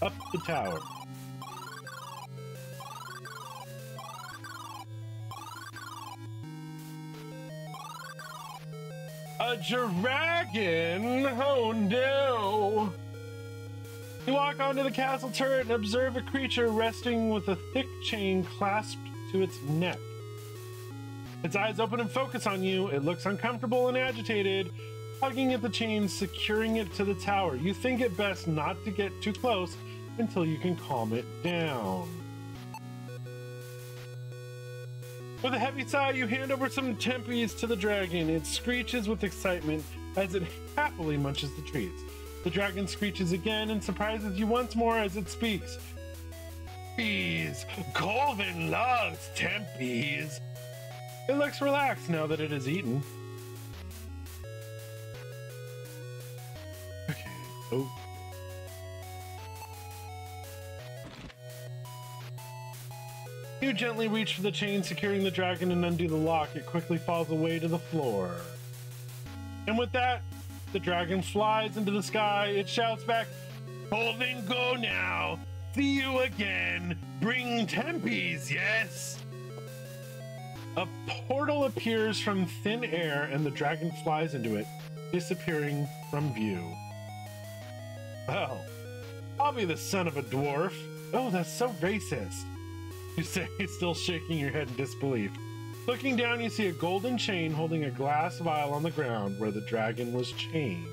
Up the tower. A dragon! Oh no! You walk onto the castle turret and observe a creature resting with a thick chain clasped to its neck. Its eyes open and focus on you. It looks uncomfortable and agitated, tugging at the chain, securing it to the tower. You think it best not to get too close until you can calm it down. With a heavy sigh, you hand over some tempies to the dragon. It screeches with excitement as it happily munches the treats. The dragon screeches again and surprises you once more as it speaks. Tempies! Colvin loves tempies! It looks relaxed now that it is eaten. Okay. Oh. You gently reach for the chain securing the dragon and undo the lock. It quickly falls away to the floor. And with that, the dragon flies into the sky. It shouts back, "Colvin, go now! See you again! Bring tempies, yes?" A portal appears from thin air and the dragon flies into it, disappearing from view. Well, I'll be the son of a dwarf. Oh, that's so racist, you say, still shaking your head in disbelief. Looking down, you see a golden chain holding a glass vial on the ground where the dragon was chained.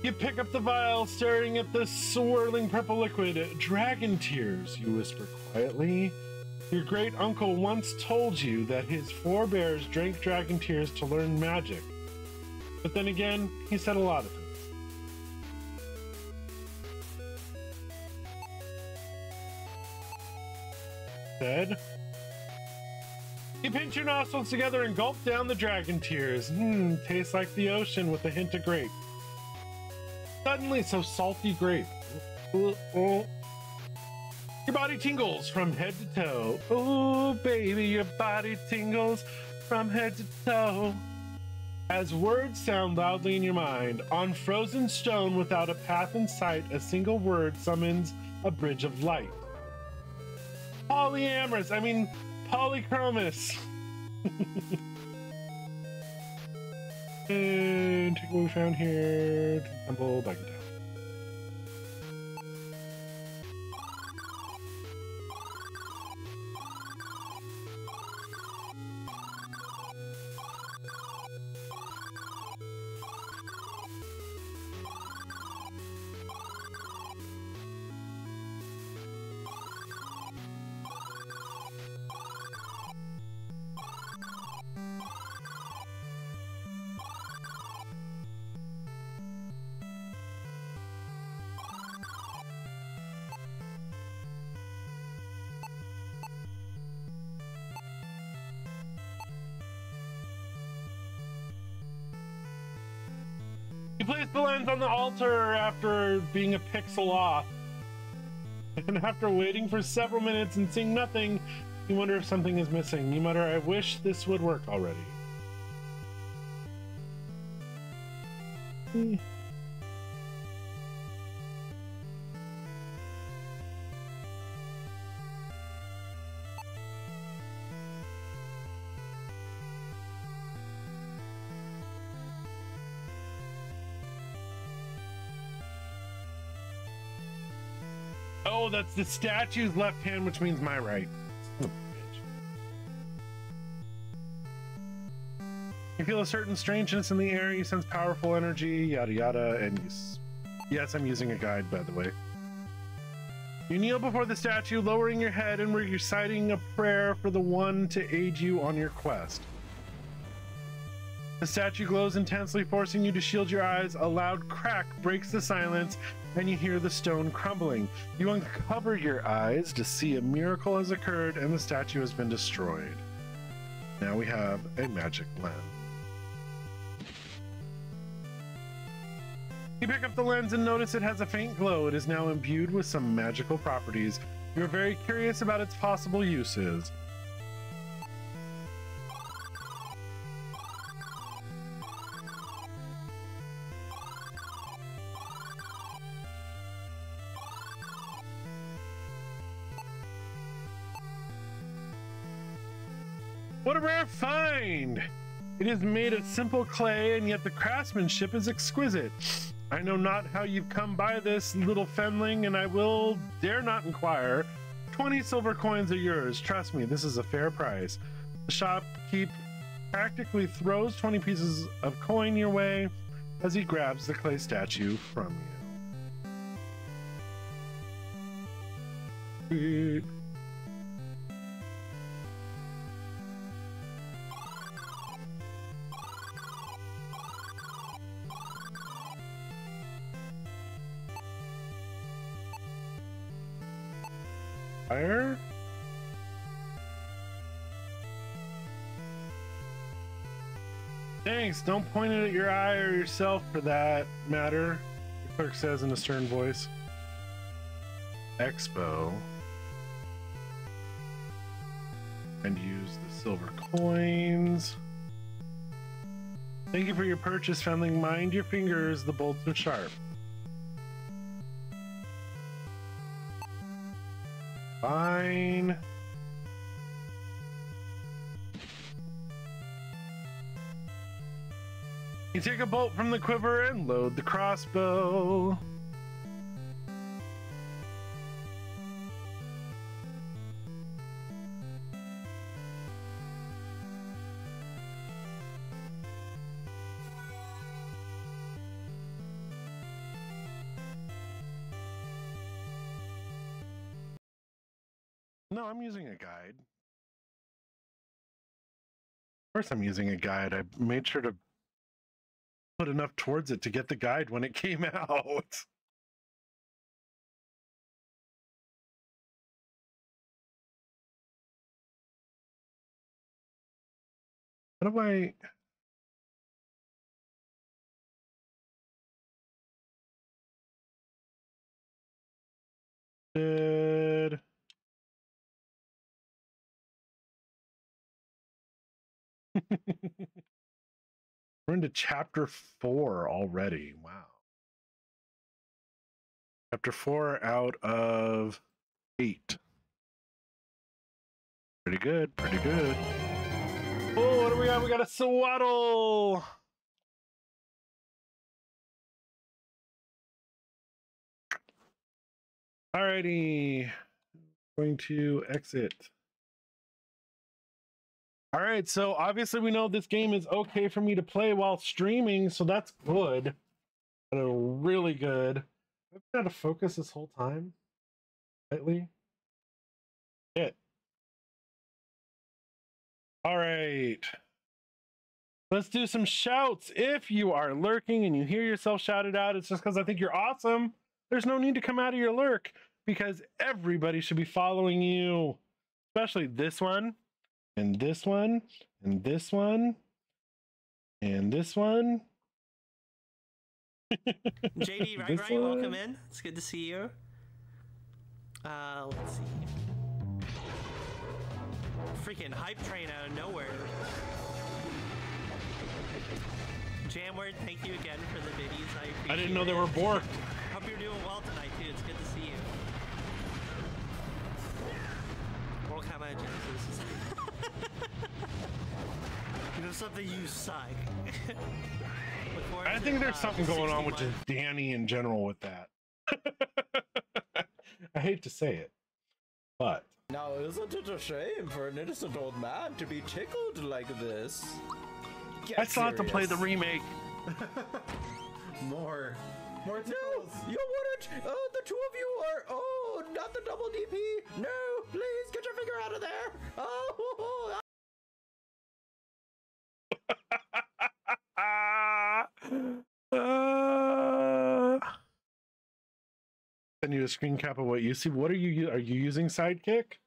You pick up the vial, staring at the swirling purple liquid. Dragon tears, you whisper quietly. Your great uncle once told you that his forebears drank dragon tears to learn magic. But then again, he said a lot of things. Said, you pinch your nostrils together and gulp down the dragon tears. Tastes like the ocean with a hint of grape. Suddenly, so salty grape. Your body tingles from head to toe. Oh, baby, your body tingles from head to toe. As words sound loudly in your mind, on frozen stone without a path in sight, a single word summons a bridge of light. Polyamorous, polychromous. And take what we found here. Temple back down. You place the lens on the altar after being a pixel off. And after waiting for several minutes and seeing nothing, you wonder if something is missing. You mutter, I wish this would work already. Oh, that's the statue's left hand, which means my right. You feel a certain strangeness in the air. You sense powerful energy, yada yada, and yes, I'm using a guide, by the way. You kneel before the statue, lowering your head and reciting a prayer for the one to aid you on your quest. The statue glows intensely, forcing you to shield your eyes. A loud crack breaks the silence, and you hear the stone crumbling. You uncover your eyes to see a miracle has occurred and the statue has been destroyed. Now we have a magic lens. You pick up the lens and notice it has a faint glow. It is now imbued with some magical properties. You're very curious about its possible uses. What a rare find! It is made of simple clay, and yet the craftsmanship is exquisite. I know not how you've come by this, little fenling, and I will dare not inquire. 20 silver coins are yours. Trust me, this is a fair price. The shopkeep practically throws 20 pieces of coin your way as he grabs the clay statue from you. Fire? Thanks, don't point it at your eye or yourself for that matter, the clerk says in a stern voice. Expo. And use the silver coins. Thank you for your purchase, Fenling. Mind your fingers, the bolts are sharp. Fine. You take a bolt from the quiver and load the crossbow. No, I'm using a guide. Of course I'm using a guide. I made sure to put enough towards it to get the guide when it came out. How do I... Good. We're into chapter 4 already. Wow. Chapter 4 out of 8. Pretty good, pretty good. Oh, what do we got? We got a swaddle. Alrighty. Going to exit. All right, so obviously we know this game is okay for me to play while streaming, so that's good. Really good. I've got to focus this whole time. Slightly. Hit. All right. Let's do some shouts. If you are lurking and you hear yourself shouted out, it's just because I think you're awesome. There's no need to come out of your lurk because everybody should be following you, especially this one. And this one, and this one, and this one. JD, right, welcome in. It's good to see you. Let's see. Freaking hype train out of nowhere. Jamward, thank you again for the biddies. I appreciate it. I didn't know they were borked. Hope you're doing well tonight, too. It's good to see you. World Cup Genesis. You know something, you suck. I think there's something going on with just Danny in general with that. I hate to say it, but now isn't it a shame for an innocent old man to be tickled like this? I still have to play the remake. More tickles. No, you wouldn't. Oh, the two of you are. Oh, not the double DP. No, please get your finger out of there. Oh. Send you a screen cap of what you see. What are you using Sidekick?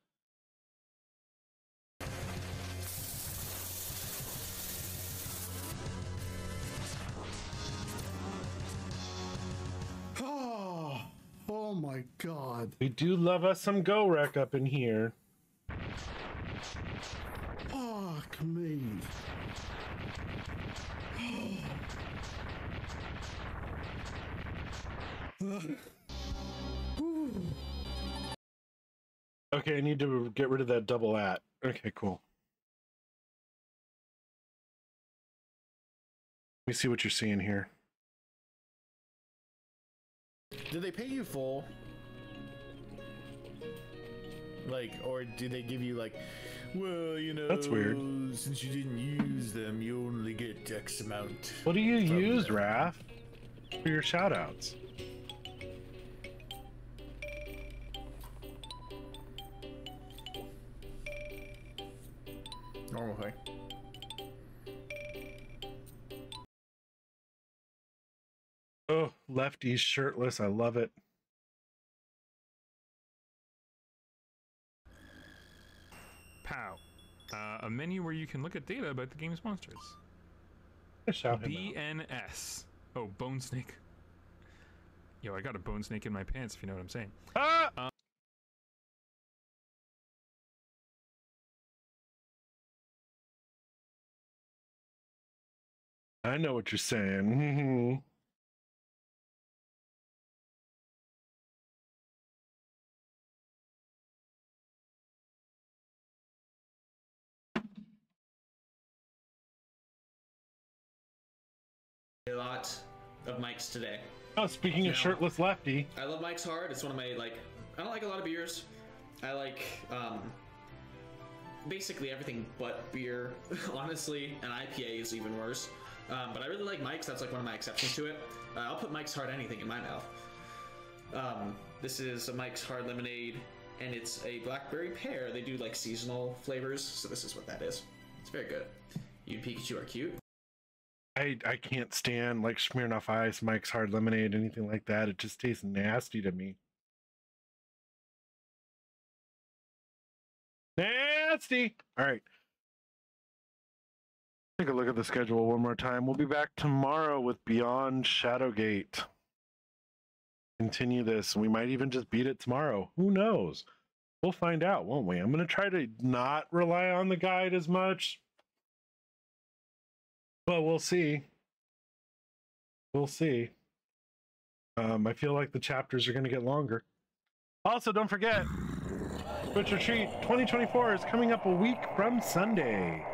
Oh my god. We do love us some Go Wreck up in here. Fuck me. Okay, I need to get rid of that double at. Okay, cool. Let me see what you're seeing here. Did they pay you full? Like, or do they give you like, well, you know, that's weird. Since you didn't use them, you only get X amount. What do you use, Raph, for your shoutouts? Normal thing. Oh, Lefty's shirtless. I love it. POW. A menu where you can look at data about the game's monsters. BNS. Oh, Bone Snake. Yo, I got a Bone Snake in my pants, if you know what I'm saying. Ah! I know what you're saying. A lot of Mike's today. Oh, speaking of shirtless Lefty. I love Mike's Hard. It's one of my, like, I don't like a lot of beers. I like, basically everything but beer, honestly, and IPA is even worse. But I really like Mike's. That's like one of my exceptions to it. I'll put Mike's Hard anything in my mouth. This is a Mike's Hard Lemonade and it's a blackberry pear. They do like seasonal flavors, so this is what that is. It's very good. You and Pikachu are cute. I can't stand like Smirnoff Ice, Mike's Hard Lemonade, anything like that. It just tastes nasty to me. Nasty. All right. Take a look at the schedule one more time. We'll be back tomorrow with Beyond Shadowgate. Continue this. We might even just beat it tomorrow. Who knows? We'll find out, won't we? I'm going to try to not rely on the guide as much. But we'll see. We'll see. I feel like the chapters are going to get longer. Also, don't forget, Twitch Retreat 2024 is coming up a week from Sunday.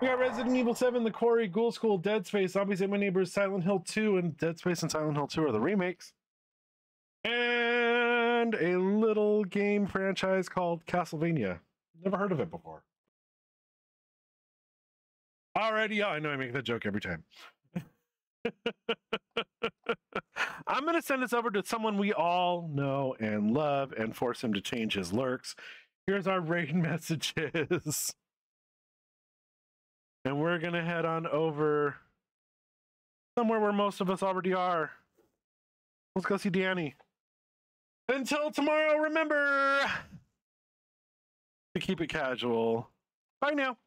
We got Resident Evil 7, The Quarry, Ghoul School, Dead Space, Zombies Ate My Neighbors, Silent Hill 2, and Dead Space and Silent Hill 2 are the remakes. And a little game franchise called Castlevania. Never heard of it before. Alrighty, yeah, I know I make that joke every time. I'm going to send this over to someone we all know and love and force him to change his lurks. Here's our raid messages. And we're going to head on over somewhere where most of us already are. Let's go see Danny. Until tomorrow, remember to keep it casual. Bye now.